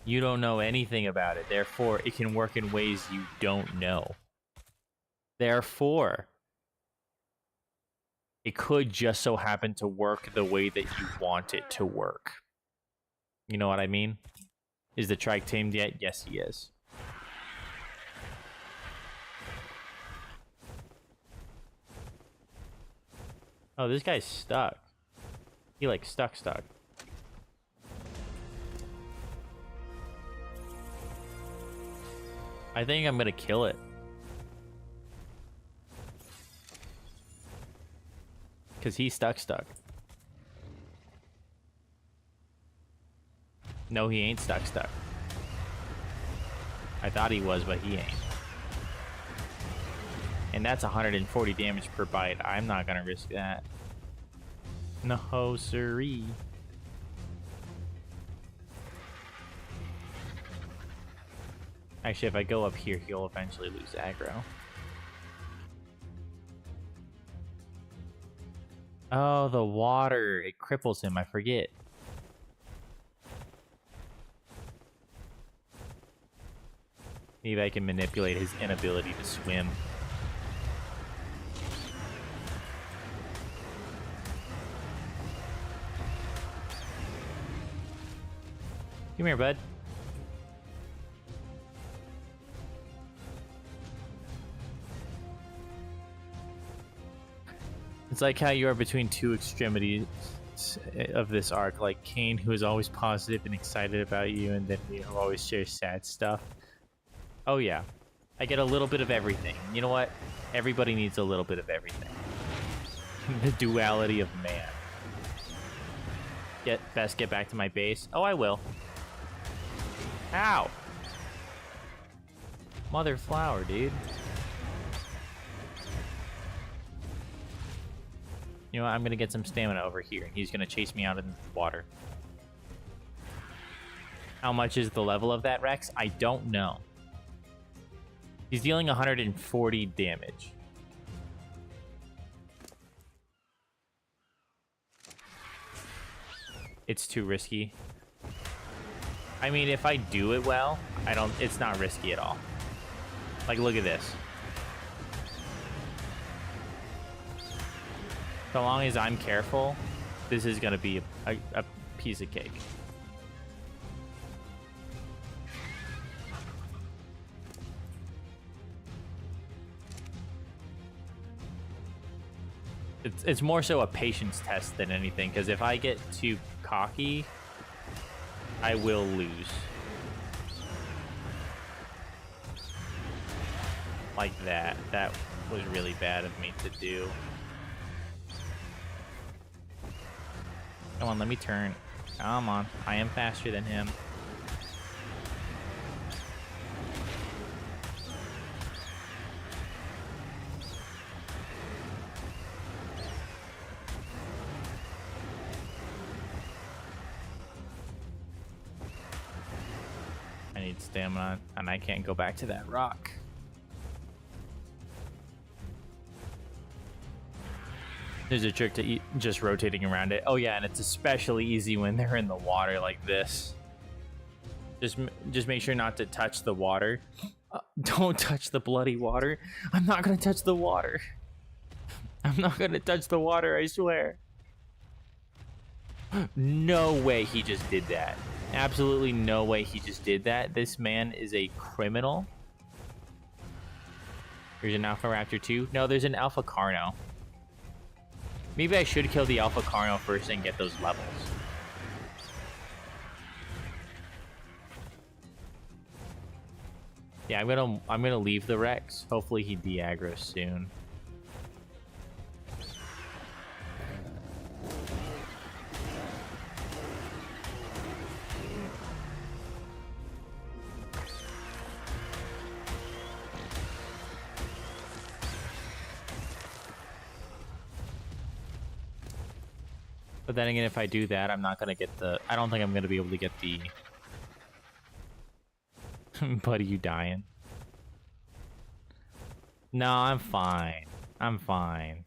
You don't know anything about it, therefore it can work in ways you don't know. Therefore, it could just so happen to work the way that you want it to work. You know what I mean? Is the trike tamed yet? Yes, he is. Oh, this guy's stuck. He like stuck. I think I'm gonna kill it. Because he's stuck. No, he ain't stuck. I thought he was, but he ain't. And that's 140 damage per bite. I'm not gonna risk that. No, siree. Actually, if I go up here, he'll eventually lose aggro. Oh, the water. It cripples him. I forget. Maybe I can manipulate his inability to swim. Come here, bud. It's like how you are between two extremities of this arc, like Kane, who is always positive and excited about you, and then who always shares sad stuff. Oh yeah, I get a little bit of everything. You know what? Everybody needs a little bit of everything. The duality of man. Best get back to my base. Oh, I will. Ow! Mother flower, dude. You know what? I'm gonna get some stamina over here. He's gonna chase me out in the water. How much is the level of that Rex? I don't know. He's dealing 140 damage. It's too risky. I mean, if I do it well, it's not risky at all. Like, look at this. So long as I'm careful, this is gonna be a piece of cake. It's more so a patience test than anything, because if I get too cocky, I will lose. Like that. That was really bad of me to do. Come on, let me turn. Come on. I am faster than him. I need stamina, and I can't go back to that rock. There's a trick to just rotating around it. Oh yeah, and it's especially easy when they're in the water like this. Just make sure not to touch the water. Don't touch the bloody water. I'm not gonna touch the water. I'm not gonna touch the water, I swear. No way he just did that. Absolutely no way he just did that. This man is a criminal. There's an Alpha Raptor 2. No, there's an Alpha Carno. Maybe I should kill the Alpha Carno first and get those levels. Yeah, I'm gonna leave the Rex. Hopefully he de-aggroes soon. But then again, if I do that, I'm not gonna get the... I don't think I'm gonna be able to get the... Buddy, you dying? No, I'm fine. I'm fine.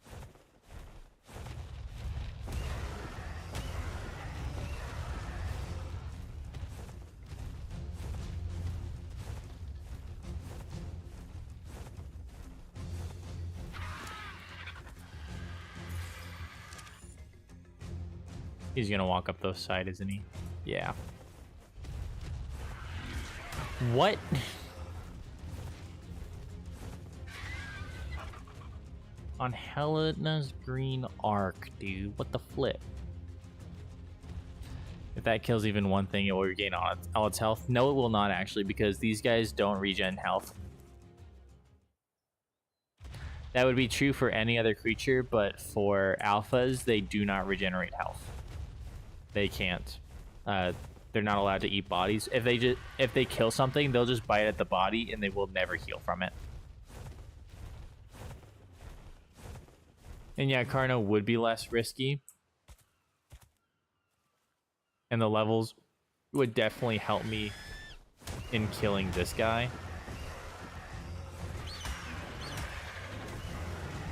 He's gonna walk up those side, isn't he? Yeah. What? On Helena's green arc, dude. What the flip? If that kills even one thing, it will regain all its health. No, it will not actually, because these guys don't regen health. That would be true for any other creature, but for alphas, they do not regenerate health. They can't. They're not allowed to eat bodies. If they kill something, they'll just bite at the body and they will never heal from it. And yeah, Carno would be less risky. And the levels would definitely help me in killing this guy.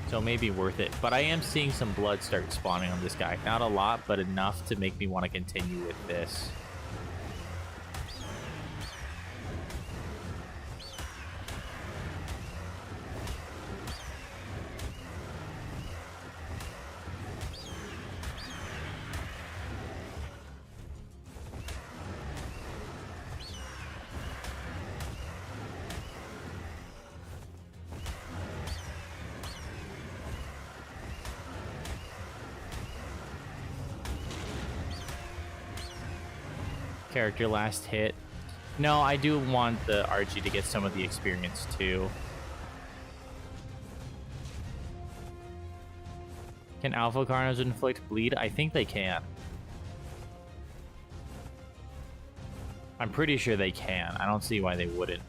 So maybe worth it. But I am seeing some blood start spawning on this guy. Not a lot, but enough to make me want to continue with this. Character last hit. No, I do want the Argy to get some of the experience too. Can Alpha Carnos inflict bleed? I think they can. I'm pretty sure they can. I don't see why they wouldn't.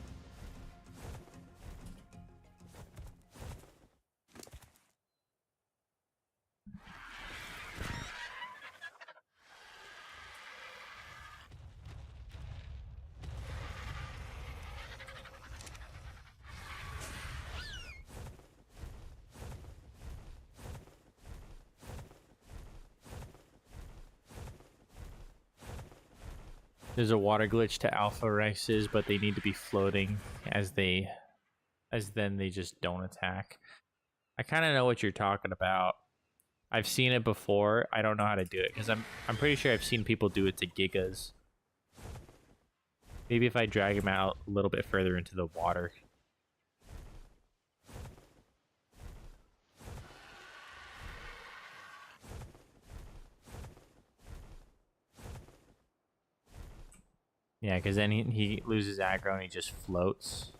There's a water glitch to Alpha Rexes, but they need to be floating as then they just don't attack. I kind of know what you're talking about. I've seen it before. I don't know how to do it because I'm pretty sure I've seen people do it to Gigas. Maybe if I drag him out a little bit further into the water. Yeah, because then he loses aggro and he just floats.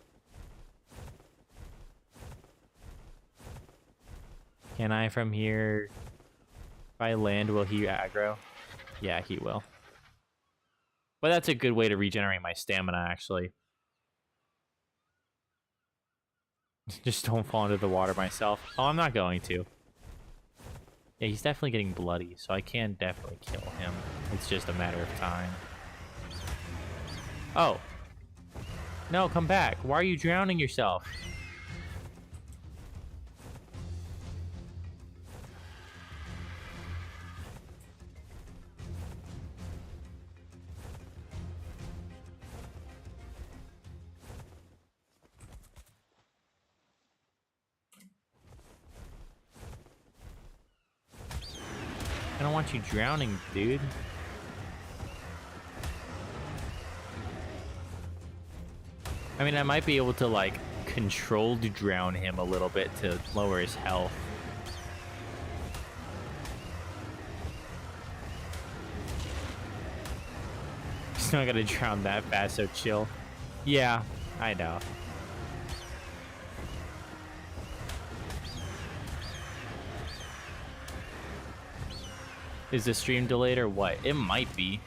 Can I from here... If I land, will he aggro? Yeah, he will. But that's a good way to regenerate my stamina, actually. Just don't fall into the water myself. Oh, I'm not going to. Yeah, he's definitely getting bloody, so I can definitely kill him. It's just a matter of time. Oh. No, come back. Why are you drowning yourself? I don't want you drowning, dude. I mean, I might be able to, like, controlled drown him a little bit to lower his health. He's not gonna drown that fast, so chill. Yeah, I know. Is the stream delayed or what? It might be.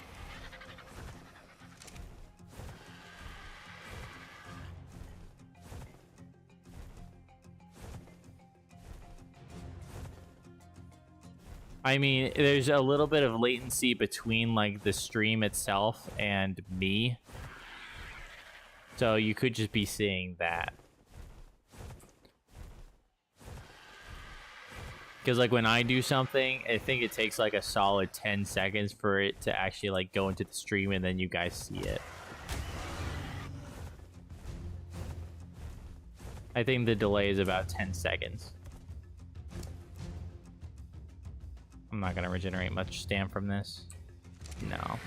I mean, there's a little bit of latency between, like, the stream itself and me. So you could just be seeing that. Because, like, when I do something, I think it takes, like, a solid 10 seconds for it to actually, like, go into the stream and then you guys see it. I think the delay is about 10 seconds. I'm not gonna regenerate much stam from this. No.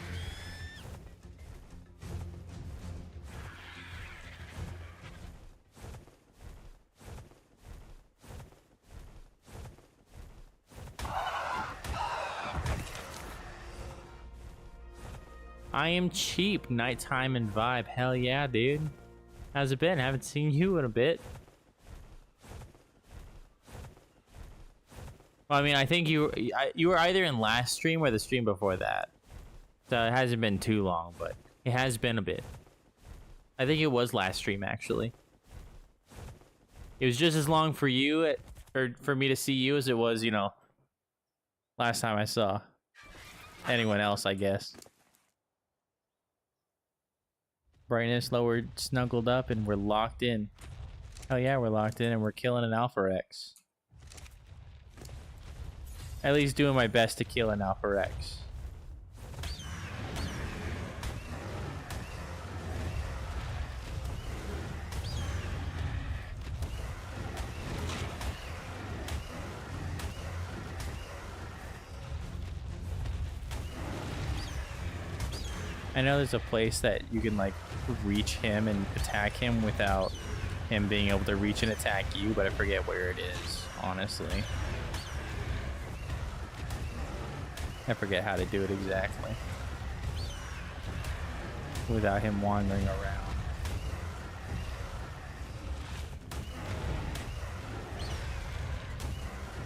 I am cheap. Nighttime and vibe. Hell yeah, dude. How's it been? Haven't seen you in a bit. Well, I mean, I think you were either in last stream or the stream before that. So it hasn't been too long, but it has been a bit. I think it was last stream, actually. It was just as long for you, or for me to see you, as it was, you know, last time I saw anyone else, I guess. Brightness lowered, snuggled up, and we're locked in. Oh yeah, we're locked in, and we're killing an Alpha Rex. At least doing my best to kill an Alpha Rex. I know there's a place that you can like reach him and attack him without him being able to reach and attack you, but I forget where it is, honestly. I forget how to do it exactly without him wandering around.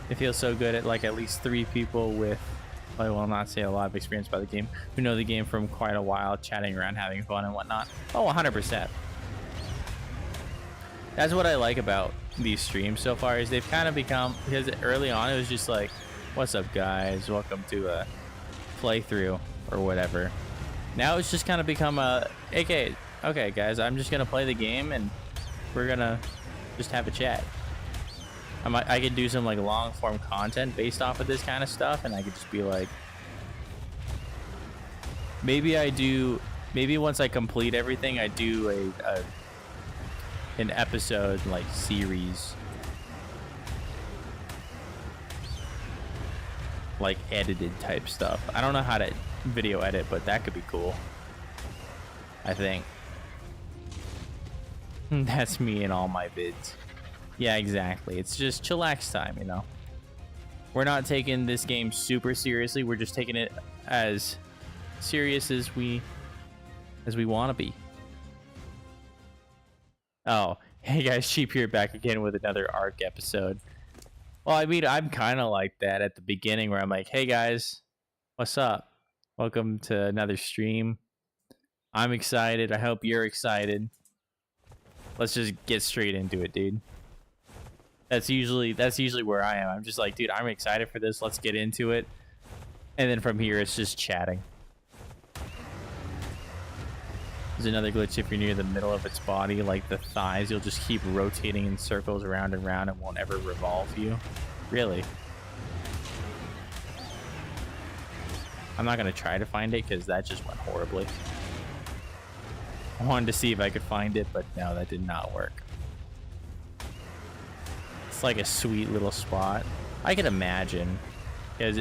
It feels so good at like at least 3 people with, I will not say a lot of experience by the game, who know the game from quite a while, chatting around, having fun and whatnot. Oh, 100%. That's what I like about these streams so far, is they've kind of become, because early on it was just like, what's up guys, welcome to a playthrough or whatever. Now it's just kind of become a, okay guys, I'm just gonna play the game and we're gonna just have a chat. I could do some like long form content based off of this kind of stuff, and I could just be like, maybe once I complete everything, I do an episode like series, like edited type stuff. I don't know how to video edit, but that could be cool, I think. That's me in all my vids. Yeah, exactly. It's just chillax time, you know. We're not taking this game super seriously. We're just taking it as serious as we want to be. Oh, hey guys, Cheap here, back again with another ARK episode. Well, I mean, I'm kind of like that at the beginning, where I'm like, hey guys, what's up? Welcome to another stream. I'm excited. I hope you're excited. Let's just get straight into it, dude. That's usually where I am. I'm just like, dude, I'm excited for this. Let's get into it. And then from here, it's just chatting. There's another glitch if you're near the middle of its body, like the thighs. You'll just keep rotating in circles around and around and won't ever revolve you. Really? I'm not going to try to find it because that just went horribly. I wanted to see if I could find it, but no, that did not work. It's like a sweet little spot. I can imagine, because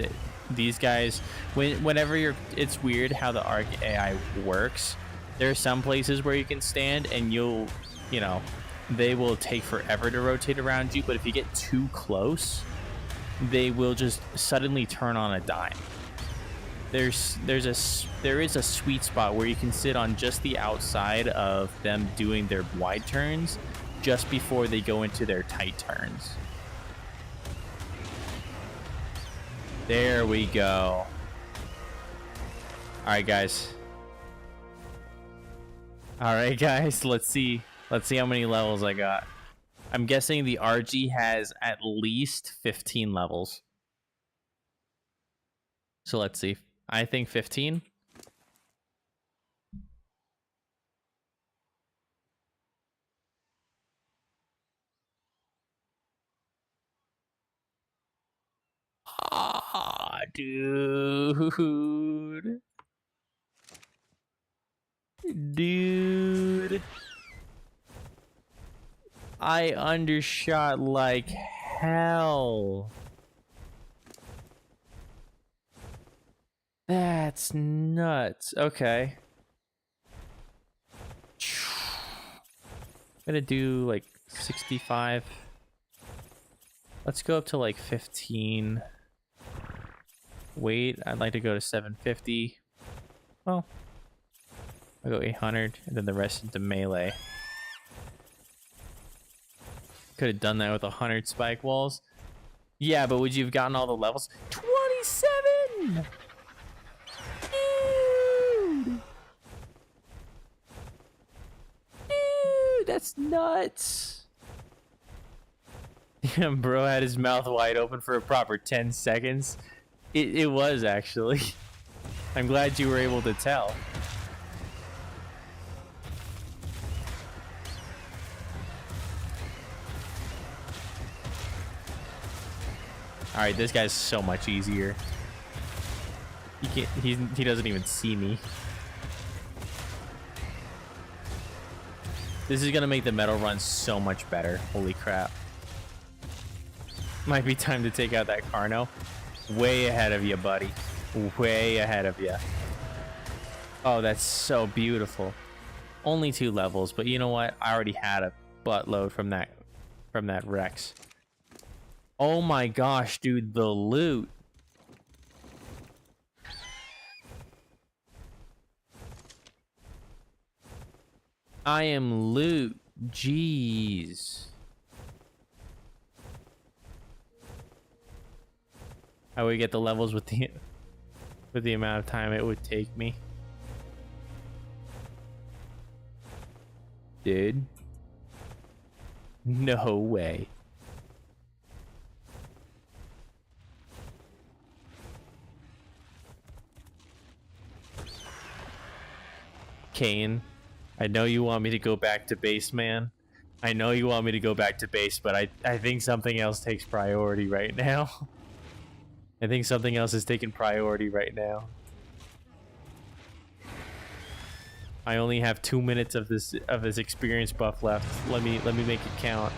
these guys, whenever you're, it's weird how the ARK AI works. There are some places where you can stand and you know, they will take forever to rotate around you, but if you get too close, they will just suddenly turn on a dime. There is a sweet spot where you can sit on just the outside of them doing their wide turns, just before they go into their tight turns. There we go. Alright guys, let's see how many levels I got. I'm guessing the Argy has at least 15 levels. So let's see. I think 15. Ah, dude. I undershot like hell. That's nuts. Okay. I'm gonna do like 65. Let's go up to like 15. Wait, I'd like to go to 750. Well, I'll go 800 and then the rest into melee. Could have done that with 100 spike walls. Yeah, but would you have gotten all the levels? 27! Dude! Dude, that's nuts. Damn, bro had his mouth wide open for a proper 10 seconds. It was, actually. I'm glad you were able to tell. Alright, this guy's so much easier. He doesn't even see me. This is gonna make the metal run so much better. Holy crap. Might be time to take out that Carno. Way ahead of you, buddy. Way ahead of you. Oh, that's so beautiful. Only 2 levels, but you know what? I already had a buttload from that Rex. Oh my gosh, dude, the loot. I am loot. Jeez. I would get the levels with the amount of time it would take me. Dude. No way. Kane, I know you want me to go back to base, man. I know you want me to go back to base, but I think something else takes priority right now. I think something else is taking priority right now. I only have 2 minutes of this experience buff left. Let me make it count.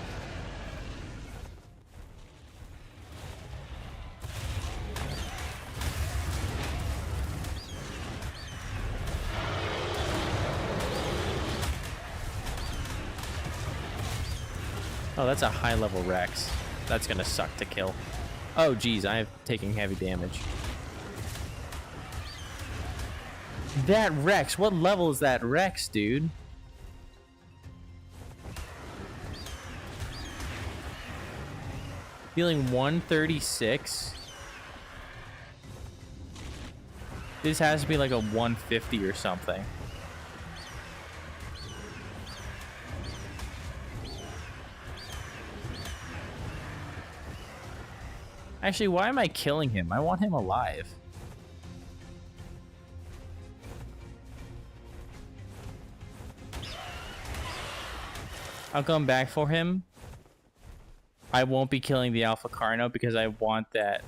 Oh, that's a high level Rex. That's gonna suck to kill. Oh geez, I am taking heavy damage. That Rex, what level is that Rex, dude? Feeling 136. This has to be like a 150 or something. Actually, why am I killing him? I want him alive. I'll come back for him. I won't be killing the Alpha Carno because I want that.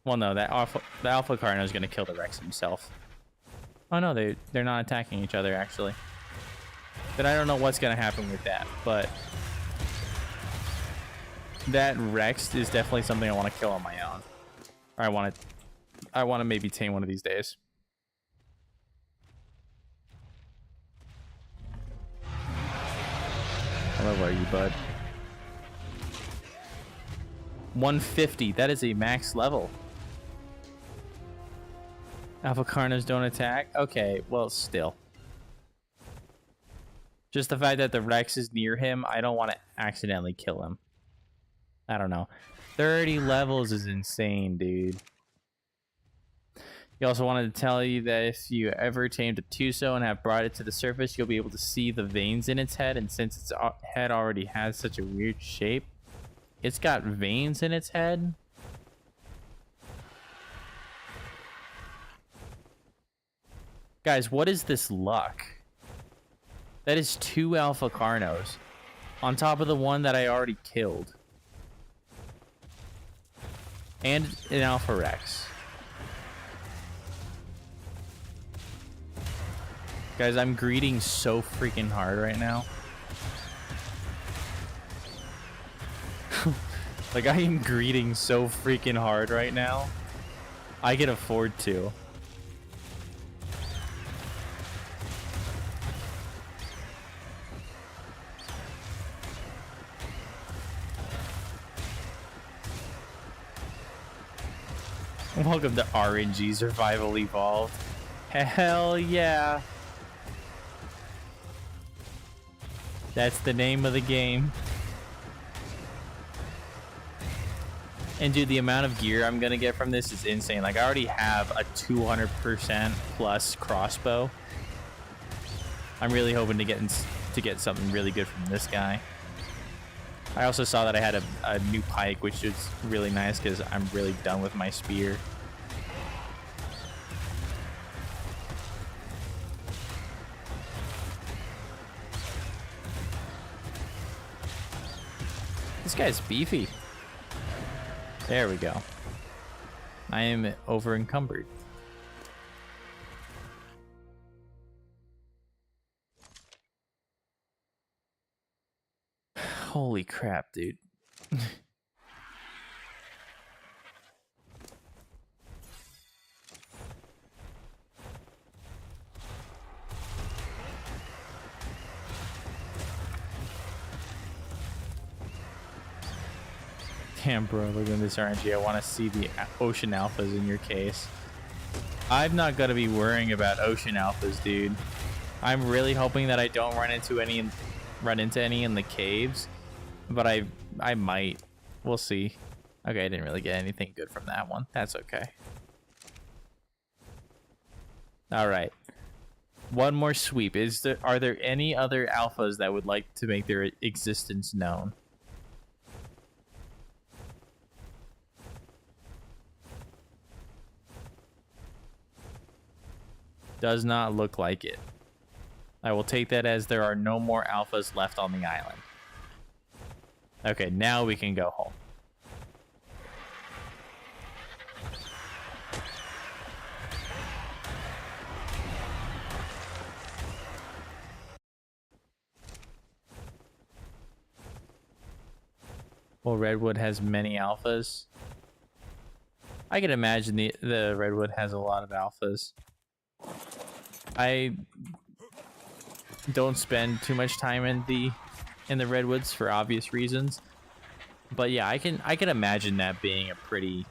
Well, no, the Alpha Carno is gonna kill the Rex himself. Oh no, they're not attacking each other actually. But I don't know what's gonna happen with that. But that Rex is definitely something I want to kill on my own. Or I want to maybe tame one of these days. How low are you, bud? 150. That is a max level. Alpha Carnos don't attack? Okay, well, still. Just the fact that the Rex is near him, I don't want to accidentally kill him. I don't know. 30 levels is insane, dude. He also wanted to tell you that if you ever tamed a Tuso and have brought it to the surface, you'll be able to see the veins in its head. And since its head already has such a weird shape, it's got veins in its head. Guys, what is this luck? That is 2 Alpha Carnos on top of the one that I already killed. And an Alpha Rex. Guys, I'm greeting so freaking hard right now. Like, I am greeting so freaking hard right now. I can afford to. Welcome to RNG Survival Evolved. Hell yeah. That's the name of the game. And dude, the amount of gear I'm gonna get from this is insane. Like I already have a 200% plus crossbow. I'm really hoping to get something really good from this guy. I also saw that I had a new pike, which is really nice because I'm really done with my spear. This guy's beefy. There we go. I am over encumbered. Holy crap, dude. Damn, bro, look at this RNG. I want to see the ocean alphas in your case. I'm not going to be worrying about ocean alphas, dude. I'm really hoping that I don't run into any in the caves, but I might. We'll see. Okay, I didn't really get anything good from that one. That's okay. All right. One more sweep. Are there any other alphas that would like to make their existence known? Does not look like it. I will take that as there are no more alphas left on the island. Okay, now we can go home. Well, Redwood has many alphas. I can imagine the Redwood has a lot of alphas. I don't spend too much time in the Redwoods for obvious reasons, but yeah, I can imagine that being a pretty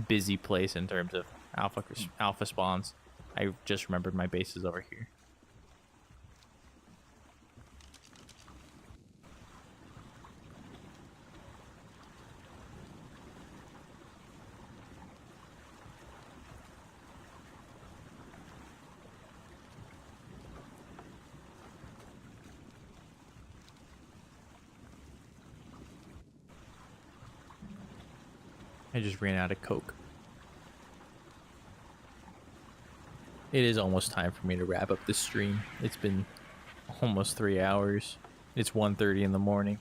busy place in terms of alpha spawns. I just remembered my base is over here. I just ran out of Coke. It is almost time for me to wrap up this stream. It's been almost 3 hours. It's 1:30 in the morning.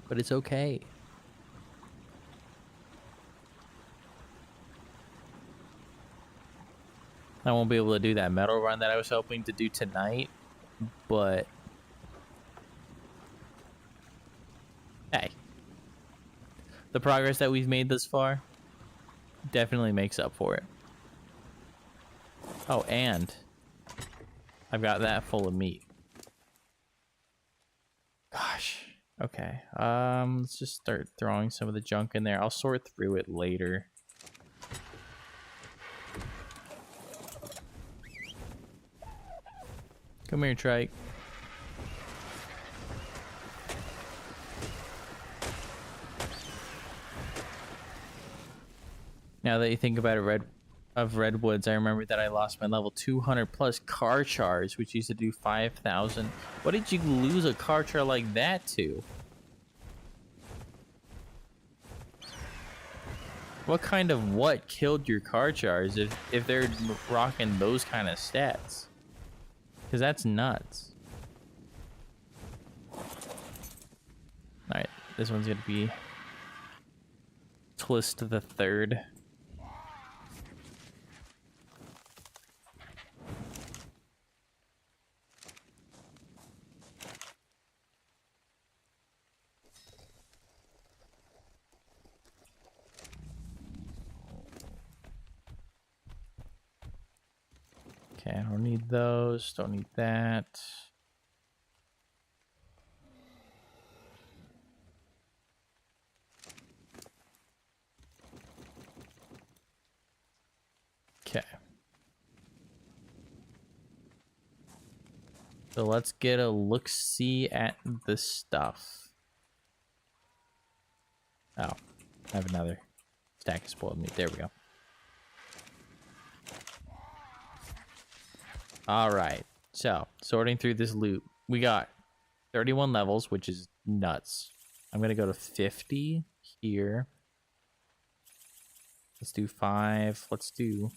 But it's okay. I won't be able to do that metal run that I was hoping to do tonight, but hey. The progress that we've made thus far definitely makes up for it. Oh, and I've got that full of meat. Gosh. Okay. Let's just start throwing some of the junk in there. I'll sort through it later. Come here, trike. Now that you think about it, Redwoods, I remember that I lost my level 200 plus car charge, which used to do 5,000. What did you lose a car char like that to? What kind of what killed your car chars if they're rocking those kind of stats? Because that's nuts. Alright, this one's gonna be Twist the Third. Okay, I don't need those, don't need that. Okay. So let's get a look-see at the stuff. Oh, I have another stack of spoiled meat. There we go. All right. So, sorting through this loot, we got 31 levels, which is nuts. I'm going to go to 50 here. Let's do 5. Let's do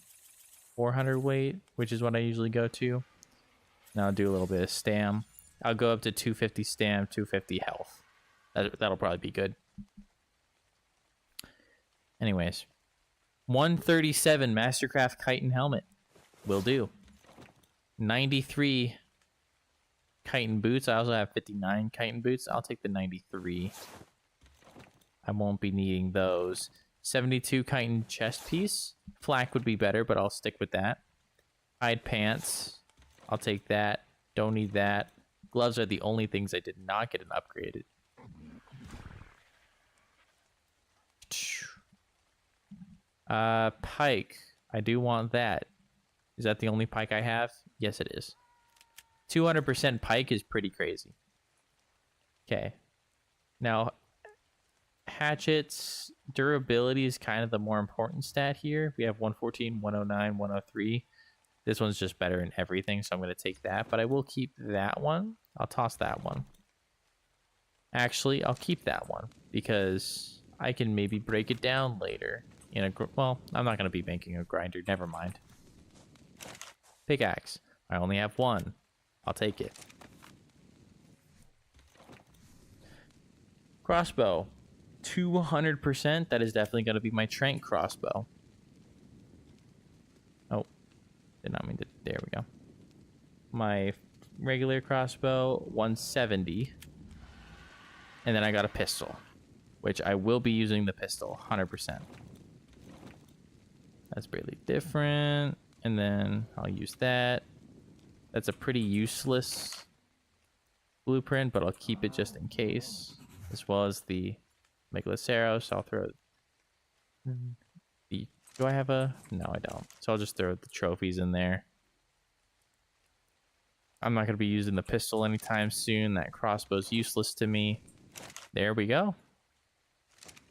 400 weight, which is what I usually go to. And I'll do a little bit of stam. I'll go up to 250 stam, 250 health. That'll probably be good. Anyways, 137 Mastercraft chitin helmet will do. 93 chitin boots. I also have 59 chitin boots. I'll take the 93. I won't be needing those. 72 chitin chest piece. Flak would be better, but I'll stick with that. Hide pants. I'll take that. Don't need that. Gloves are the only things I did not get an upgraded. Pike. I do want that. Is that the only pike I have? Yes, it is. 200% pike is pretty crazy. Okay. Now, hatchets, durability is kind of the more important stat here. We have 114, 109, 103. This one's just better in everything, so I'm going to take that. But I will keep that one. I'll toss that one. Actually, I'll keep that one because I can maybe break it down later. Well, I'm not going to be making a grinder. Never mind. Pickaxe. I only have one. I'll take it. Crossbow. 200%. That is definitely going to be my Trank crossbow. Oh. Did not mean to. There we go. My regular crossbow, 170. And then I got a pistol, which I will be using the pistol, 100%. That's really different. And then I'll use that. That's a pretty useless blueprint, but I'll keep it just in case. As well as the Megaloceros. So I'll throw the... Do I have a... No, I don't. So I'll just throw the trophies in there. I'm not going to be using the pistol anytime soon. That crossbow's useless to me. There we go.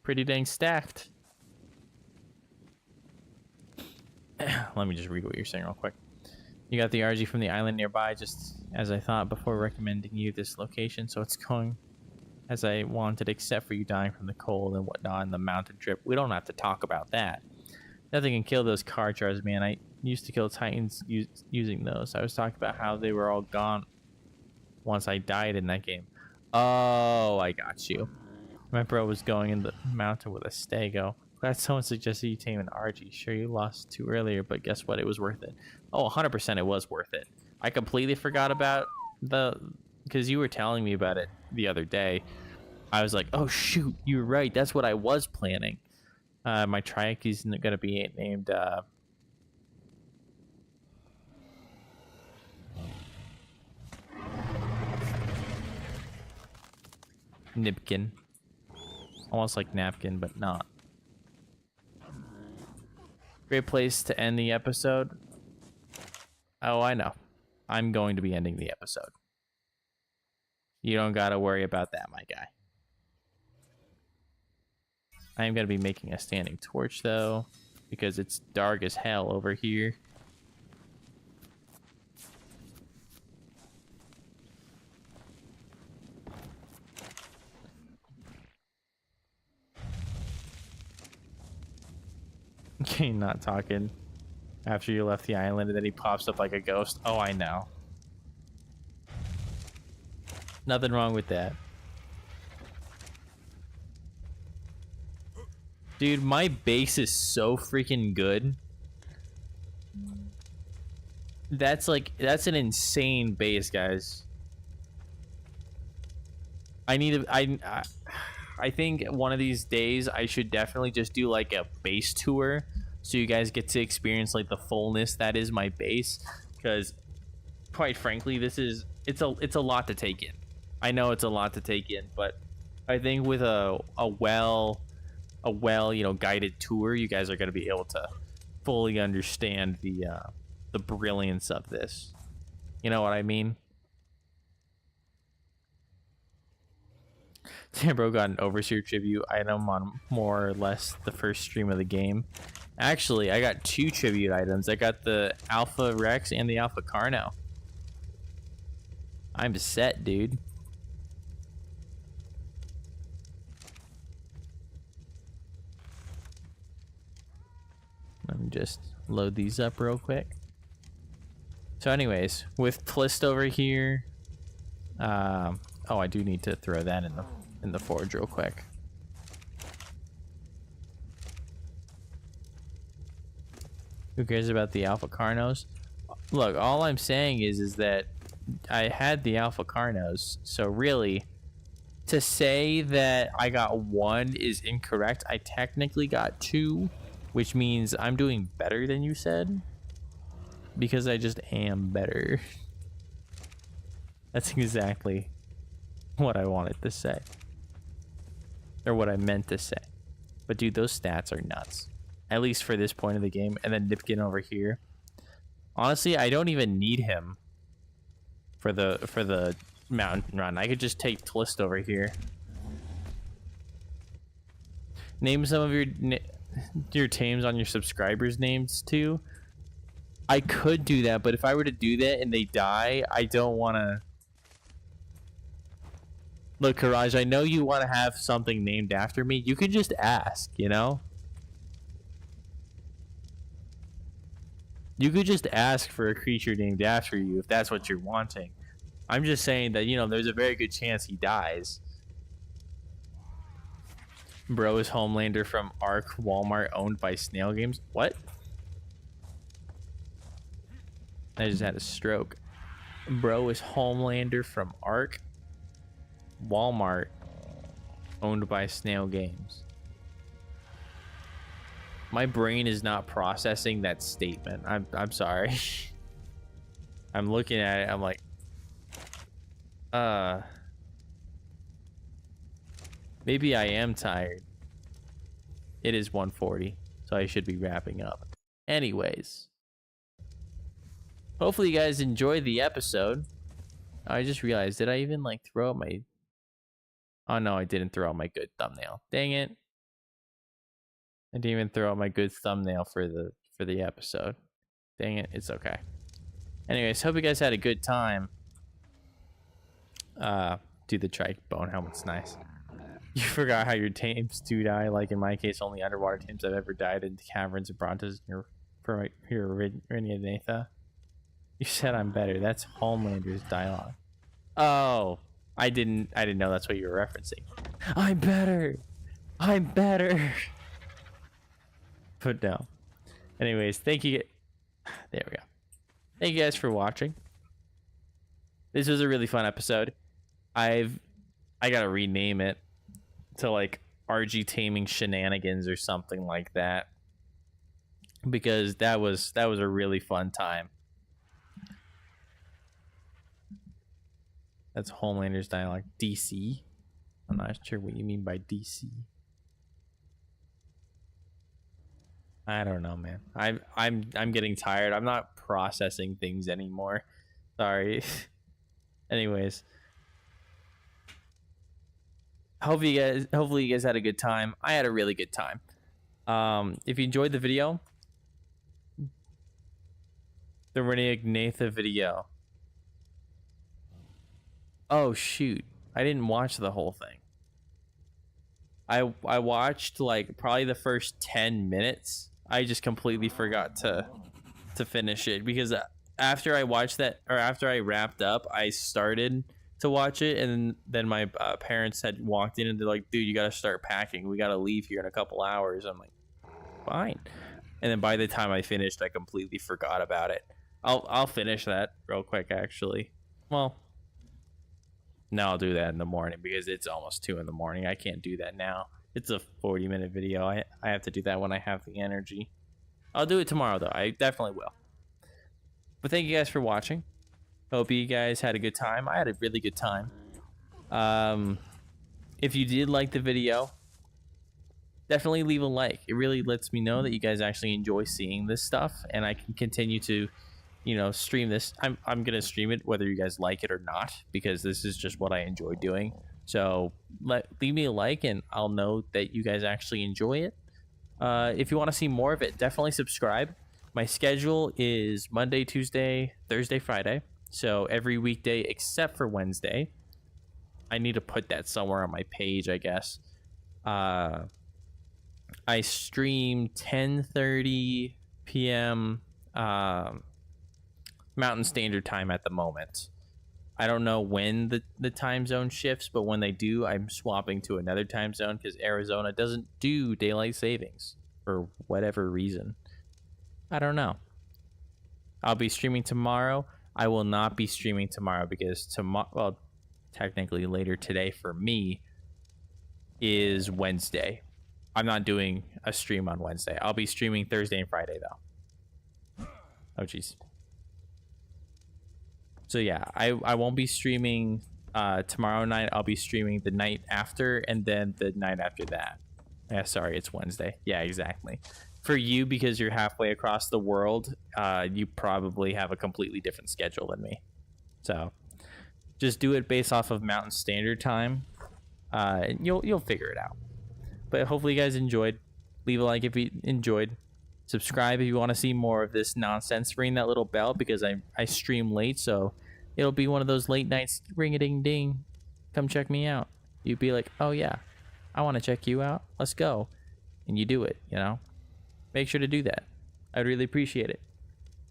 Pretty dang stacked. Let me just read what you're saying real quick. You got the Argy from the island nearby, just as I thought before recommending you this location, so it's going as I wanted, except for you dying from the cold and whatnot and the mountain trip. We don't have to talk about that. Nothing can kill those car jars, man. I used to kill titans using those. I was talking about how they were all gone once I died in that game. Oh, I got you. My bro was going in the mountain with a stego. Glad someone suggested you tame an Argy. Sure, you lost 2 earlier, but guess what? It was worth it. Oh, 100% it was worth it. I completely forgot about because you were telling me about it the other day. I was like, oh, shoot, you're right. That's what I was planning. My Triac is going to be named... Nipkin. Almost like napkin, but not. Great place to end the episode. Oh, I know. I'm going to be ending the episode. You don't gotta worry about that, my guy. I am gonna be making a standing torch, though, because it's dark as hell over here. Okay, not talking after you left the island and then he pops up like a ghost. Oh, I know. Nothing wrong with that. Dude, my base is so freaking good. That's an insane base, guys. I think one of these days I should definitely just do like a base tour so you guys get to experience like the fullness that is my base, because quite frankly it's a lot to take in. I know it's a lot to take in, but I think with a well guided tour, you guys are going to be able to fully understand the brilliance of this. You know what I mean? Tambro got an Overseer tribute item on more or less the first stream of the game. Actually, I got 2 tribute items. I got the Alpha Rex and the Alpha Carno. I'm set, dude. Let me just load these up real quick. So anyways, with Tlist over here, oh, I do need to throw that in the forge real quick. Who cares about the Alpha Carnos? Look, all I'm saying is that I had the Alpha Carnos, so really, to say that I got 1 is incorrect. I technically got 2, which means I'm doing better than you said, because I just am better. That's exactly what I wanted to say, or what I meant to say. But dude, those stats are nuts, at least for this point of the game. And then Nipkin over here, honestly, I don't even need him for the mountain run. I could just take Tlist over here. Name some of your tames on your subscribers' names too. I could do that, but if I were to do that and they die, I don't want to. Look, Karaj, I know you want to have something named after me. You could just ask, you know? You could just ask for a creature named after you if that's what you're wanting. I'm just saying that, you know, there's a very good chance he dies. Bro is Homelander from ARK Walmart owned by Snail Games. What? I just had a stroke. Bro is Homelander from ARK Walmart owned by Snail Games. My brain is not processing that statement. I'm sorry. I'm looking at it. I'm like, maybe I am tired. It is 1:40, so I should be wrapping up. Anyways, hopefully you guys enjoyed the episode. I just realized, did I even like throw out my... Oh no, I didn't throw out my good thumbnail. Dang it. I didn't even throw out my good thumbnail for the episode. Dang it, it's okay. Anyways, hope you guys had a good time. Dude, the trike bone helmet's nice. You forgot how your tames do die. Like in my case, only underwater tames I've ever died in caverns and brontos here Renatha. You said I'm better. That's Homelander's dialogue. Oh, I didn't know that's what you were referencing. I'm better. I'm better. Put down. Anyways, thank you. There we go. Thank you guys for watching. This was a really fun episode. I gotta rename it to like Argy Taming Shenanigans or something like that, because that was a really fun time. That's Homelander's dialogue. DC. I'm not sure what you mean by DC. I don't know, man. I'm getting tired. I'm not processing things anymore. Sorry. Anyways, hopefully you guys had a good time. I had a really good time. If you enjoyed the video, the Renatha video. Oh shoot, I didn't watch the whole thing. I watched like probably the first 10 minutes. I just completely forgot to finish it, because after I watched that, or after I wrapped up, I started to watch it, and then my parents had walked in and they're like, dude, you gotta start packing, we gotta leave here in a couple hours. I'm like, fine. And then by the time I finished, I completely forgot about it. I'll finish that real quick, actually. Well, no, I'll do that in the morning, because it's almost 2 in the morning. I can't do that now. It's a 40-minute video. I have to do that when I have the energy. I'll do it tomorrow, though. I definitely will. But thank you guys for watching. Hope you guys had a good time. I had a really good time. If you did like the video, definitely leave a like. It really lets me know that you guys actually enjoy seeing this stuff, and I can continue to, you know, stream this. I'm gonna stream it whether you guys like it or not, because this is just what I enjoy doing. So leave me a like, and I'll know that you guys actually enjoy it. If you want to see more of it, definitely subscribe. My schedule is Monday, Tuesday, Thursday, Friday. So every weekday except for Wednesday. I need to put that somewhere on my page, I guess. I stream 10:30 p.m. Mountain Standard Time at the moment. I don't know when the time zone shifts, but when they do, I'm swapping to another time zone because Arizona doesn't do daylight savings for whatever reason. I don't know. I'll be streaming tomorrow. I will not be streaming tomorrow because tomorrow, well, technically later today for me is Wednesday. I'm not doing a stream on Wednesday. I'll be streaming Thursday and Friday though. Oh jeez. So yeah, I won't be streaming tomorrow night. I'll be streaming the night after and then the night after that. Yeah, sorry, it's Wednesday. Yeah, exactly. For you, because you're halfway across the world, you probably have a completely different schedule than me. So just do it based off of Mountain Standard Time. And you'll figure it out. But hopefully you guys enjoyed. Leave a like if you enjoyed. Subscribe if you want to see more of this nonsense. Ring that little bell because I stream late, so it'll be one of those late nights. Ring a ding ding. Come check me out. You'd be like, oh yeah, I want to check you out. Let's go. And you do it, you know. Make sure to do that. I'd really appreciate it.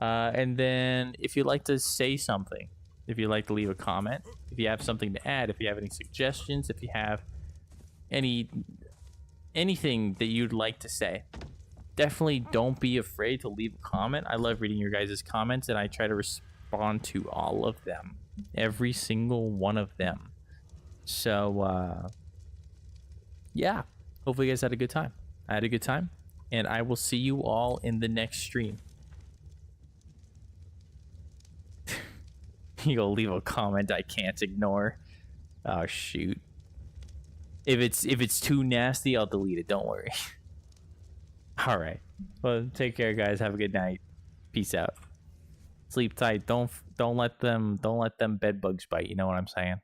And then if you'd like to say something, if you'd like to leave a comment, if you have something to add, if you have any suggestions, if you have anything that you'd like to say, definitely don't be afraid to leave a comment. I love reading your guys' comments, and I try to respond to all of them. Every single one of them. So, yeah. Hopefully you guys had a good time. I had a good time, and I will see you all in the next stream. You'll leave a comment I can't ignore. Oh, shoot. If it's too nasty, I'll delete it. Don't worry. All right. Well, take care, guys. Have a good night. Peace out. Sleep tight. Don't let them bed bugs bite. You know what I'm saying?